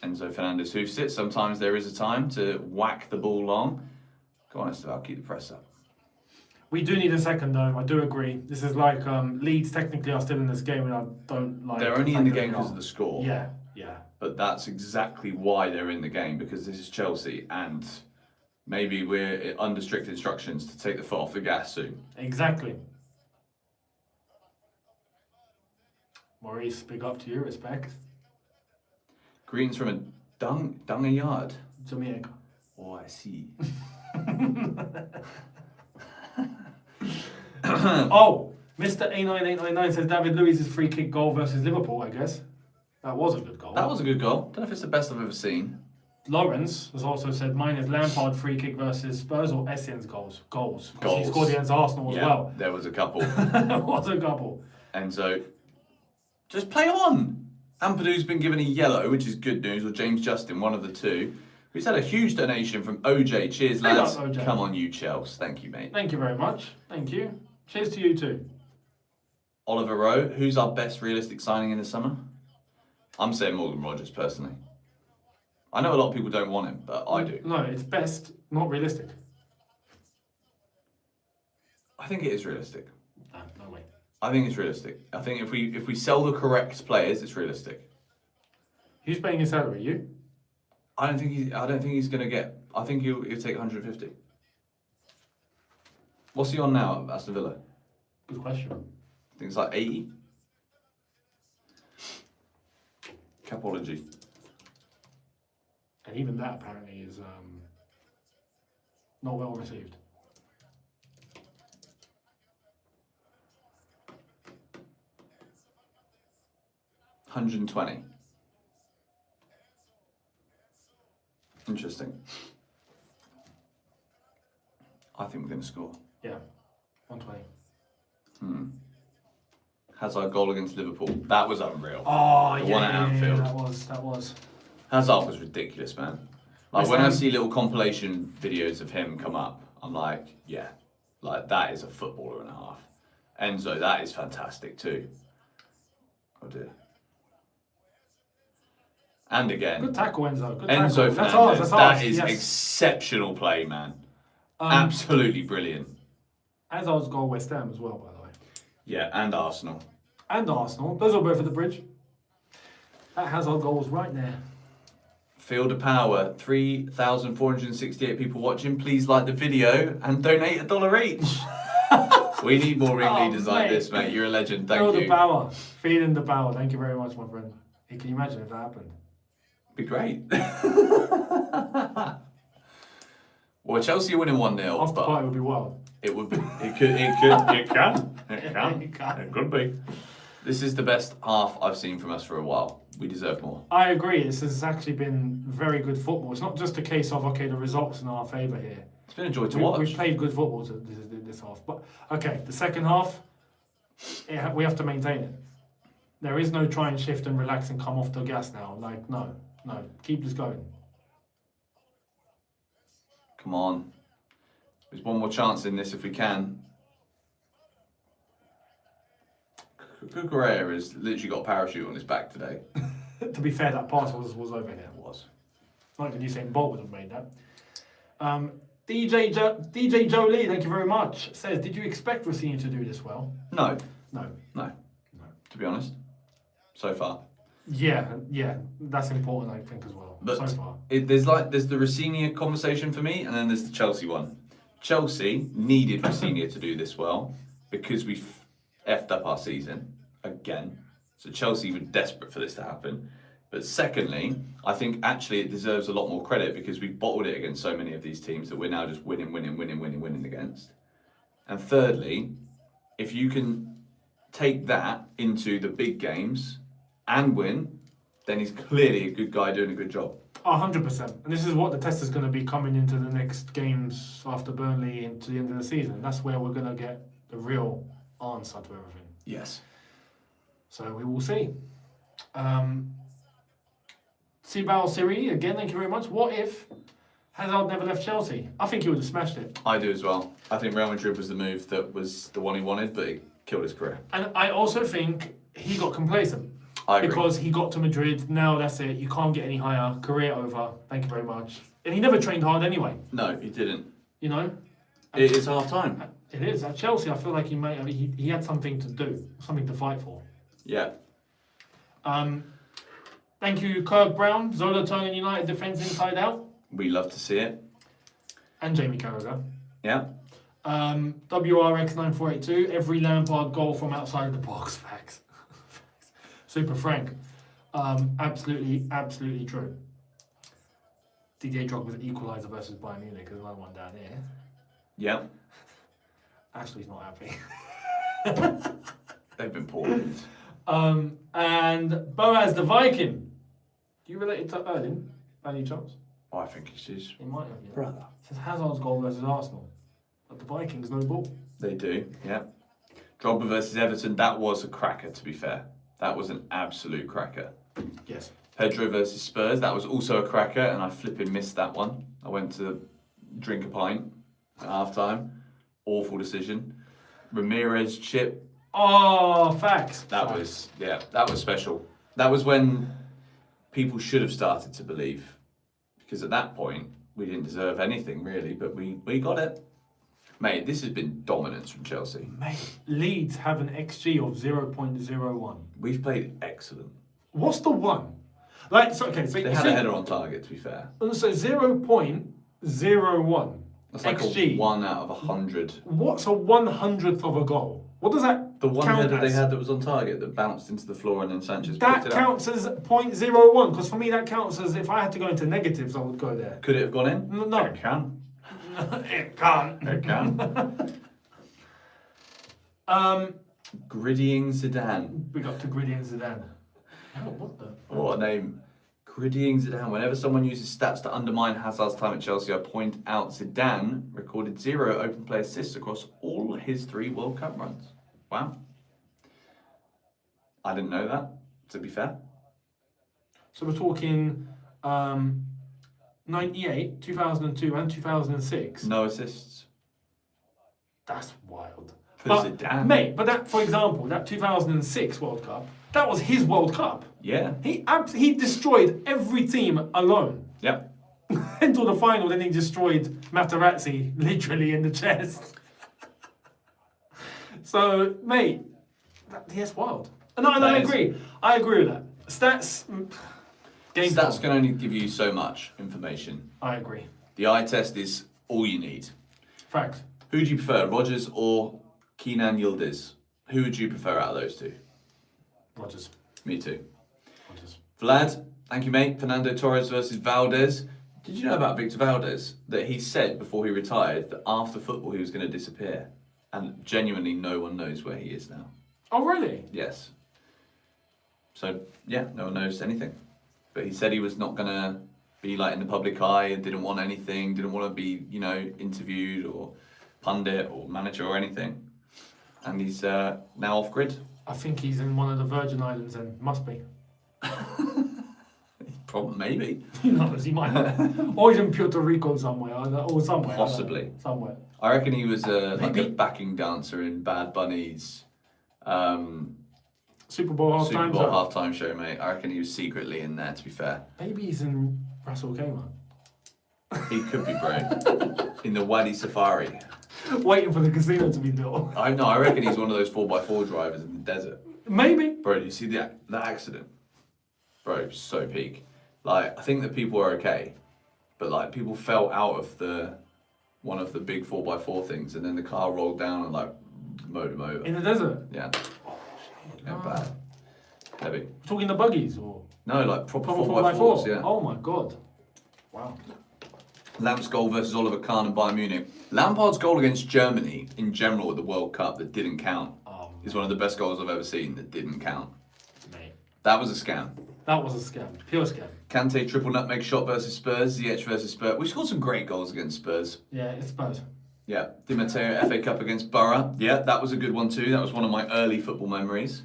Enzo Fernandez hoof sits. Sometimes there is a time to whack the ball long. Go on, Esteval, keep the press up. We do need a second, though. I do agree. This is like Leeds technically are still in this game, and I don't like. They're only in the fact that game they because are. of the score. Yeah, yeah. But that's exactly why they're in the game, because this is Chelsea, and maybe we're under strict instructions to take the foot off the gas soon. Exactly. Maurice, big up to you. Respect. Greetings from a Dunga yard. Jamaica. Oh, I see. Oh, Mr. A9899 says David Luiz's free kick goal versus Liverpool, I guess. That was a good goal. That was a good goal. Don't know if it's the best I've ever seen. Lawrence has also said mine is Lampard free kick versus Spurs or Essien's goals. Goals. Because he Goals. scored against Arsenal as well. There was a couple. There was a couple. And so, just play on. Ampadu's been given a yellow, which is good news, or James Justin, one of the two. Who's had a huge donation from OJ. Cheers, Big lads. up, OJ. Come on, you Chels. Thank you, mate. Thank you very much. Thank you. Cheers to you too. Oliver Rowe. Who's our best realistic signing in the summer? I'm saying Morgan Rogers, personally. I know a lot of people don't want him, but I do. No, it's best, not realistic. I think it is realistic. No way. I think it's realistic. I think if we sell the correct players, it's realistic. Who's paying his salary? You? I don't think he's gonna get. I think he'll take 150. What's he on now at Aston Villa? Good question. I think it's like 80. Capology. And even that apparently is not well received. $120. Interesting. I think we're going to score. Yeah, 120. Hazard goal against Liverpool. That was unreal. Oh, The yeah, one at Anfield. that was. Hazard was ridiculous, man. Like when I see little compilation videos of him come up, I'm like, yeah, like that is a footballer and a half. Enzo, that is fantastic too. Oh dear. And again, Good tackle, Enzo. Good Enzo tackle. Fernandez, That's ours. that is Yes. exceptional play, man. Absolutely brilliant. Hazard's goal, West Ham as well, by the way. Yeah, and Arsenal. And Arsenal. Those are both at the bridge. That Hazard goal was right there. Field of Power, 3,468 people watching. Please like the video and donate $1 each. We need more ringleaders like mate. this, mate. You're a legend. Thank Feel you. the power. Feeling the power. Thank you very much, my friend. Hey, can you imagine if that happened? Be great. Well, Chelsea are winning 1-0, After but party would be wild. it would be. It can. It could be. This is the best half I've seen from us for a while. We deserve more. I agree. This has actually been very good football. It's not just a case of, okay, the results in our favour here. It's been a joy to We've watch. played good football this half. But, okay, the second half, we have to maintain it. There is no try and shift and relax and come off the gas now. Like, no. Keep this going. Come on. There's one more chance in this if we can. Cucurella has literally got a parachute on his back today. To be fair, that pass was over here. It was. Not even Usain Bolt would have made that. DJ Jolie, thank you very much, says, did you expect Rossini to do this well? No. No. To be honest. So far. Yeah, that's important, I think, as well. But so far. there's the Rossini conversation for me, and then there's the Chelsea one. Chelsea needed Rossini to do this well because we effed up our season again. So Chelsea were desperate for this to happen. But secondly, I think actually it deserves a lot more credit because we bottled it against so many of these teams that we're now just winning against. And thirdly, if you can take that into the big games and win, then he's clearly a good guy doing a good job. 100%. And this is what the test is going to be coming into the next games after Burnley into the end of the season. That's where we're going to get the real answer to everything. Yes. So we will see. Sibal Siri, again, thank you very much. What if Hazard never left Chelsea? I think he would have smashed it. I do as well. I think Real Madrid was the move that was the one he wanted, but it killed his career. And I also think he got complacent. I agree. Because he got to Madrid, now that's it, you can't get any higher, career over, thank you very much. And he never trained hard anyway, No, he didn't. you know? It is half time. It is. At Chelsea, I feel like he had something to do, something to fight for. Yeah. Thank you, Kirk Brown, Zola turning United defence inside out, We love to see it. and Jamie Carragher. Yeah. WRX9482, every Lampard goal from outside of the box. Facts. Super Frank. Absolutely true. Didier Drogba's equaliser versus Bayern Munich. There's another one down here. Yeah. Ashley's not happy. They've been poor. And Boaz the Viking. Do you relate to Erling by any chance? I think it's his He might have, yeah. brother. It says Hazard's goal versus Arsenal. But the Vikings, no ball. They do, yeah. Drogba versus Everton, that was a cracker, to be fair. That was an absolute cracker. Yes. Pedro versus Spurs. That was also a cracker, and I flipping missed that one. I went to drink a pint at halftime. Awful decision. Ramirez chip. Oh, facts. That was special. That was when people should have started to believe, because at that point we didn't deserve anything really, but we got it. Mate, this has been dominance from Chelsea. Mate, Leeds have an XG of 0.01. We've played excellent. What's the one? Like, so, okay, so They had a header on target, to be fair. So 0.01. That's like XG. a 1 out of 100. What's a 100th of a goal? What does that The one count header they as? had that was on target that bounced into the floor and then Sanchez That picked it counts as 0.01, because for me that counts as if I had to go into negatives, I would go there. up. Could it have gone in? No. It can. It can't. It can. Griddying Zidane. Big up to Gritty and Zidane. Oh, what the? What a name. Griddying Zidane. Whenever someone uses stats to undermine Hazard's time at Chelsea, I point out Zidane recorded 0 open play assists across all his 3 World Cup runs. Wow. I didn't know that, to be fair. So we're talking 98, 2002 and 2006. No assists. That's wild. For But, Zidane. mate, but that, for example, that 2006 World Cup, that was his World Cup. Yeah. He destroyed every team alone. Yep. Until the final, then he destroyed Materazzi literally in the chest. So, mate, that's wild. And I agree. I agree with that. Stats, game Stats form. can only give you so much information. I agree. The eye test is all you need. Facts. Who do you prefer, Rodgers or Kenan Yildiz? Who would you prefer out of those two? Rodgers. Me too. Rodgers. Vlad, thank you, mate. Fernando Torres versus Valdez. Did you know about Victor Valdez? That he said before he retired that after football he was going to disappear. And genuinely no one knows where he is now. Oh, really? Yes. So, yeah, no one knows anything. But he said he was not going to be like in the public eye and didn't want anything, didn't want to be, interviewed or pundit or manager or anything. And he's now off grid. I think he's in one of the Virgin Islands then. Must be. Probably, maybe. Who knows? He might not. Or he's in Puerto Rico somewhere. Or somewhere. Possibly. Somewhere. I reckon he was like Maybe. a backing dancer in Bad Bunny's Super Bowl halftime. Super Bowl halftime show, mate. I reckon he was secretly in there, to be fair. Maybe he's in Russell Kmart. He could be, bro. In the Wadi Safari. Waiting for the casino to be built. I know, I reckon he's one of those 4x4 drivers in the desert. Maybe. Bro, do you see that accident? Bro, so peak. Like, I think that people are okay, but like people fell out of one of the big 4x4 things, and then the car rolled down and like mowed them over. In the desert. Yeah. Oh, shit. Yeah, Ah. bad. Heavy. We're talking the buggies or No, like proper proper 4x4s, yeah. Oh my god. Wow. Lamp's goal versus Oliver Kahn and Bayern Munich. Lampard's goal against Germany in general at the World Cup that didn't count is one of the best goals I've ever seen that didn't count. Mate. That was a scam. That was a scam. Pure scam. Kante triple nutmeg shot versus Spurs. Ziyech versus Spurs. We scored some great goals against Spurs. Yeah, it's Spurs. Yeah. Di Matteo FA Cup against Borough. Yeah, that was a good one too. That was one of my early football memories.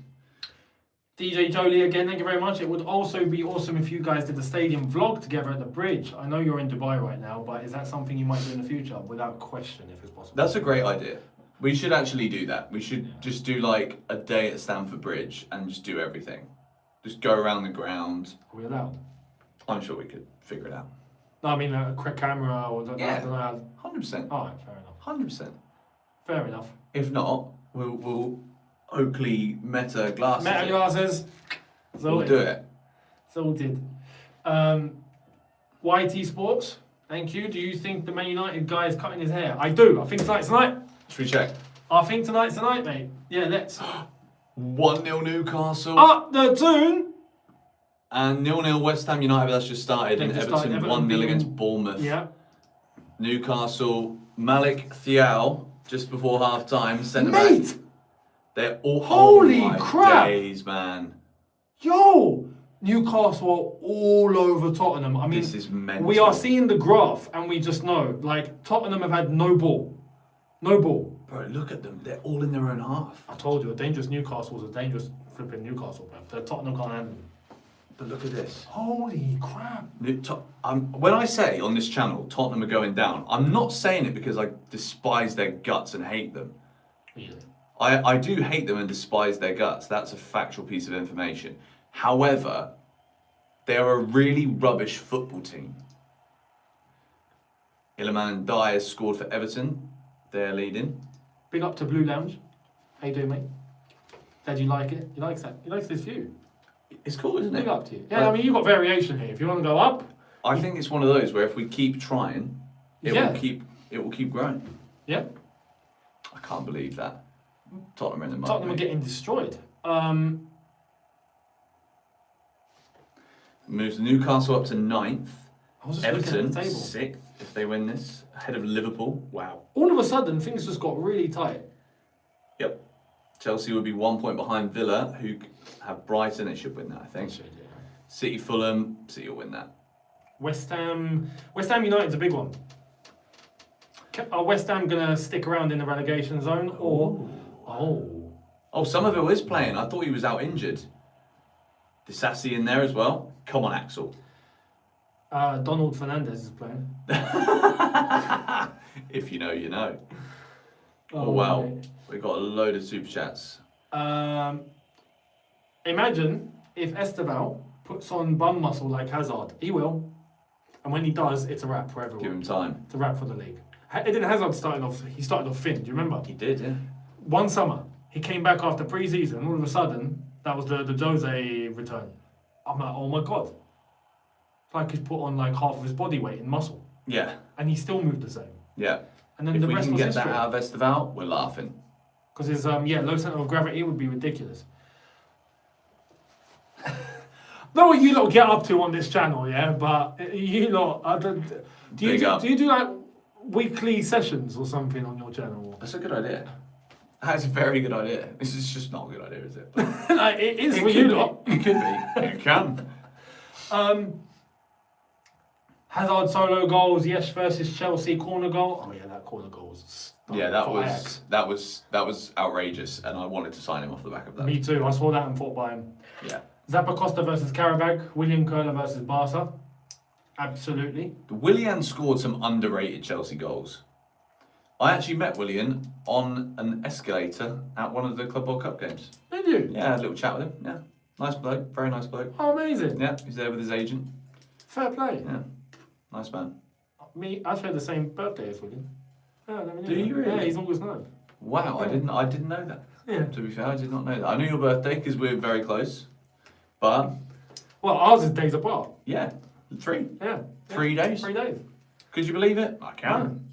DJ Jolie again, thank you very much. It would also be awesome if you guys did the stadium vlog together at the bridge. I know you're in Dubai right now, but is that something you might do in the future? Without question, if it's possible. That's a great idea. We should actually do that. We should just do like a day at Stamford Bridge and just do everything. Just go around the ground. Are we allowed? I'm sure we could figure it out. No, I mean a quick camera or I Yeah. don't know how. 100%. Alright, fair enough. 100%. Fair enough. If not, we'll Oakley Meta glasses. Meta glasses. We'll do it. Sorted. YT Sports, thank you. Do you think the Man United guy is cutting his hair? I do. I think tonight's tonight. Should we check? I think tonight's tonight, mate. Yeah, let's. 1-0 Newcastle. Up the tune! And 0-0 West Ham United, that's just started. They've And just Everton started. 1-0 Everton against Bournemouth. Yeah. Newcastle, Malik Thiaw, just before half time, centre Mate! back. They're all Holy oh my crap! days, man. Yo! Newcastle are all over Tottenham. I mean, This is mental. we are seeing the graph and we just know, like, Tottenham have had no ball. No ball. Bro, look at them. They're all in their own half. I told you, a dangerous Newcastle is a dangerous flipping Newcastle, man. The Tottenham can't handle them. But look at this. Holy crap. When I say on this channel Tottenham are going down, I'm not saying it because I despise their guts and hate them. Yeah. I do hate them and despise their guts. That's a factual piece of information. However, they are a really rubbish football team. Iliman Ndiaye has scored for Everton. They're leading. Big up to Blue Lounge. How you doing, mate? Glad you like it. He likes that. He likes this view. It's cool, isn't it? Big up to you. Yeah, I mean, you've got variation here. If you want to go up... I think it's one of those where if we keep trying, it will keep growing. Yeah. I can't believe that. Tottenham are in the mud. Tottenham are getting destroyed. Moves Newcastle up to 9th. I was just looking Everton at the table. 6th if they win this, ahead of Liverpool. Wow. All of a sudden, things just got really tight. Yep. Chelsea would be 1 point behind Villa, who have Brighton. They should win that, I think. City, Fulham. City will win that. West Ham United's a big one. Are West Ham going to stick around in the relegation zone or... Oh, Somerville is playing. I thought he was out injured. Disassi in there as well. Come on, Axel. Donald Fernandez is playing. If you know, you know. Oh wow. Mate. We got a load of super chats. Imagine if Esteval puts on bum muscle like Hazard. He will. And when he does, it's a wrap for everyone. Give him time. It's a wrap for the league. Eden Hazard started off thin, do you remember? He did, yeah. One summer, he came back after pre-season, all of a sudden, that was the Jose return. I'm like, oh my God. It's like he's put on like half of his body weight in muscle. Yeah. And he still moved the same. Yeah. And then if the we rest can was get that history. out of Esteval, we're laughing. Because his low centre of gravity would be ridiculous. Know what you lot get up to on this channel, yeah? But you lot, do you do like weekly sessions or something on your channel? That's a good idea. That's a very good idea. This is just not a good idea, is it? Like, it is for you lot. It could be. It can. Hazard solo goals, Yes versus Chelsea corner goal. Oh yeah, that corner goal was Yeah, that was outrageous, and I wanted to sign him off the back of that. Me too. I saw that and thought by him. Yeah. Zappa Costa versus Karabag, William Curler versus Barca. Absolutely. Willian scored some underrated Chelsea goals. I actually met Willian on an escalator at one of the Club World Cup games. Did you? Yeah, I had a little chat with him. Yeah, nice bloke, very nice bloke. Oh, amazing. Yeah, he's there with his agent. Fair play. Yeah, nice man. Me, I share the same birthday as William. Yeah, Do you really? Yeah, he's August 9th. Wow, Yeah. I didn't know that. Yeah. To be fair, I did not know that. I knew your birthday because we're very close, but Well, ours is days apart. yeah, 3 Yeah. 3 days. 3 days. Could you believe it? I can.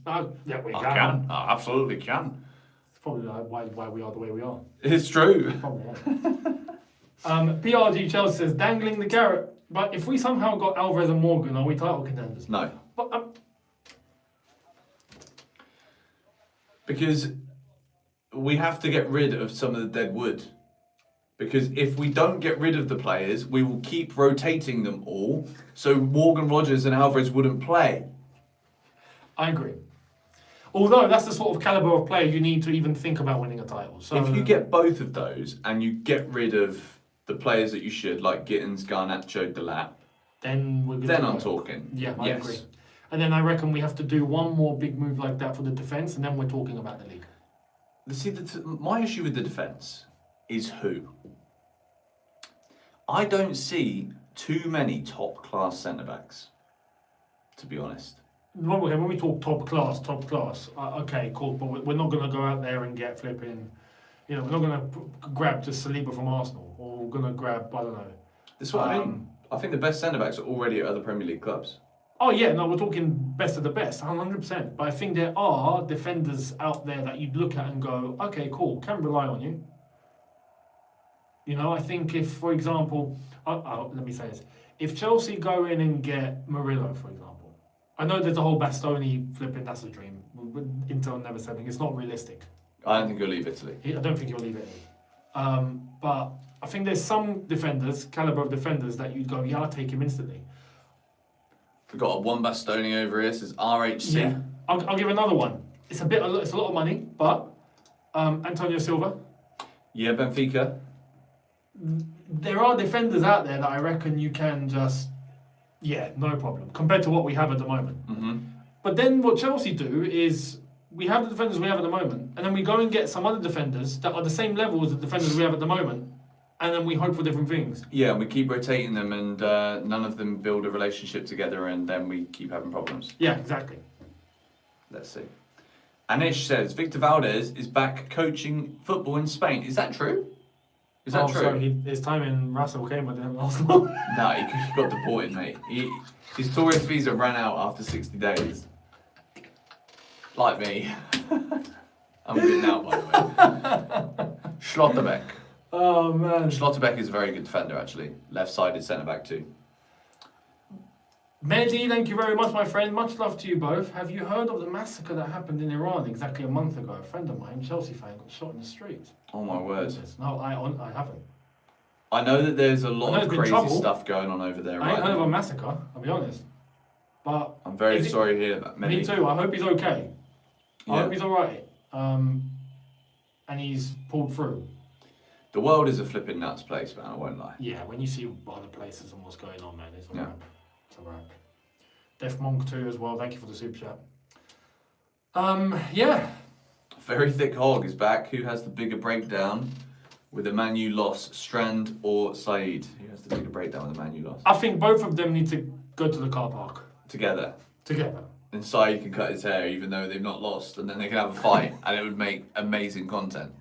Yeah, we I can. can. I absolutely can. It's probably why we are the way we are. It's true. Probably, yeah. PRG Chelsea says, dangling the carrot. But if we somehow got Alvarez and Morgan, are we title contenders? No. But, Because we have to get rid of some of the dead wood. Because if we don't get rid of the players, we will keep rotating them all. So Morgan Rogers and Alvarez wouldn't play. I agree. Although that's the sort of caliber of player you need to even think about winning a title. So If you get both of those and you get rid of the players that you should, like Gittins, Garnacho, Delap, then we're good. then to I'm go. talking. Yeah, I Yes. agree. And then I reckon we have to do one more big move like that for the defence, and then we're talking about the league. See, my issue with the defence is who? I don't see too many top-class centre-backs, to be honest. Okay, when we talk top class, okay, cool, but we're not going to go out there and get flipping, we're not going to grab just Saliba from Arsenal, or we're going to grab, I don't know. That's what I mean. I think the best centre-backs are already at other Premier League clubs. Oh yeah, no, we're talking best of the best, 100%. But I think there are defenders out there that you'd look at and go, okay, cool, can rely on you. I think if, for example, let me say this. If Chelsea go in and get Murillo, for example, I know there's a whole Bastoni flipping, that's a dream. Inter never selling, it's not realistic. I don't think he'll leave Italy. I don't think he'll leave Italy. But I think there's some defenders, caliber of defenders, that you'd go, yeah, I'll take him instantly. We've got a one Bastoni over here, says RHC. Yeah, I'll give another one. It's a lot of money, but Antonio Silva. Yeah, Benfica. there are defenders out there that I reckon you can just, no problem, compared to what we have at the moment. Mm-hmm. But then what Chelsea do is we have the defenders we have at the moment, and then we go and get some other defenders that are the same level as the defenders we have at the moment, and then we hope for different things. Yeah, we keep rotating them, and none of them build a relationship together, and then we keep having problems. Yeah, exactly. Let's see. Anish says Victor Valdez is back coaching football in Spain. Is that true? Is that true? So his time in Russell came with him last month. No, he got deported, mate. His tourist visa ran out after 60 days. Like me. I'm good now, by the way. Schlotterbeck. Oh, man. Schlotterbeck is a very good defender, actually. Left-sided centre-back too. Mehdi, thank you very much, my friend. Much love to you both. Have you heard of the massacre that happened in Iran exactly a month ago? A friend of mine, Chelsea fan, got shot in the street. Oh my word. No, I haven't. I know that there's a lot of crazy trouble. stuff going on over there I right ain't heard of a now. massacre, I'll be honest. But I'm very sorry to hear that. me too. I hope he's okay. I Yeah. hope he's alright. And he's pulled through. The world is a flipping nuts place, man, I won't lie. Yeah, when you see other places and what's going on, man, it's a Yeah. wrap. It's a wrap. Def Monk too as well. Thank you for the super chat. Yeah. Very Thick Hog is back. Who has the bigger breakdown with a Man U loss, Strand or Saeed? Who has the bigger breakdown with a Man U loss? I think both of them need to go to the car park Together. together. And Saeed can cut his hair even though they've not lost, and then they can have a fight and it would make amazing content.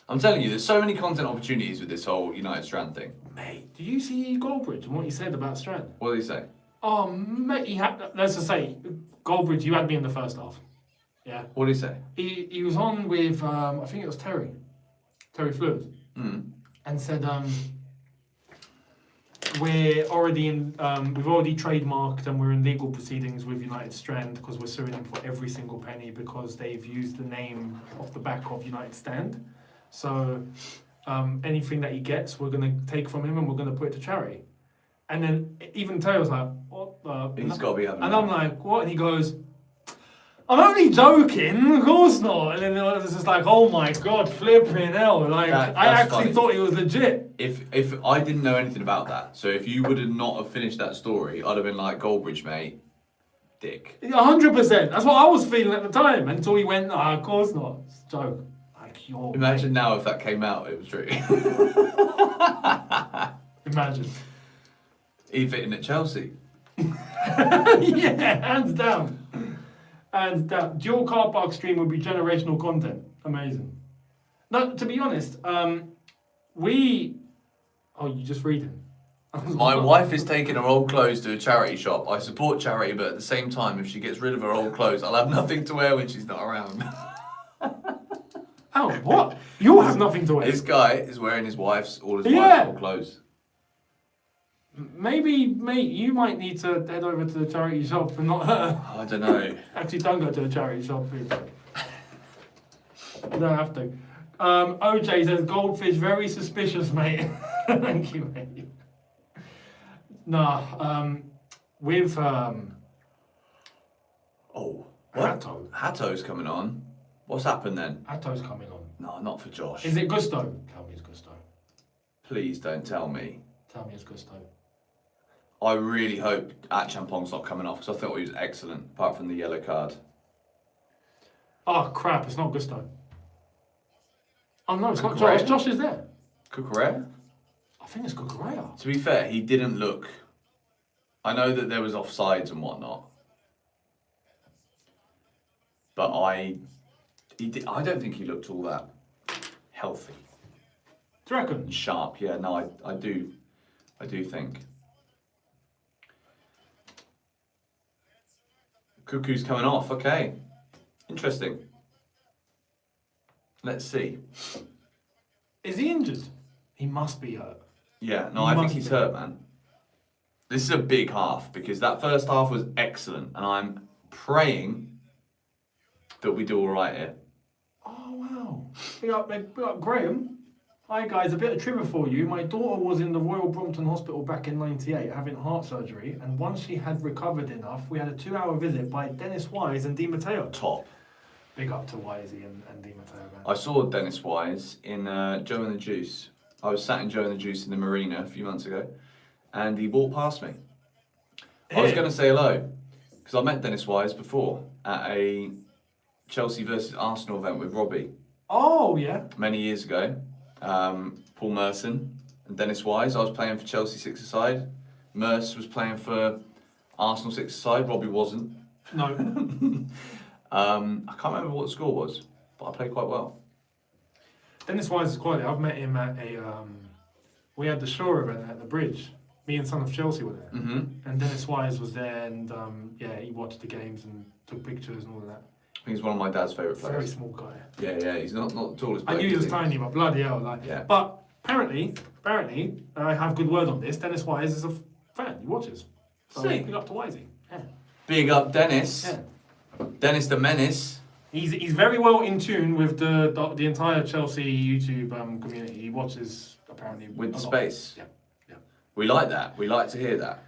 I'm telling you, there's so many content opportunities with this whole United Strand thing. Mate, did you see Goldbridge and what he said about Strand? What did he say? Oh, mate, he had. Let's just say, Goldbridge, you had me in the first half. Yeah. What did he say? He was on with I think it was Terry Fluid, and said we're already in we've already trademarked and we're in legal proceedings with United Strand because we're suing them for every single penny because they've used the name off the back of United Stand. So anything that he gets, we're gonna take from him and we're gonna put it to charity. And then even Terry was like, "What the?" He's got to be having And that. I'm like, "What?" And he goes, "I'm only joking, of course not." And then it was just like, "Oh my god, flipping hell!" Like I That's actually funny. thought it was legit. If I didn't know anything about that, so if you would have not have finished that story, I'd have been like, Goldbridge, mate, dick. 100%. That's what I was feeling at the time until he went, "Of course not. It's a joke." Like you're. Imagine now if that came out, it was true. Imagine. He'd fit in at Chelsea. Yeah, hands down. And that dual car park stream would be generational content. Amazing. No, to be honest, we. Oh, you just reading? My wife is taking her old clothes to a charity shop. I support charity, but at the same time, if she gets rid of her old clothes, I'll have nothing to wear when she's not around. Oh, what? You'll have nothing to wear. This guy is wearing all his Yeah. wife's old clothes. Maybe, mate, you might need to head over to the charity shop and not her. I don't know. Actually, don't go to the charity shop, please. You don't have to. OJ says, "Goldfish, very suspicious, mate." Thank you, mate. Nah, with Oh, what? Hatto. Hatto's coming on. What's happened then? Hatto's coming on. No, not for Josh. Is it Gusto? Tell me it's Gusto. Please don't tell me. Tell me it's Gusto. I really hope Champong's not coming off because I thought he was excellent, apart from the yellow card. Oh, crap, it's not Gusto. Oh, no, it's not Cucurella? Josh. Josh is there. Cucurella? I think it's Cucurella. To be fair, he didn't look... I know that there was offsides and whatnot. But I don't think he looked all that healthy. Do you reckon? Sharp, yeah, no, I do think. Cuckoo's coming off, okay. Interesting. Let's see. Is he injured? He must be hurt. Yeah, no, He I think must he's be. hurt, man. This is a big half because that first half was excellent and I'm praying that we do all right here. Oh, wow. Big up Graham. Hi, guys. A bit of trivia for you. My daughter was in the Royal Brompton Hospital back in '98 having heart surgery, and once she had recovered enough, we had a 2-hour visit by Dennis Wise and Di Matteo. Top. Big up to Wisey and Di Matteo, man. I saw Dennis Wise in Joe and the Juice. I was sat enjoying the juice in the marina a few months ago, and he walked past me. I was going to say hello, because I met Dennis Wise before at a Chelsea versus Arsenal event with Robbie. Oh, yeah. Many years ago. Paul Merson and Dennis Wise. I was playing for Chelsea six-a-side. Merce was playing for Arsenal six-a-side. Robbie wasn't. No. I can't remember what the score was, but I played quite well. Dennis Wise is quality. I've met him at a... we had the Shore event at the Bridge. Me and Son of Chelsea were there. Mm-hmm. And Dennis Wise was there, and yeah, he watched the games and took pictures and all of that. I think he's one of my dad's favourite Very players. small guy. Yeah, he's not the tallest I player. knew he was tiny, but bloody hell, like. Yeah. But apparently, I have good word on this. Dennis Wise is a fan. He watches. So See? big up to Wisey. Yeah. Big up Dennis. Yeah. Dennis the Menace. He's very well in tune with the entire Chelsea YouTube community. He watches apparently With the a lot. space. Yeah. We like that. We like to hear that.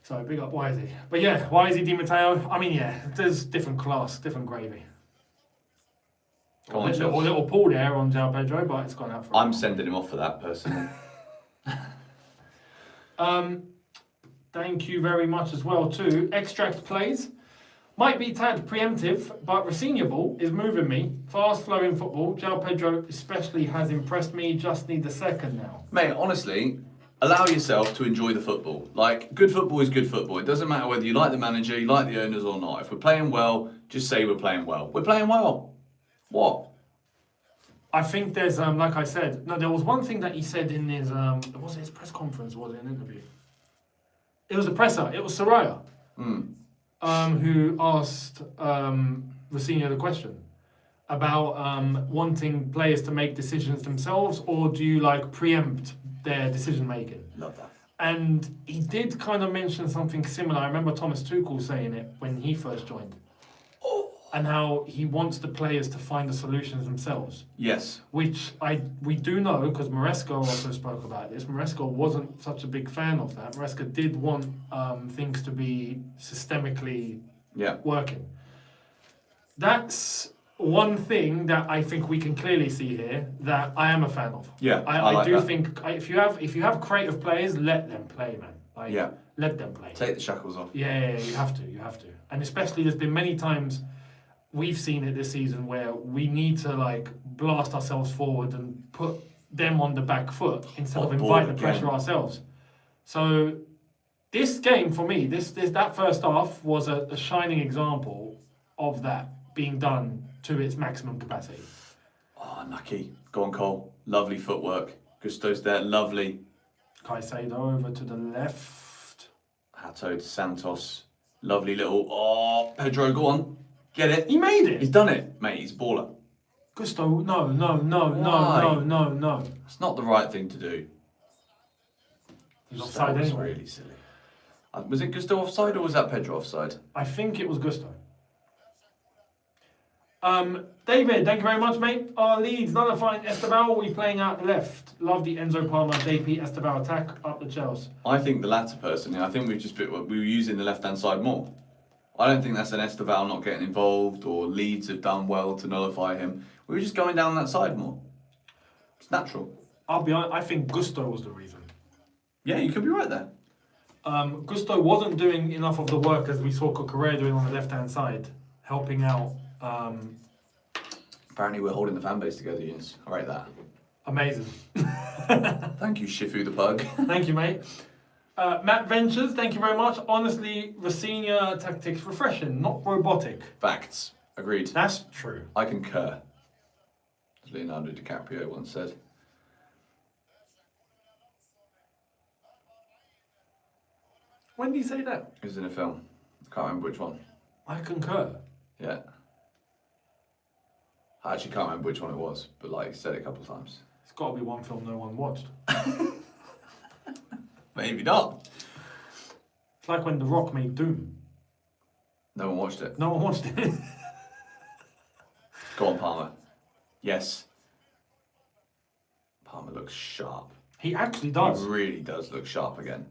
So big up Wisey. But yeah, Wisey, Di Matteo. I mean, yeah, there's different class, different gravy. Come on, Chelsea. Or little Paul there on João Pedro, but it's gone out for. I'm sending him off for that, personally. Thank you very much as well too. Extract plays. Might be tad preemptive, but Racine ball is moving me. Fast flowing football. João Pedro especially has impressed me. Just need the second now. Mate, honestly, allow yourself to enjoy the football. Like, good football is good football. It doesn't matter whether you like the manager, you like the owners or not. If we're playing well, just say we're playing well. We're playing well. What? I think there's, like I said, no, there was one thing that he said in his, was it his press conference, was it an interview? It was a presser. It was Soraya. Who asked Racine the question about wanting players to make decisions themselves, or do you like preempt their decision making? Love that. And he did kind of mention something similar. I remember Thomas Tuchel saying it when he first joined, and how he wants the players to find the solutions themselves. Yes. Which we do know, because Maresca also spoke about this. Maresca wasn't such a big fan of that. Maresca did want things to be systemically working. That's one thing that I think we can clearly see here that I am a fan of. Yeah, I like do that. think if you have creative players, let them play, man. Like, let them play. Take the shackles off. Yeah, you have to. And especially there's been many times we've seen it this season where we need to like blast ourselves forward and put them on the back foot instead of invite the pressure ourselves. So this game for me, that first half was a shining example of that being done to its maximum capacity. Oh, Nucky. Go on, Cole. Lovely footwork. Gusto's there. Lovely. Caicedo over to the left. Hato to Santos. Lovely little... Oh, Pedro, go on. Get it. He made it. He's done it, mate. He's a baller. Gusto, no. It's not the right thing to do. He's offside anyway. Really silly. Was it Gusto offside or was that Pedro offside? I think it was Gusto. David, thank you very much, mate. Leeds, nullifying Esteval. We playing out the left. Love the Enzo Palmer, JP Esteval attack up the Chelsea. I think the latter, personally. I think we were using the left-hand side more. I don't think that's an Esteval not getting involved or Leeds have done well to nullify him. We were just going down that side more. It's natural. I'll be honest, I think Gusto was the reason. Yeah, you could be right there. Gusto wasn't doing enough of the work as we saw Cucurella doing on the left-hand side, helping out. Apparently we're holding the fan base together, Eunice. I rate that. Amazing. Thank you, Shifu the Pug. Thank you, mate. Matt Ventures, thank you very much. Honestly, Racine tactics refreshing, not robotic. Facts. Agreed. That's true. I concur. As Leonardo DiCaprio once said. When did he say that? It was in a film. I can't remember which one. I concur. Yeah. I actually can't remember which one it was, but like he said it a couple of times. It's got to be one film no one watched. Maybe not. It's like when The Rock made Doom. No one watched it. No one watched it. Go on, Palmer. Yes. Palmer looks sharp. He actually does. He really does look sharp again.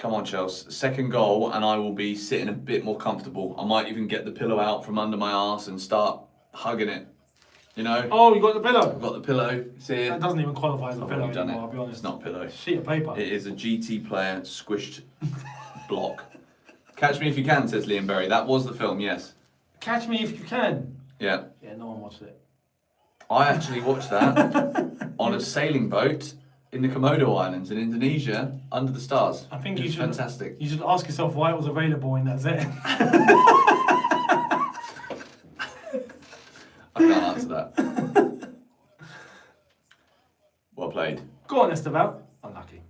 Come on, Chelsea. Second goal, and I will be sitting a bit more comfortable. I might even get the pillow out from under my arse and start hugging it. You know? Oh, you got the pillow? I've got the pillow. See it? That doesn't even qualify as a I've pillow already done anymore, it. I'll be honest. It's not a pillow. Sheet of paper. It is a GT player squished block. Catch Me If You Can, says Liam Berry. That was the film, yes. Catch Me If You Can. Yeah. Yeah, no one watched it. I actually watched that on a sailing boat in the Komodo Islands in Indonesia under the stars. I think it you was should fantastic. You should ask yourself why it was available in that setting. I can't answer that. Well played. Go on, Esteban. Unlucky.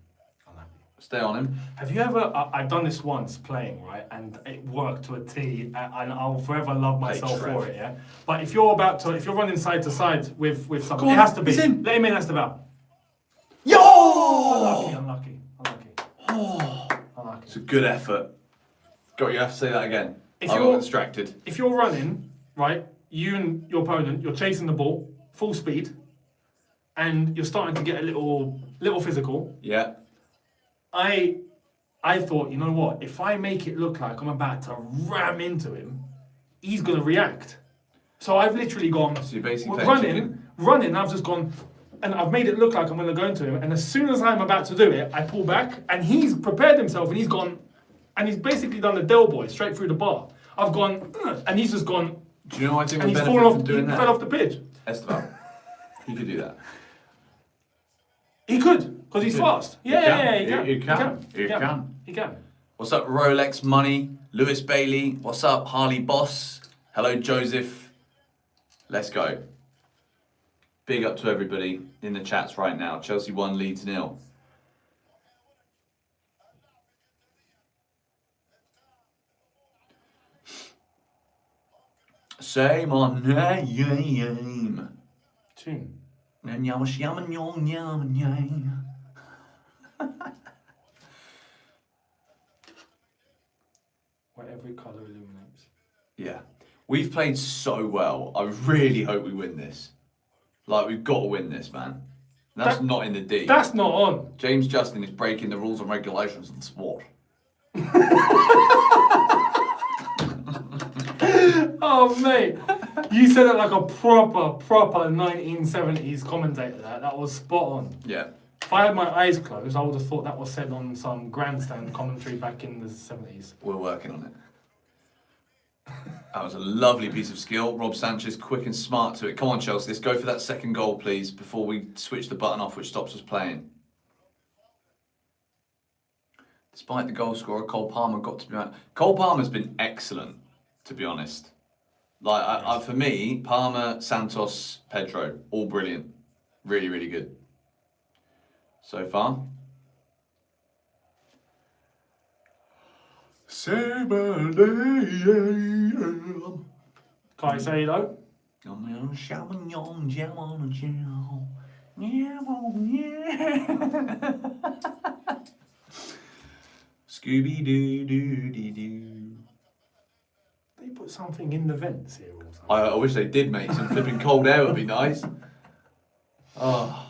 Stay on him. Have you ever? I've done this once playing, right, and it worked to a T, and I'll forever love myself for it. Yeah. But if you're running side to side with someone, it has to be. He's in. Let him in, Esteban. Yo! Unlucky. Oh, Unlucky. it's a good effort. You have to say that again. If I you're- got distracted. If you're running, right, you and your opponent, you're chasing the ball full speed, and you're starting to get a little physical. Yeah. I thought, you know what? If I make it look like I'm about to ram into him, he's gonna react. So I've literally gone So you're basically playing chicken. running. I've just gone, and I've made it look like I'm gonna go into him. And as soon as I'm about to do it, I pull back, and he's prepared himself, and he's gone, and he's basically done the Del Boy straight through the bar. I've gone, and he's just gone, Do you know what I think and would he's benefit fallen off. from doing He that? fell off the pitch. Esteban. He could do that. He could, because he's could. fast. He Yeah, can. he can. He can. He can. He can. What's up, Rolex Money? Lewis Bailey. What's up, Harley Boss? Hello, Joseph. Let's go. Big up to everybody in the chats right now. Chelsea 1, Leeds 0. Say my name. Tune. Where every colour illuminates. Yeah. We've played so well. I really hope we win this. Like, we've got to win this, man. That's That- not in the D. That's not on. James Justin is breaking the rules and regulations of the sport. Oh, mate. You said it like a proper 1970s commentator. That was spot on. Yeah. If I had my eyes closed, I would have thought that was said on some grandstand commentary back in the 70s. We're working on it. That was a lovely piece of skill. Rob Sanchez, quick and smart to it. Come on, Chelsea. Let's go for that second goal, please, before we switch the button off, which stops us playing. Despite the goal scorer, Cole Palmer got to be out. Cole Palmer's been excellent, to be honest. Like, for me, Palmer, Santos, Pedro, all brilliant. Really, really good. So far. Caicedo. Scooby Doo Doo Doo Doo. They put something in the vents here or something. I wish they did, mate. Some flipping cold air would be nice. Oh.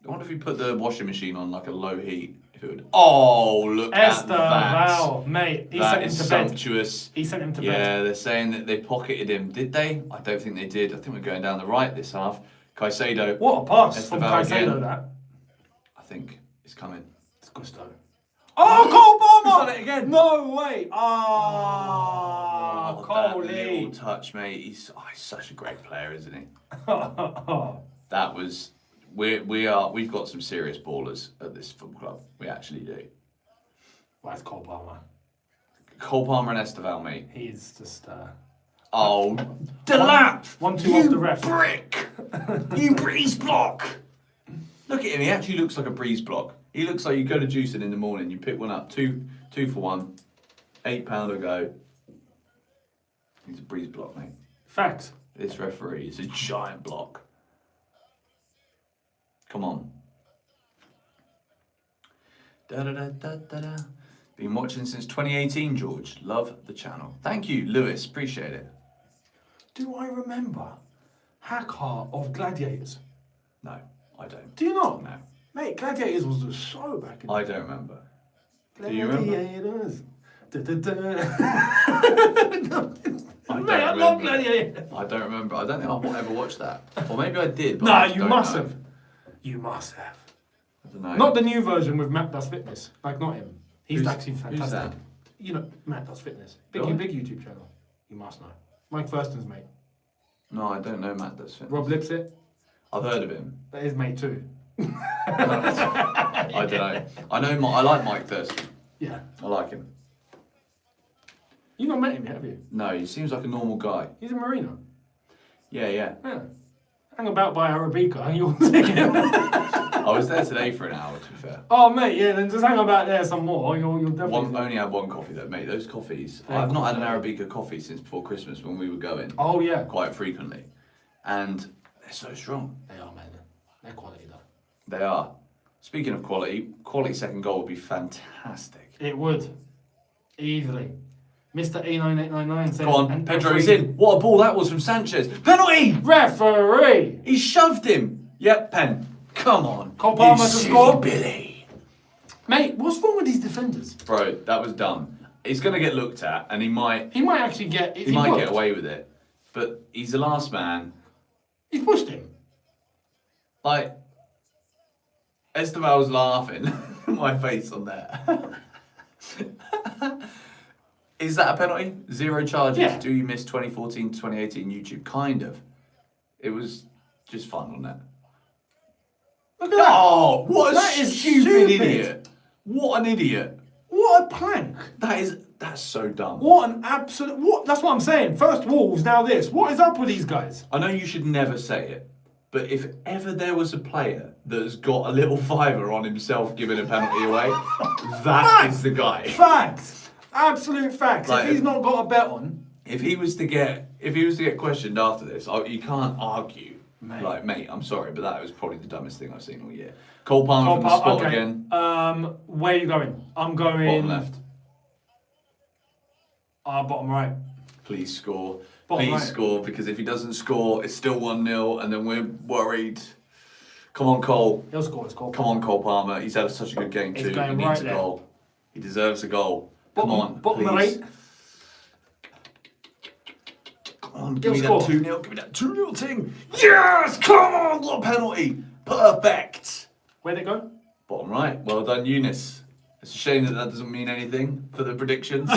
I wonder if you put the washing machine on like a low heat. If it would. Oh, look at that. Val, mate. He That sent him is to bed. sumptuous. He sent him to bed. Yeah, they're saying that they pocketed him. Did they? I don't think they did. I think we're going down the right this half. Caicedo. What a pass That's from the Val Caicedo, again. that. I think it's coming. It's Gusto. Oh, Cole Palmer! He's done it again. No way! Ah, That Coley. little touch, mate. He's such a great player, isn't he? That was. We've got some serious ballers at this football club. We actually do. Well, that's Cole Palmer. Cole Palmer and Esteval, mate. He's just. Oh, Delap! 1-2 off the ref. Brick! You breeze block! Look at him. He actually looks like a breeze block. He looks like you go to juicing in the morning. You pick one up, two for one, £8 a go. He's a breeze block, mate. Facts. This referee is a giant block. Come on. Da-da-da-da-da-da. Been watching since 2018, George. Love the channel. Thank you, Lewis. Appreciate it. Do I remember Hackheart of Gladiators? No, I don't. Do you not? No, Mate, Gladiators was the show back in the I don't remember. Do you remember? Gladiators. Da-da-da. I Mate, I love Gladiators. I don't remember. I don't think I've ever watched that. Or maybe I did. But Nah, I you don't must know. have. You must have. I don't know. Not the new version with Matt Does Fitness. Like, not him. He's Who's- actually fantastic. who's that? You know, Matt Does Fitness. Big, Really? big YouTube channel. You must know. Mike Thurston's mate. No, I don't know Matt Does Fitness. Rob Lipsett. I've heard of him. That is mate too. I don't know. I know. I like Mike Thurston. Yeah. I like him. You've not met him yet, have you? No, he seems like a normal guy. He's a marina. Yeah, yeah. Yeah. Hang about by Arabica and you'll see him. I was there today for an hour, to be fair. Oh, mate, yeah, then just hang about there some more. You'll definitely. Only had one coffee though, mate. Those coffees. They're I've not had an quality. Arabica coffee since before Christmas when we were going Oh, yeah. quite frequently, and they're so strong. They are, man. They're quality, though. They are. Speaking of quality second goal would be fantastic. It would. Easily. Mr. E9899 says. Go on, and Pedro's in. What a ball that was from Sanchez. Penalty! Referee! He shoved him. Yep, pen. Come on. Cole Palmer You to silly score. Billy. Mate, what's wrong with these defenders? Bro, that was dumb. He's going to get looked at, and he might He might actually get. he might get away with it. But he's the last man. He's pushed him. Like, Esteval's laughing. My face on there. Is that a penalty? 0 charges. Yeah. Do you miss 2014 to 2018 YouTube? Kind of. It was just fun, wasn't it? Look at that. Oh, what a That is stupid stupid. idiot. What an idiot. What a plank. That's so dumb. What an absolute. What? That's what I'm saying. First Wolves, now this. What is up with these guys? I know you should never say it, but if ever there was a player that's got a little fiver on himself giving a penalty away, that is the guy. Facts. Absolute facts. Like, if he's not got a bet on. If he was to get questioned after this, you can't argue. Mate. Like, mate, I'm sorry, but that was probably the dumbest thing I've seen all year. Cole Palmer from the spot again. Where are you going? I'm going. Bottom left. Bottom right. Please score. Bottom Please right. score, because if he doesn't score, it's still 1-0, and then we're worried. Come on, Cole. He'll score. It's Cole. Come on, Cole Palmer. He's had such a good game It's too. He going needs right a there. goal. He deserves a goal. Bottom, Come on, bottom please. right. Come on, give me He'll that score. 2-0. Give me that 2-0 thing. Yes! Come on! What a penalty. Perfect. Where'd it go? Bottom right. Well done, Eunice. It's a shame that doesn't mean anything for the predictions. Do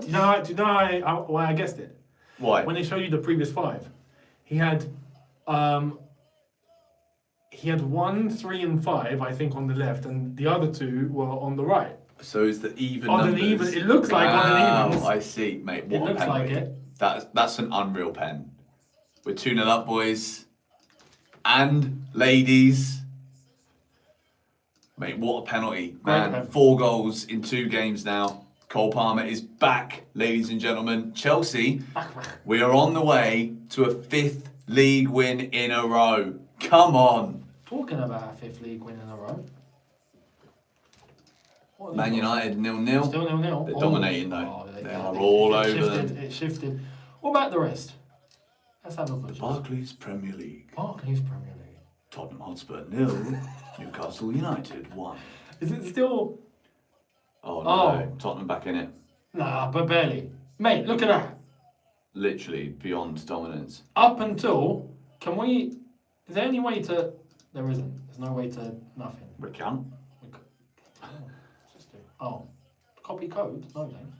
you know why I guessed it? Why? When they showed you the previous 5, he had 1, 3, and 5, I think, on the left, and the other 2 were on the right. So it's the even On an numbers. even- it looks like on an evens. I see, mate. What It a looks penalty. like it. That's an unreal pen. We're 2-0 up, boys. And ladies. Mate, what a penalty. Man, pen. 4 goals in 2 games now. Cole Palmer is back, ladies and gentlemen. Chelsea, we are on the way to a 5th league win in a row. Come on. Talking about a 5th league win in a row. What are Man these United 0-0. Still 0-0. They're dominating though. Oh, They are all over shifted, them. It shifted. What about the rest? Let's have a look. Barclays Premier League. Barclays Premier League. Tottenham Hotspur 0. Newcastle United 1. Is it still? Oh no, Oh. Tottenham back in it. Nah, but barely. Mate, look at that. Literally beyond dominance. Up until, can we, is there any way to, there isn't. There's no way to nothing. We can. Oh, copy code? No, then.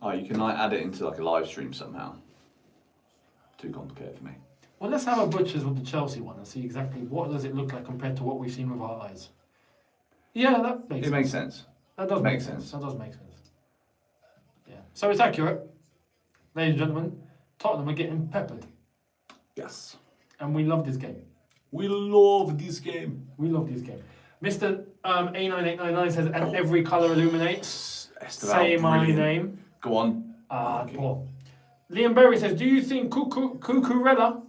Oh, you can like add it into like a live stream somehow. Too complicated for me. Well, let's have a butchers with the Chelsea one and see exactly what does it look like compared to what we've seen with our eyes. Yeah, that makes It sense. makes sense. That does make makes sense. sense. That does make sense. Yeah. So it's accurate. Ladies and gentlemen, Tottenham are getting peppered. Yes. And we love this game. We love this game. We love this game. Mr. A9899 says, and every colour illuminates. Esteban, Say my brilliant. name. Go on. Okay. Poor. Liam Berry says, do you think Cucurella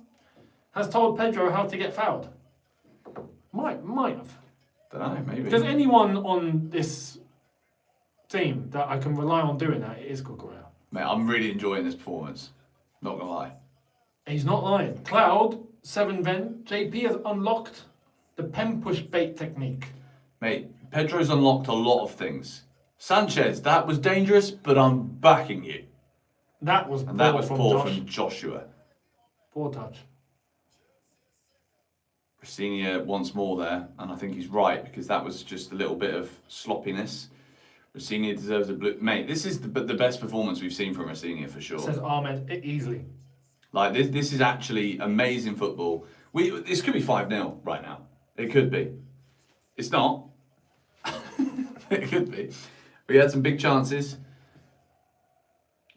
has told Pedro how to get fouled? Might have. Don't know, maybe. If there's anyone on this team that I can rely on doing that, it is Cucurella. Mate, I'm really enjoying this performance. Not gonna lie. He's not lying. Cloud, 7 Ven, JP has unlocked the pen push bait technique. Mate, Pedro's unlocked a lot of things. Sanchez, that was dangerous, but I'm backing you. That was And that was poor Josh. from Joshua. Poor touch. Rosenior once more there, and I think he's right, because that was just a little bit of sloppiness. Rosenior deserves a blue. Mate, this is the best performance we've seen from Rosenior for sure. Says Ahmed easily. Like, this is actually amazing football. This could be 5-0 right now. It could be. It's not. It could be. We had some big chances.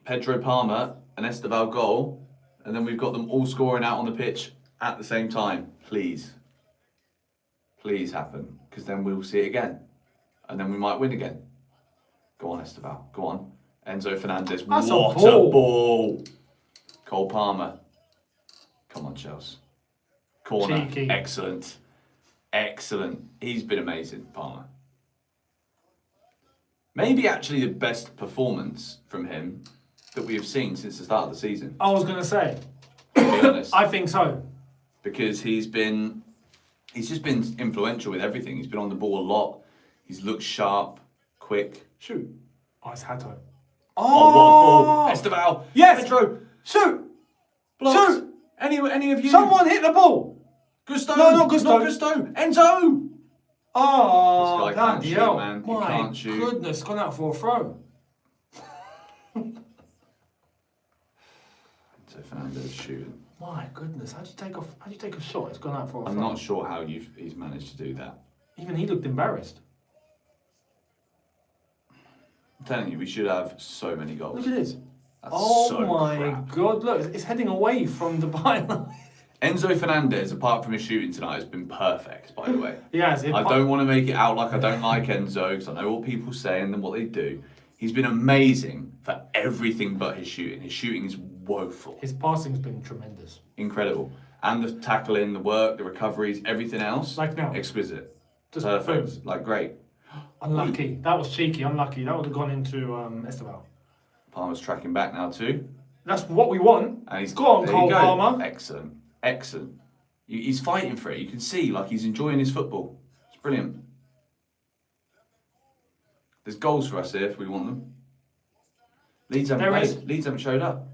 Pedro Palmer, an Esteval goal, and then we've got them all scoring out on the pitch at the same time. Please. Please happen, because then we'll see it again. And then we might win again. Go on, Esteval. Go on. Enzo Fernandez. That's what a a ball. Cole Palmer. Come on, Chelsea. Corner. Cheeky. Excellent. Excellent. He's been amazing, Palmer. Maybe actually the best performance from him that we have seen since the start of the season, I was going to say. to be honest. I think so. Because he's just been influential with everything. He's been on the ball a lot. He's looked sharp, quick. Shoot. Oh, it's Hato. Oh, what a ball. Esteval. Yes. Pedro. Shoot. Blocked. Shoot. Any of you? Someone hit the ball. Gusto. No, not Gusto. Not Gusto. Enzo. Oh, This guy can't bloody shoot, hell. man. He My can't shoot. goodness, gone out for a throw. Enzo Fernandez shooting. My goodness, how do you take a shot? It's gone out for a I'm throw. not sure how he's managed to do that. Even he looked embarrassed. I'm telling you, we should have so many goals. Look at this. That's Oh so my crap. god, look, it's heading away from the byline. Enzo Fernandez, apart from his shooting tonight, has been perfect, by the way. Yes, I don't want to make it out like I don't like Enzo, because I know what people say and then what they do. He's been amazing for everything but his shooting. His shooting is woeful. His passing's been tremendous. Incredible. And the tackling, the work, the recoveries, everything else. Like now. Exquisite. Just Perfect. boom. Like, great. Unlucky. That was cheeky, unlucky. That would have gone into Esteval. Palmer's tracking back now too. That's what we want. And he's Go on, there you Cole go. Palmer. Excellent. Excellent. He's fighting for it. You can see, like, he's enjoying his football. It's brilliant. There's goals for us here if we want them. Leeds haven't There is. played. Leeds haven't showed up.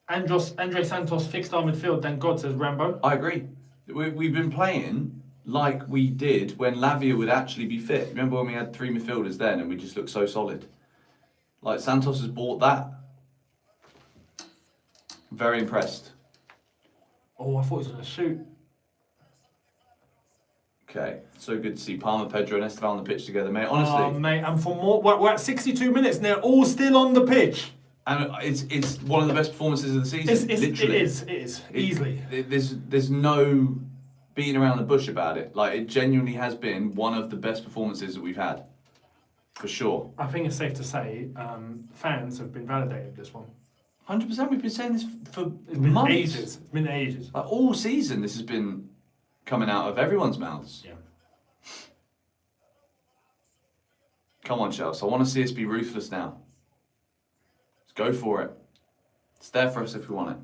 Andre Santos fixed our midfield, thank God, says Rambo. I agree. We've been playing like we did when Lavia would actually be fit. Remember when we had 3 midfielders then and we just looked so solid? Like, Santos has bought that. Very impressed. Oh, I thought he was going to shoot. Okay, so good to see Palmer, Pedro and Esteval on the pitch together, mate. Oh, Honestly. mate, and for more, we're at 62 minutes and they're all still on the pitch. And it's one of the best performances of the season. Literally. It is, easily. There's no beating around the bush about it. Like, it genuinely has been one of the best performances that we've had. For sure. I think it's safe to say fans have been validated this one. 100%. We've been saying this for It's been months. ages. It's been ages. Like, all season, this has been coming out of everyone's mouths. Yeah. Come on, Chelsea. I want to see us be ruthless now. Let's go for it. It's there for us if we want it.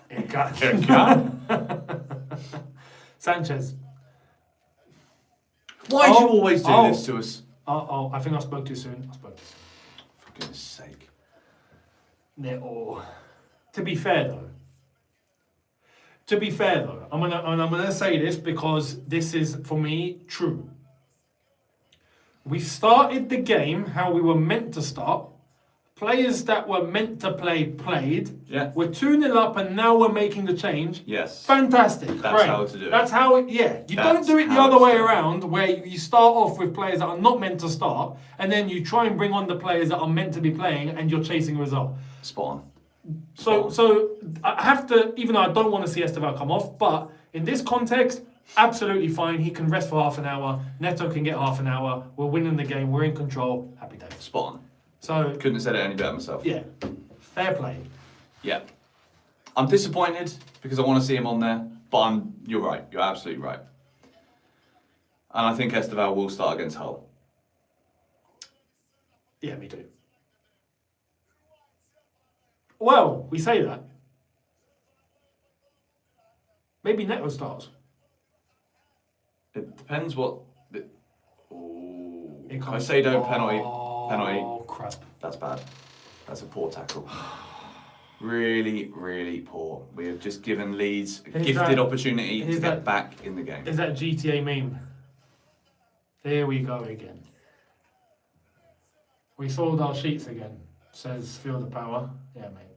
It got Sanchez. Why do you always do this to us? I think I spoke too soon. For goodness sake. They're all. To be fair though, I'm gonna say this because this is for me true. We started the game how we were meant to start. Players that were meant to play played. Yeah. We're 2-0 up and now we're making the change. Yes. Fantastic. That's great. how to do it. That's how it, yeah. You don't That's do it the how other it's way done. around where you start off with players that are not meant to start and then you try and bring on the players that are meant to be playing and you're chasing a result. Spot on. So I have to, even though I don't want to see Esteval come off, but in this context, absolutely fine. He can rest for half an hour. Neto can get half an hour. We're winning the game. We're in control. Happy days. Spot on. So, Couldn't have said it any better myself. yeah, fair play. Yeah. I'm disappointed because I want to see him on there, but you're right. You're absolutely right. And I think Esteval will start against Hull. Yeah, me too. Well, we say that. Maybe Neto starts. It depends what. Oh, It comes- Caicedo penalty. Oh, crap. That's bad. That's a poor tackle. Really, really poor. We have just given Leeds a gifted opportunity to get back in the game. Is that GTA meme? Here we go again. We sold our sheets again, says Feel the Power. Yeah, mate.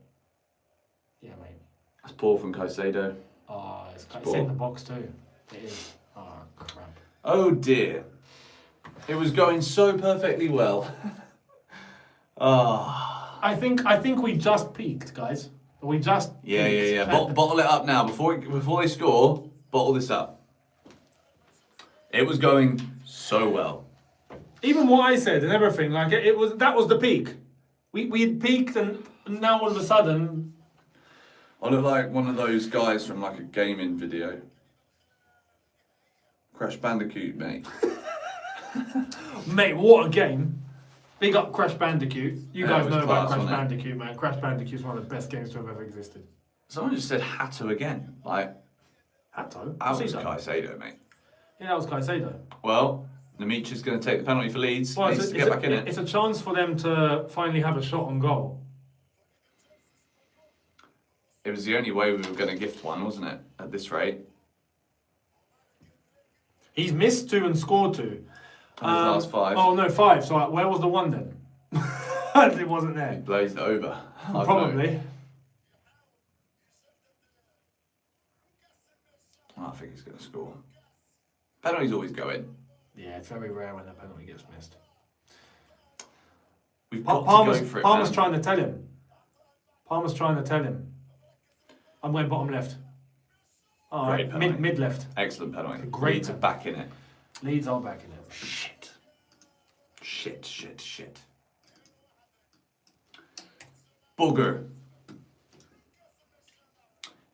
Yeah, mate. That's poor from Caicedo. Oh, it's in the box too. It is. Oh, crap. Oh dear. It was going so perfectly well. Ah. I think we just peaked, guys. We just Yeah. Bottle it up now. Before they score, bottle this up. It was going so well. Even what I said and everything, like that was the peak. We had peaked and now all of a sudden. I look like one of those guys from like a gaming video. Crash Bandicoot, mate. Mate, what a game. Big up Crash Bandicoot. You guys know about Crash wasn't it? Bandicoot, man. Crash Bandicoot is one of the best games to have ever existed. Someone just said Hatto again. Like, Hatto? that was Caicedo, mate. Yeah, that was Caicedo. Well, Nemich's going to take the penalty for Leeds. Well, Needs to get back in it. It's a chance for them to finally have a shot on goal. It was the only way we were going to gift one, wasn't it? At this rate. He's missed 2 and scored 2. His last 5. Oh, no, 5. So where was the 1 then? It wasn't He there. blazed it over. I don't know. Probably. I think he's going to score. Penalties always go in. Yeah, it's very rare when a penalty gets missed. We've got to go for it, Palmer's man. trying to tell him. Palmer's trying to tell him. I'm going bottom left. All Great right, penalty. mid left. Excellent penalty. Great Leeds are back in it. Leeds are back in it. Shit. Booger.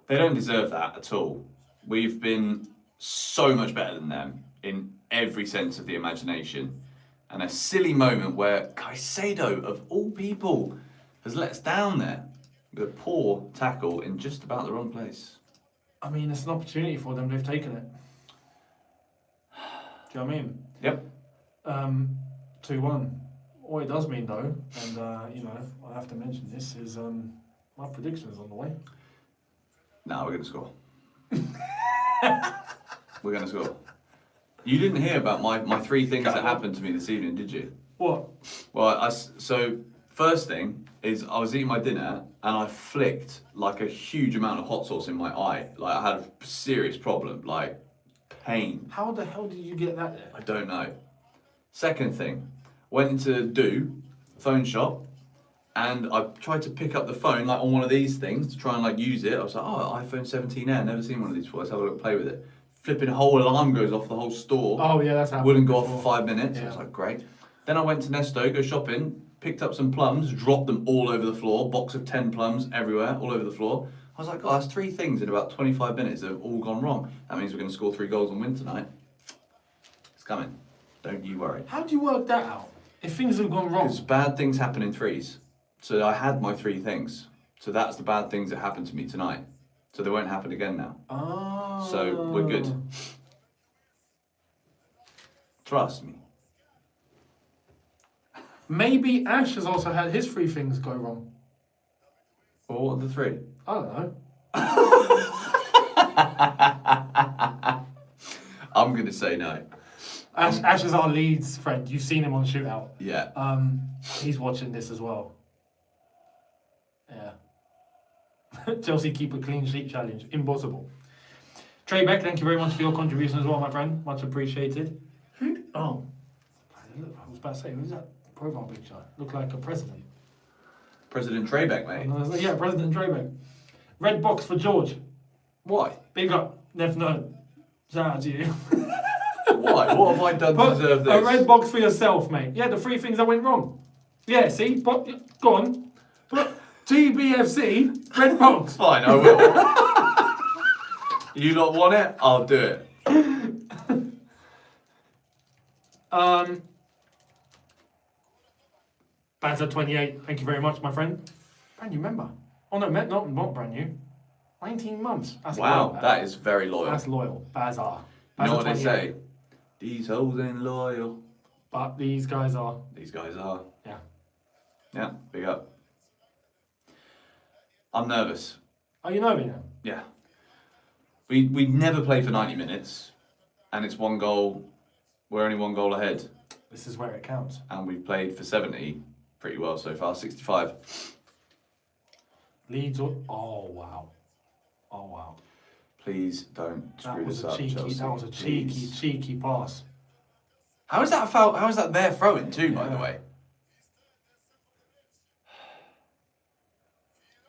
They don't deserve that at all. We've been so much better than them in every sense of the imagination. And a silly moment where Caicedo, of all people, has let us down there with a poor tackle in just about the wrong place. I mean, it's an opportunity for them. They've taken it. Do you know what I mean? Yep. 2-1. What it does mean, though, and I have to mention this, is my prediction is on the way. No, we're going to score. We're going to score. You didn't hear about my 3 things that happened to me this evening, did you? What? Well, so first thing is I was eating my dinner and I flicked like a huge amount of hot sauce in my eye. Like I had a serious problem, like pain. How the hell did you get that there? I don't know. Second thing, went into phone shop and I tried to pick up the phone like on one of these things to try and like use it. I was like, oh, iPhone 17Air, never seen one of these before. Let's have a look, play with it. Flipping a whole alarm goes off the whole store. Oh yeah, that's happened. Wouldn't go off before. for 5 minutes. Yeah. I was like, great. Then I went to Nesto, go shopping, picked up some plums, dropped them all over the floor, box of 10 plums everywhere, all over the floor. I was like, oh, that's 3 things in about 25 minutes that have all gone wrong. That means we're going to score 3 goals and win tonight. It's coming. Don't you worry. How do you work that out? If things have gone wrong. Because bad things happen in threes. So I had my 3 things. So that's the bad things that happened to me tonight. So they won't happen again now. Oh. So we're good. Trust me. Maybe Ash has also had his 3 things go wrong. Well, what are the 3? I don't know. I'm going to say no. Ash is our Leeds friend. You've seen him on Shootout. Yeah. He's watching this as well. Yeah. Chelsea keep a clean sheet challenge. Impossible. Trey Beck, thank you very much for your contribution as well, my friend. Much appreciated. Who? Oh. I was about to say, who's that profile picture? Look like a president. President Trebeck, mate. Yeah, President Trey Beck. Red box for George. Why? Big up. Never know. Shout out to you. Why? What have I done to deserve this? A red box for yourself, mate. Yeah, the 3 things that went wrong. Yeah, see? Go on. Put TBFC, red box. Fine, I will. You lot want it? I'll do it. Banter 28, thank you very much, my friend. Friend, you remember? Oh no, not brand new. 19 months. That's Wow, loyal. that is very loyal. That's loyal. Bazar. You know what they 28. say? These hoes ain't loyal. But these guys are. These guys are. Yeah. Yeah, big up. I'm nervous. Oh, you know me now. Yeah. We never play for 90 minutes, and it's one goal. We're only one goal ahead, This is where it counts. and we've played for 70 pretty well so far. 65. Leeds. Oh wow. Oh wow. Please don't screw That was this a up, cheeky. Chelsea. That was a Please. cheeky pass. How is that a foul? How is that their throw-in too, by the way?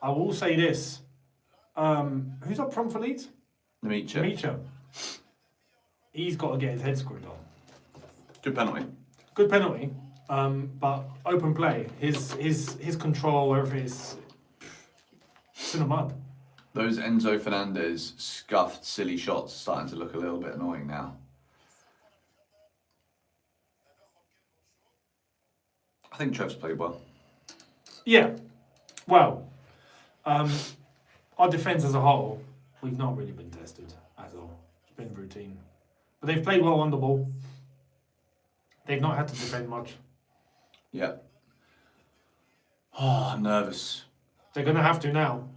I will say this. Who's up front for Leeds? Nemicha. Micha. He's got to get his head screwed on. Good penalty. Good penalty, but open play. His control, everything is it's in the mud. Those Enzo Fernandez scuffed, silly shots are starting to look a little bit annoying now. I think Trev's played well. Yeah. Well, our defence as a whole, we've not really been tested at all. It's been routine. But they've played well on the ball. They've not had to defend much. Yeah. Oh, I'm nervous. They're going to have to now.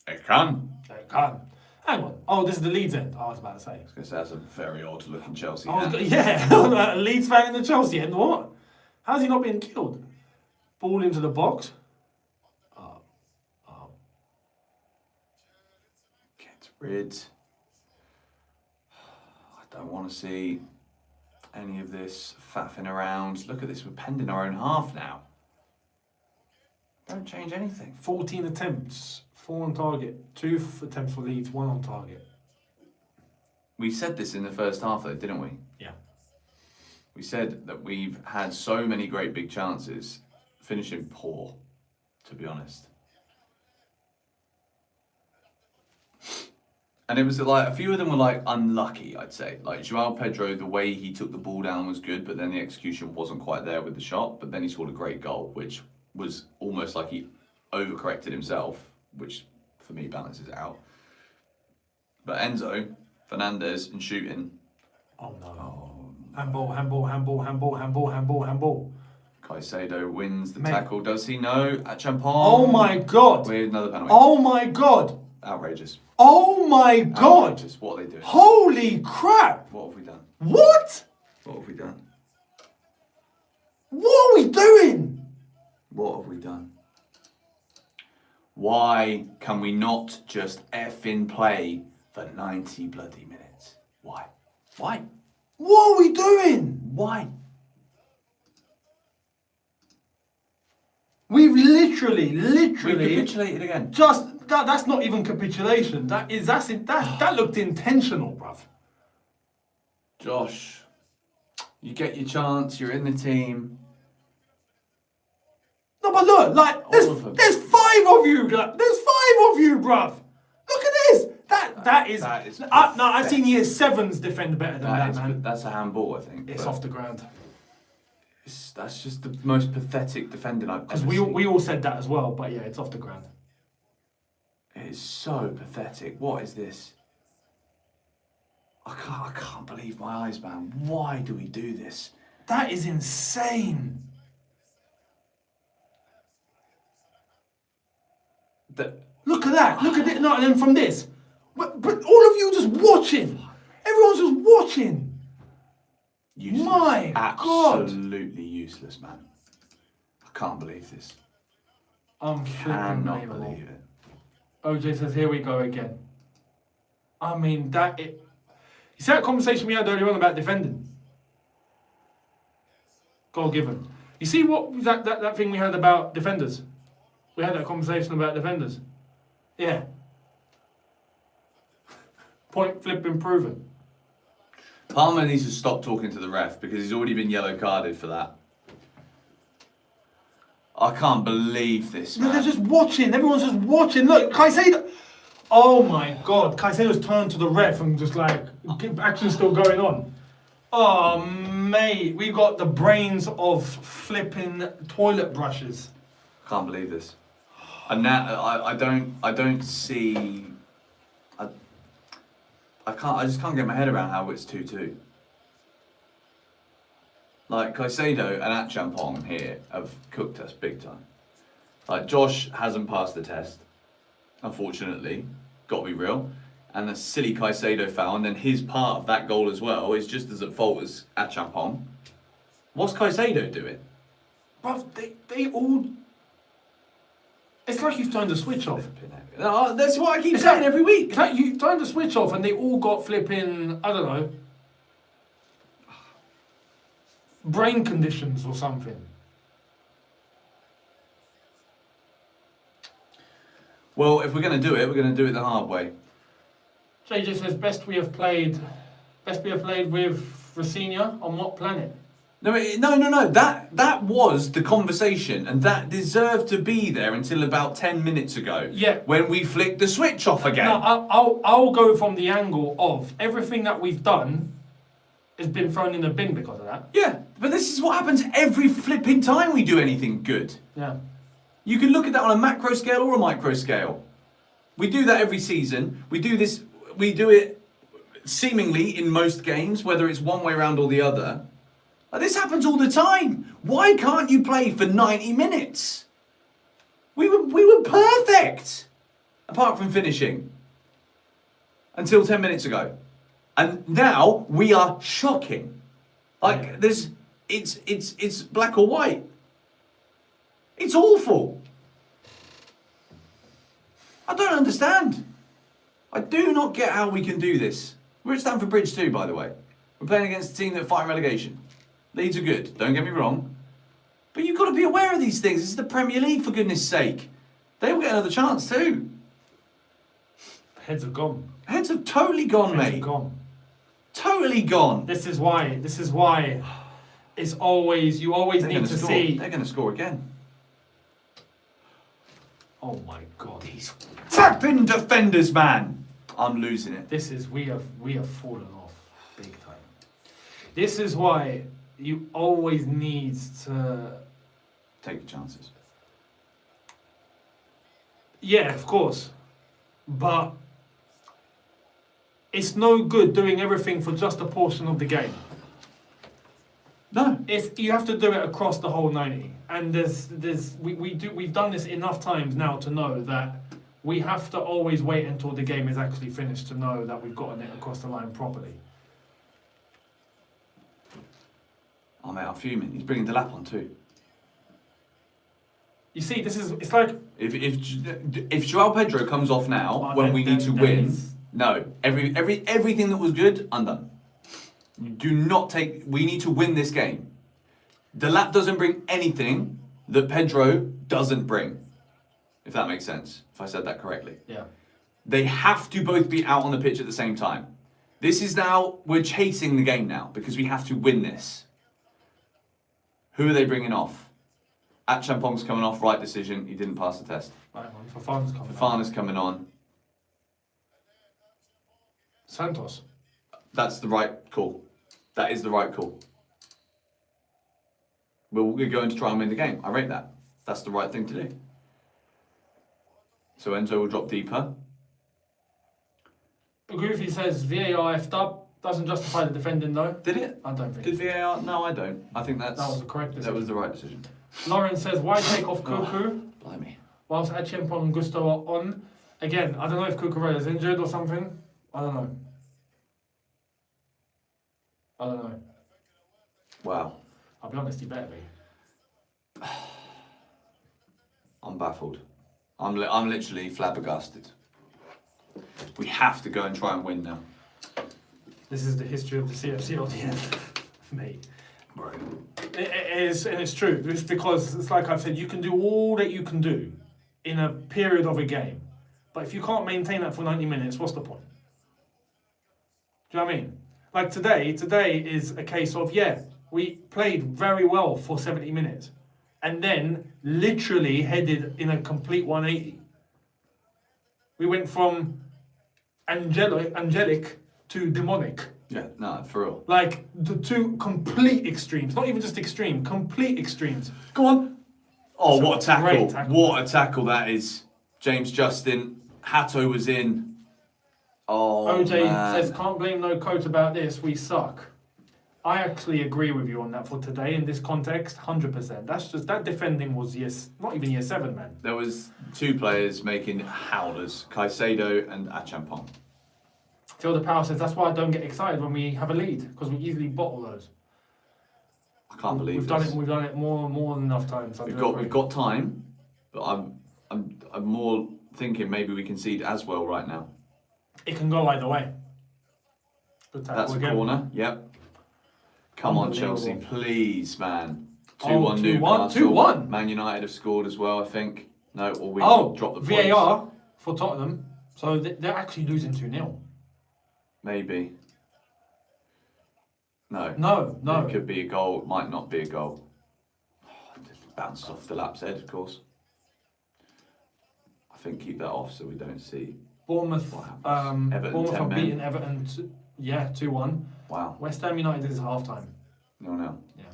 They can. They can't. Hang on. Oh, this is the Leeds end. I was about to say. I was going to say that's a very odd looking Chelsea I was hand. yeah, a Leeds fan in the Chelsea end. What? How's he not being killed? Ball into the box. Get rid. I don't want to see any of this faffing around. Look at this, we're penned in our own half now. Don't change anything. 14 attempts, 4 on target, 2 attempts for Leeds, 1 on target. We said this in the first half though, didn't we? Yeah. We said that we've had so many great big chances, finishing poor, to be honest. And it was like, a few of them were like unlucky, I'd say. Like Joao Pedro, the way he took the ball down was good, but then the execution wasn't quite there with the shot. But then he scored a great goal, which was almost like he overcorrected himself, which for me balances it out. But Enzo Fernandez and shooting. Oh no. Handball. Caicedo wins the Mate. tackle. Does he know? At Champon. Oh my god. With another penalty. Oh my god. Outrageous. Oh my god. Outrageous. What are they doing? Holy crap. What have we done? What? What have we done? What are we doing? What have we done? Why can we not just effing play for 90 bloody minutes? Why? Why? What are we doing? Why? We've literally We capitulated again. just that's not even capitulation. That looked intentional, bruv. Josh, you get your chance, you're in the team. No, but look, like there's of them. 5 of you. Like, there's 5 of you, bruv. Look at this. That is. That is I've seen year 7s defend better than that, man. That's a handball, I think. It's but off the ground. that's just the most pathetic defending I've Because ever seen. we all said that as well, but yeah, it's off the ground. It is so pathetic. What is this? I can't believe my eyes, man. Why do we do this? That is insane. Look at that. Look at it. No, and then from this. But all of you just watching. Everyone's just watching. Useless. My God. Absolutely useless, man. I can't believe this. I'm Cannot believe it. OJ says, here we go again. I mean, you see that conversation we had earlier on about defending? Goal given. You see what that thing we had about defenders? We had that conversation about defenders. Yeah. Point flipping proven. Palmer needs to stop talking to the ref because he's already been yellow carded for that. I can't believe this, man. They're just watching. Everyone's just watching. Look, Caicedo. Oh my God. Caicedo's turned to the ref and just like, action's still going on. Oh, mate. We got the brains of flipping toilet brushes. Can't believe this. And now I don't see. I just can't get my head around how it's 2-2. Like Caicedo and Achampong here have cooked us big time. Like Josh hasn't passed the test, unfortunately. Got to be real. And the silly Caicedo foul, and then his part of that goal as well is just as at fault as Achampong. What's Caicedo doing? Bruv, they all. It's like you've turned the switch off. No, that's what I keep saying every week. It's like you turned the switch off and they all got flipping, I don't know, brain conditions or something. Well, if we're going to do it, we're going to do it the hard way. JJ says best we have played with Rafinha on what planet? No. That was the conversation, and that deserved to be there until about 10 minutes ago. Yeah. When we flicked the switch off again. No, I'll go from the angle of everything that we've done has been thrown in the bin because of that. Yeah, but this is what happens every flipping time we do anything good. Yeah. You can look at that on a macro scale or a micro scale. We do that every season. We do it seemingly in most games, whether it's one way around or the other. This happens all the time. Why can't you play for 90 minutes? We were perfect, apart from finishing, until 10 minutes ago. And now we are shocking. Like it's black or white. It's awful. I don't understand. I do not get how we can do this. We're at Stamford Bridge too, by the way. We're playing against a team that fight relegation. Leeds are good, don't get me wrong. But you've got to be aware of these things. This is the Premier League, for goodness sake. They will get another chance too. Heads have gone. Heads have totally gone, Heads mate. have gone. Totally gone. This is why it's always, you always need to see. They're going to score again. Oh my God. These tapping defenders, man. I'm losing it. This is, we have fallen off big time. This is why you always need to take your chances. Yeah, of course. But it's no good doing everything for just a portion of the game. No. You have to do it across the whole 90. And we've done this enough times now to know that we have to always wait until the game is actually finished to know that we've gotten it across the line properly. Oh mate, I'm fuming. He's bringing the lap on too. You see, it's like if Joao Pedro comes off now when we need to win, no, everything that was good, undone. Do not take. We need to win this game. The lap doesn't bring anything that Pedro doesn't bring. If that makes sense. If I said that correctly. Yeah. They have to both be out on the pitch at the same time. This is now, we're chasing the game now because we have to win this. Who are they bringing off? Achampong's coming off, right decision. He didn't pass the test. Right on. Fofana's coming. Fofana's coming on. Santos. That's the right call. That is the right call. We're going to try and win the game. I rate that. That's the right thing to do. So Enzo will drop deeper. Goofy says VAR effed up. Doesn't justify the defending though. Did it? I don't think. Did VAR? No, I don't. I think that was the correct decision. That was the right decision. Lauren says, why take off Cuckoo Blimey. whilst Achampong and Gusto are on? Again, I don't know if Cucurella is injured or something. I don't know. Wow. I'll be honest, he better be. I'm baffled. I'm literally flabbergasted. We have to go and try and win now. This is the history of the CFC audience, mate. Bro. It is, and it's true. It's because, it's like I've said, you can do all that you can do in a period of a game. But if you can't maintain that for 90 minutes, what's the point? Do you know what I mean? Like today is a case of, yeah, we played very well for 70 minutes. And then literally headed in a complete 180. We went from angelic to demonic. Yeah, no, for real. Like the two complete extremes. Not even just extreme, complete extremes. Go on. Oh, It's what a tackle. great tackle. What a tackle that is. James Justin. Hatto was in. Oh, OJ man. says, can't blame no coach about this, we suck. I actually agree with you on that for today in this context, 100%. That's just, that defending was not even year 7, man. There was 2 players making howlers, Caicedo and Achampong. Phil the Power says, that's why I don't get excited when we have a lead, because we easily bottle those. I can't believe we've this. We've done it more than enough times. We've got time, but I'm more thinking maybe we concede as well right now. It can go either way. Good tackle That's a again. corner. Yep. Come on, Chelsea, please, man. 2-1 2-1. Newcastle. 2-1. Man United have scored as well, I think. No, or we dropped the points. VAR for Tottenham. So they're actually losing 2-0. Maybe. No. No. It could be a goal. It might not be a goal. Just bounced off the lap's head, of course. I think keep that off so we don't see. Bournemouth. Everton, Bournemouth 10 have men. beaten Everton. 2-1. Wow. West Ham United is half time. No. Yeah.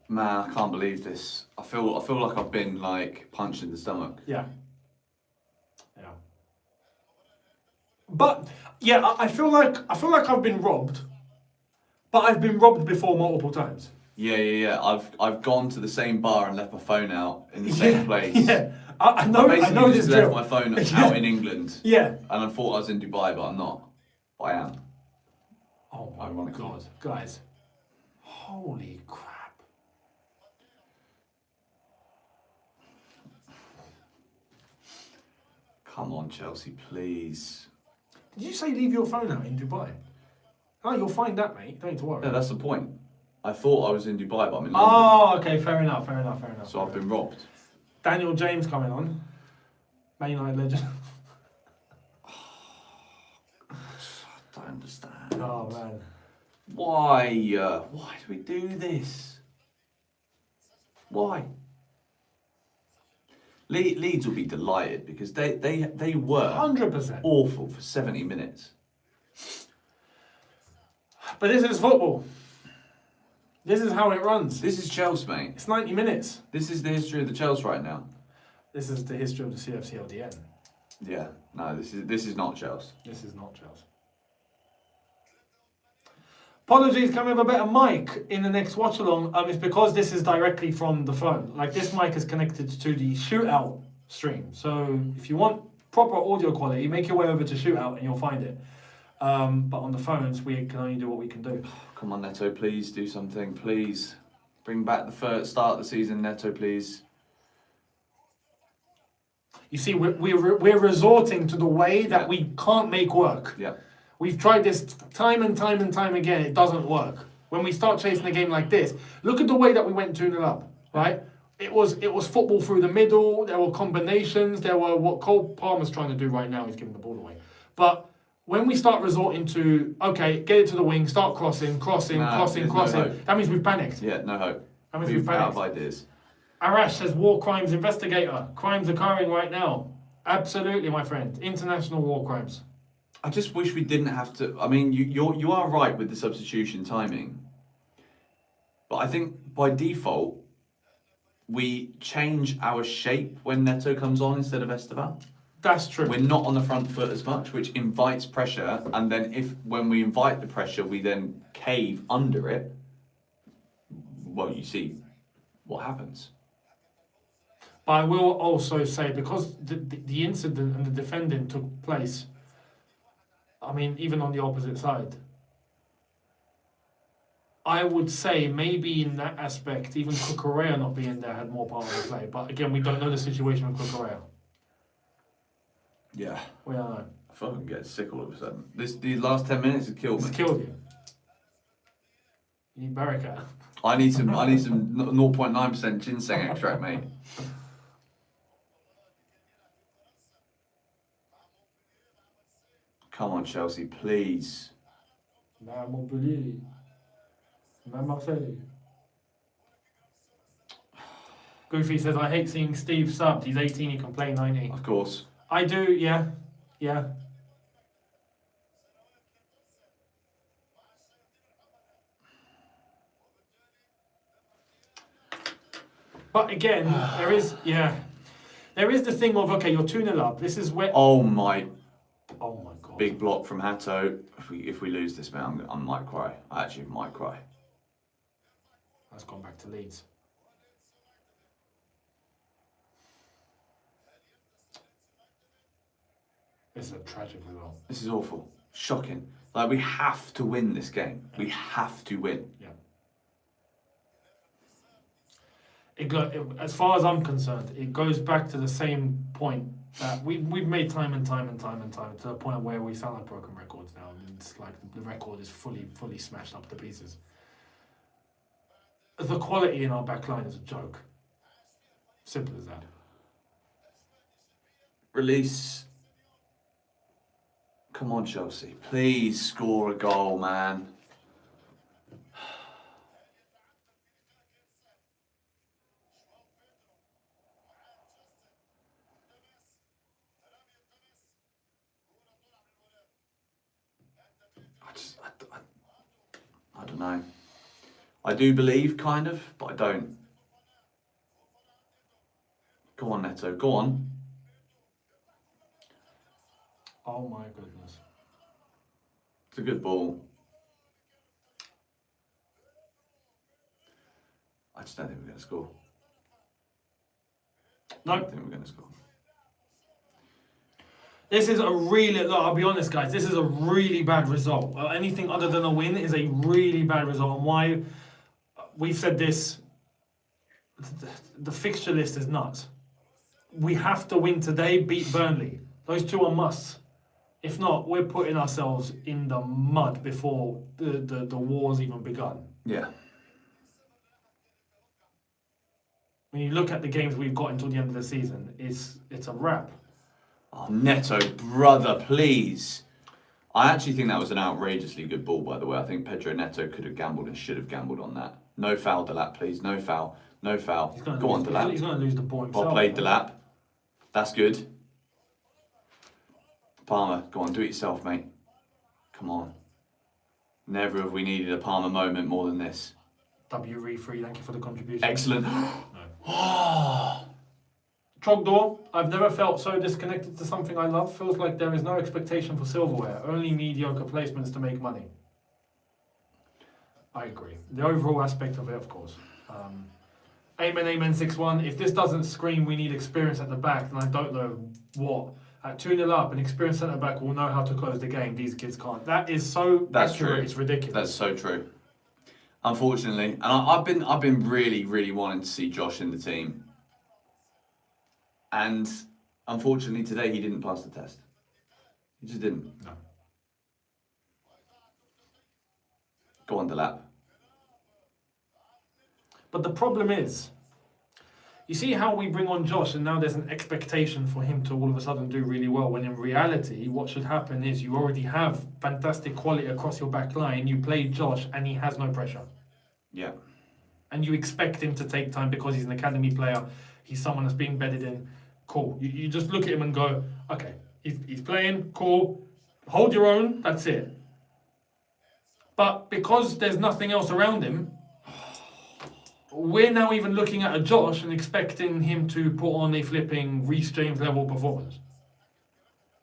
Man, I can't believe this. I feel like I've been like punched in the stomach. Yeah. But yeah, I feel like I've been robbed. But I've been robbed before multiple times. Yeah. I've gone to the same bar and left my phone out in the same place. Yeah. I know Basically, this just left drill. my phone out in England. Yeah. And I thought I was in Dubai, but I'm not. But I am. Oh my Ironically. God, guys. Holy crap. Come on, Chelsea, please. Did you say leave your phone out in Dubai? Oh, you'll find that, mate. Don't need to worry. No, that's the point. I thought I was in Dubai, but I'm in London. Oh, okay, fair enough. So I've been robbed. Daniel James coming on. Man United legend. I don't understand. Oh, man. Why? Why do we do this? Why? Leeds will be delighted because they were 100%. awful for 70 minutes. But this is football. This is how it runs. This is Chelsea, mate. It's 90 minutes. This is the history of the Chelsea right now. This is the history of the CFC LDN. Yeah, no, this is not Chelsea. This is not Chelsea. Apologies, can we have a better mic in the next watch along? It's because this is directly from the phone. Like this mic is connected to the Shootout stream. So if you want proper audio quality, make your way over to Shootout and you'll find it. But on the phones, we can only do what we can do. Come on, Neto, please do something, please. Bring back the first start of the season, Neto, please. You see, we're resorting to the way that we can't make work. Yeah. We've tried this time and time again. It doesn't work. When we start chasing a game like this, look at the way that we went 2-0 up, right? It was football through the middle. There were combinations. There were what Cole Palmer's trying to do right now. He's giving the ball away. But when we start resorting to, okay, get it to the wing, start crossing, No hope. that means we've panicked. Yeah, no hope. That means We've we've out panicked. of ideas. Arash says, war crimes investigator. Crimes occurring right now. Absolutely, my friend. International war crimes. I just wish we didn't have to. I mean, you are right with the substitution timing, but I think by default we change our shape when Neto comes on instead of Esteban. That's true. We're not on the front foot as much, which invites pressure, and then when we invite the pressure, we then cave under it. Well, you see what happens. But I will also say, because the incident and the defending took place, I mean, even on the opposite side, I would say maybe in that aspect, even Cucurella not being there had more part of the play. But again, we don't know the situation with Cucurella. Yeah. We don't know. I feel like I'm getting sick all of a sudden. These last 10 minutes have killed me. It's killed you. You need Barricade. I need some 0.9% ginseng extract, mate. Come on, Chelsea, please. Montpellier. Marseille. Goofy says, I hate seeing Steve subbed. He's 18, he can play 90. Of course. I do, yeah. Yeah. But again, there is the thing of, okay, you're 2-0 up. This is where. Oh my God. big block from Hato. If we lose this, man, I might cry. I actually might cry. That's gone back to Leeds. This is a tragic result. This is awful. Shocking. Like, we have to win this game. We have to win. Yeah. As far as I'm concerned, it goes back to the same point that we've made time and time to the point where we sound like broken records now. And it's like the record is fully smashed up to pieces. The quality in our back line is a joke. Simple as that. Release. Come on, Chelsea. Please score a goal, man. I don't know. I do believe, kind of, but I don't. Go on, Neto. Go on. Oh my goodness. It's a good ball. I just don't think we're going to score. No. I don't think we're going to score. This is a really, look, I'll be honest, guys, this is a really bad result. Anything other than a win is a really bad result. And why? We've said this, the fixture list is nuts. We have to win today, beat Burnley. Those two are musts. If not, we're putting ourselves in the mud before the war's even begun. Yeah. When you look at the games we've got until the end of the season, it's a wrap. Oh, Neto, brother, please. I actually think that was an outrageously good ball, by the way. I think Pedro Neto could have gambled and should have gambled on that. No foul, Delap, please. No foul. No foul. Go on, Delap. He's going to lose the ball himself. Well played, Delap. That's good. Palmer, go on, do it yourself, mate. Come on. Never have we needed a Palmer moment more than this. W-Re3, thank you for the contribution. Excellent. Trogdor, I've never felt so disconnected to something I love. Feels like there is no expectation for silverware, only mediocre placements to make money. I agree. The overall aspect of it, of course. Amen 61. If this doesn't scream we need experience at the back, then I don't know what. At 2-0 up, an experienced centre back will know how to close the game. These kids can't. That is so That's accurate. true. It's ridiculous. That's so true. Unfortunately, and I've been really wanting to see Josh in the team. And unfortunately today he didn't pass the test. He just didn't. No. Go on, Delap. But the problem is, you see how we bring on Josh and now there's an expectation for him to all of a sudden do really well, when in reality what should happen is you already have fantastic quality across your back line, you play Josh and he has no pressure. Yeah. And you expect him to take time because he's an academy player, he's someone that's being bedded in, cool. You just look at him and go, okay, he's playing, cool, hold your own, that's it. But because there's nothing else around him, we're now even looking at a Josh and expecting him to put on a flipping Reece James level performance.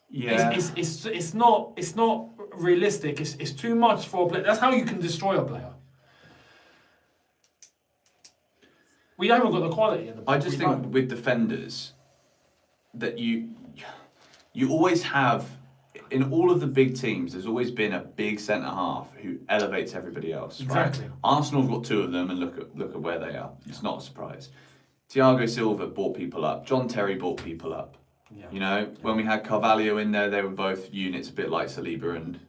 Yeah. It's not realistic. It's too much for a player. That's how you can destroy a player. We haven't got the quality in the. I just think with defenders that you always have, in all of the big teams, there's always been a big centre half who elevates everybody else. Exactly. Right? Arsenal have got two of them, and look at where they are. It's not a surprise. Thiago Silva brought people up. John Terry brought people up. Yeah. You know, when we had Carvalho in there, they were both units, a bit like Saliba and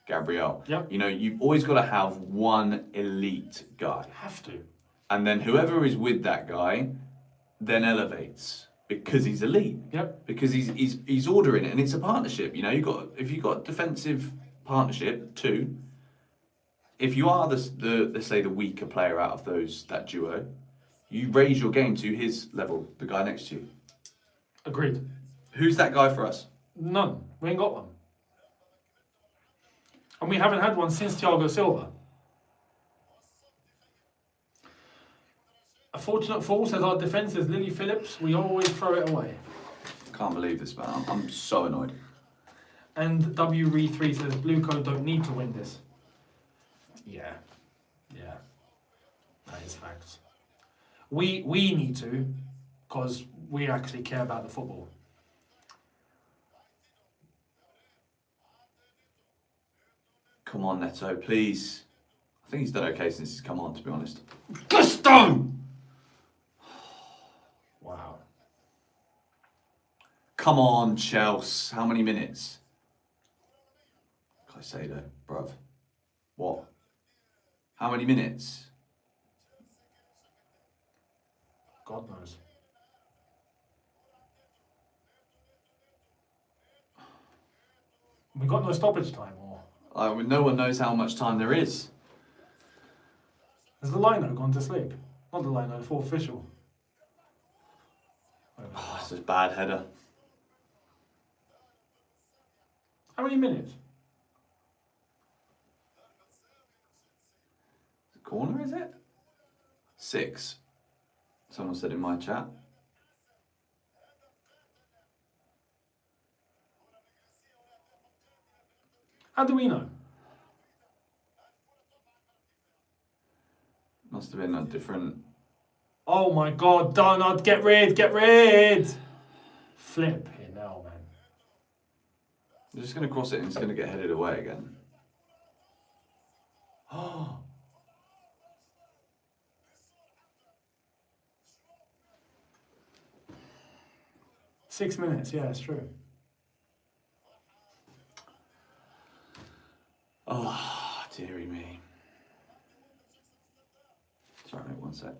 Gabriel. Yep. You know, you've always got to have one elite guy. Have to. And then whoever is with that guy then elevates because he's elite. Yep. Because he's ordering it, and it's a partnership. You know, if you've got defensive partnership too. If you are the let's say the weaker player out of that duo, you raise your game to his level, the guy next to you. Agreed. Who's that guy for us? None. We ain't got one. And we haven't had one since Thiago Silva. A fortunate fool says our defence is Lily Phillips. We always throw it away. Can't believe this, man. I'm so annoyed. And WRE3 says Blue Code don't need to win this. Yeah. That is facts. We need to, because we actually care about the football. Come on, Neto, please. I think he's done okay since he's come on, to be honest. Gusto! Wow. Come on, Chelsea. How many minutes? Caicedo, bruv. What? How many minutes? God knows. We got no stoppage time, or No one knows how much time there is. has the lino gone to sleep? Not the lino, the fourth official. Oh, this is a bad header. How many minutes? Corner, is it? 6. Someone said in my chat. How do we know? Must have been a different... Oh my God, Donald, get rid! Flip here now, man. I'm just going to cross it and it's going to get headed away again. Oh. 6 minutes, yeah, it's true. Oh, dearie me. Sorry, mate, 1 sec.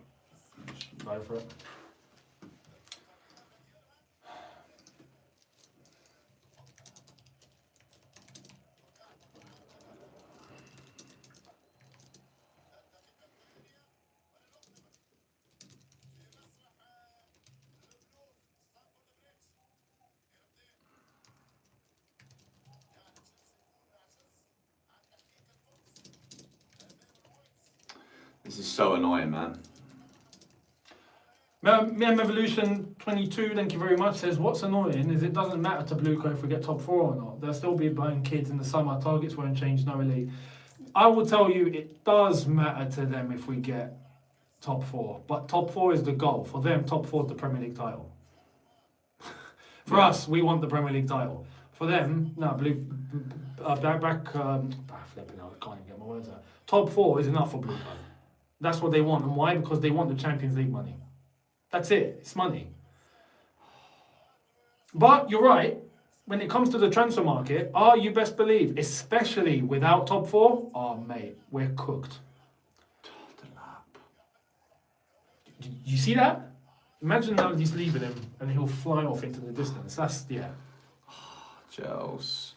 Go for it. This is so annoying, man. Mem Evolution 22, thank you very much, says what's annoying is it doesn't matter to Blue Coat if we get top 4 or not. They'll still be buying kids in the summer. Targets won't change, no elite. I will tell you, it does matter to them if we get top 4. But top 4 is the goal. For them, top 4 is the Premier League title. For us, we want the Premier League title. For them, no, flipping out, I can't even get my words out. Top 4 is enough for Blue Coat. That's what they want. And why? Because they want the Champions League money. That's it. It's money. But you're right. When it comes to the transfer market, you best believe, especially without top 4, mate, we're cooked. You see that? Imagine now he's leaving him and he'll fly off into the distance. That's, yeah. Chelsea.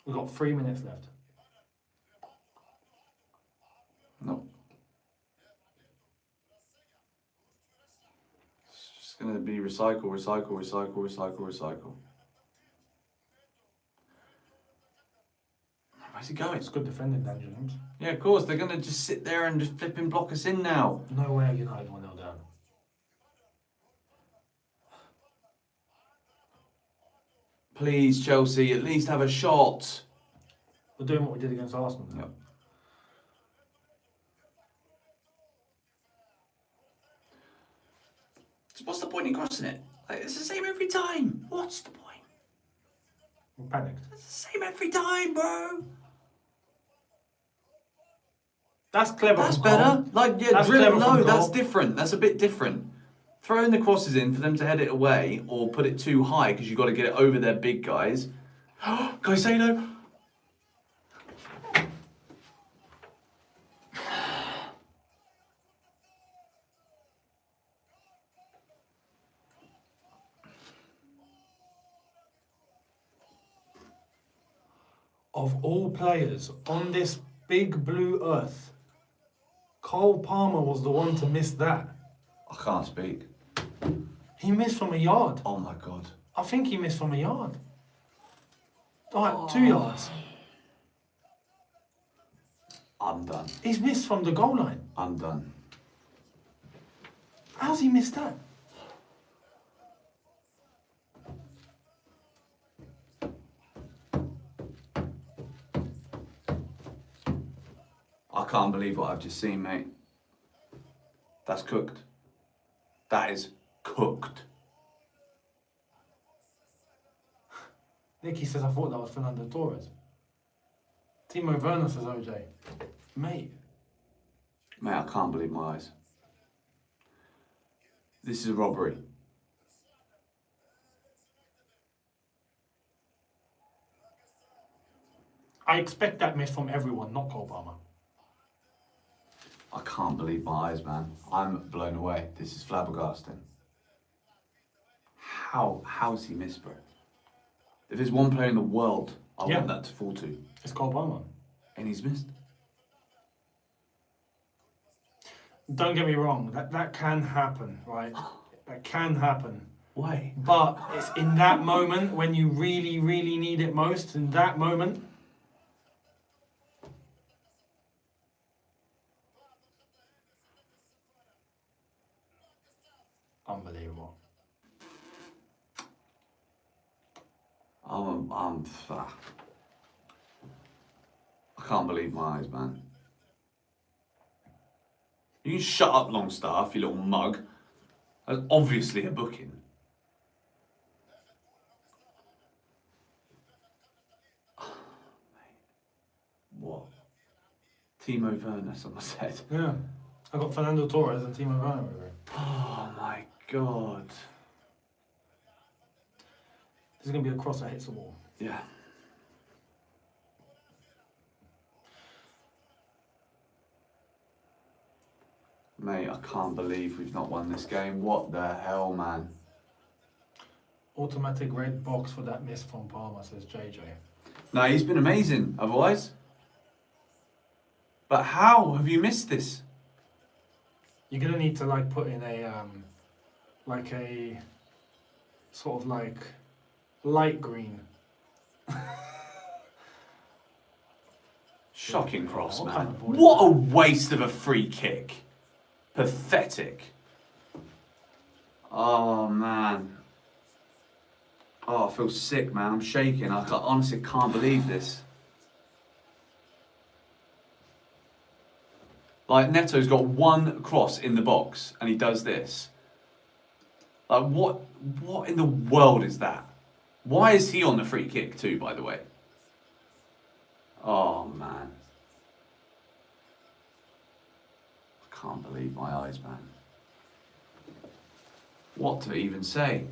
We've got 3 minutes left. No. It's just going to be recycle. Where's he going? It's good defending, Dan James. Yeah, of course. They're going to just sit there and just flip and block us in now. No way United 1-0 down. Please, Chelsea, at least have a shot. We're doing what we did against Arsenal. Yep. So what's the point in crossing it? Like, it's the same every time. What's the point? We're panicked. It's the same every time, bro. That's clever. That's better. Like, yeah, That's drill it clever low. from That's goal. different. That's a bit different. Throwing the crosses in for them to head it away or put it too high because you've got to get it over their big guys. Caicedo. Of all players on this big blue earth, Cole Palmer was the one to miss that. I can't speak. He missed from a yard. Oh my God. I think he missed from a yard. Like 2 yards. I'm done. He's missed from the goal line. I'm done. How's he missed that? I can't believe what I've just seen, mate. That's cooked. That is cooked. Nicky says, I thought that was Fernando Torres. Timo Werner says, OJ. Mate. Mate, I can't believe my eyes. This is a robbery. I expect that miss from everyone, not Cole Palmer. I can't believe my eyes, man. I'm blown away. This is flabbergasting. How's he missed, bro? If there's one player in the world I want that to fall to. It's Cole Palmer. And he's missed. Don't get me wrong, that can happen, right? That can happen. Why? But it's in that moment when you really, really need it most, in that moment. Unbelievable. I can't believe my eyes, man. You can shut up, Longstaff, you little mug. That's obviously a booking. What? Timo Werner, someone said. Yeah. I got Fernando Torres and Timo Werner over here. Oh my god. This is going to be a cross that hits the wall. Yeah. Mate, I can't believe we've not won this game. What the hell, man? Automatic red box for that miss from Palmer, says JJ. No, he's been amazing otherwise. But how have you missed this? You're going to need to like put in a, like a, sort of like, light green. Shocking cross, What man. kind of ball is What a waste of a free kick. Pathetic. Oh, man. Oh, I feel sick, man. I'm shaking. Honestly can't believe this. Like, Neto's got one cross in the box, and he does this. Like, what in the world is that? Why is he on the free kick too, by the way? Oh, man. I can't believe my eyes, man. What to even say?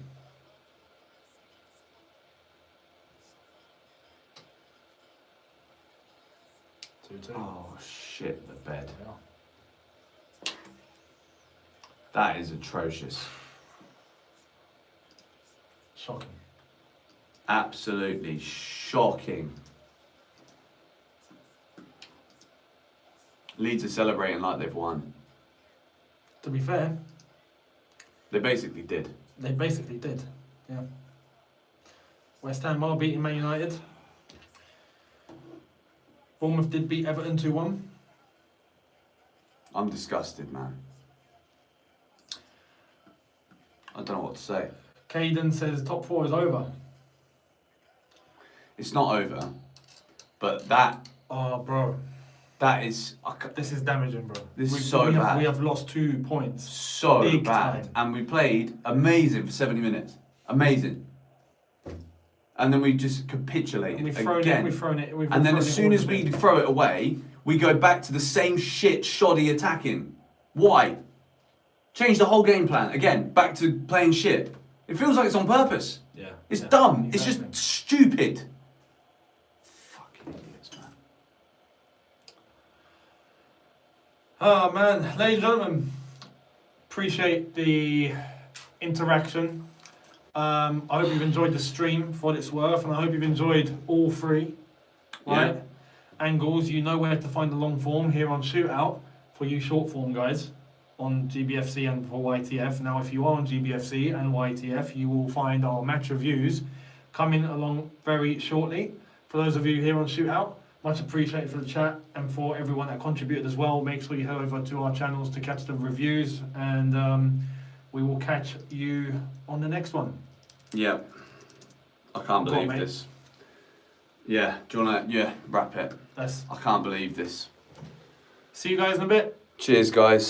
Oh, shit, the bed. That is atrocious. Shocking. Absolutely shocking. Leeds are celebrating like they've won. To be fair, They basically did. they basically did. Yeah. West Ham are beating Man United. Bournemouth did beat Everton 2-1. I'm disgusted, man. I don't know what to say. Caden says top 4 is over. It's not over, but that Oh, bro. is This is damaging, bro. This is so bad. We have lost 2 points. so Big bad. time. And we played amazing for 70 minutes. Amazing. And then we just capitulated We've thrown again. it. And then as soon as we throw it away, we go back to the same shit, shoddy attacking. Why? Change the whole game plan. Again, back to playing shit. It feels like it's on purpose. Yeah. It's dumb. Exactly. It's just stupid. Fucking idiots, man. Oh, man. Ladies and gentlemen, appreciate the interaction. I hope you've enjoyed the stream for what it's worth, and I hope you've enjoyed all 3. Right? Yeah. Angles, you know where to find the long form here on Shootout for you short form guys on GBFC and for YTF. Now, if you are on GBFC and YTF, you will find our match reviews coming along very shortly. For those of you here on Shootout, much appreciated for the chat and for everyone that contributed as well. Make sure you head over to our channels to catch the reviews and we will catch you on the next one. Yeah. I can't Go on, believe mate. this. Yeah, do you wanna wrap it? Let's I can't believe this. see you guys in a bit. Cheers guys.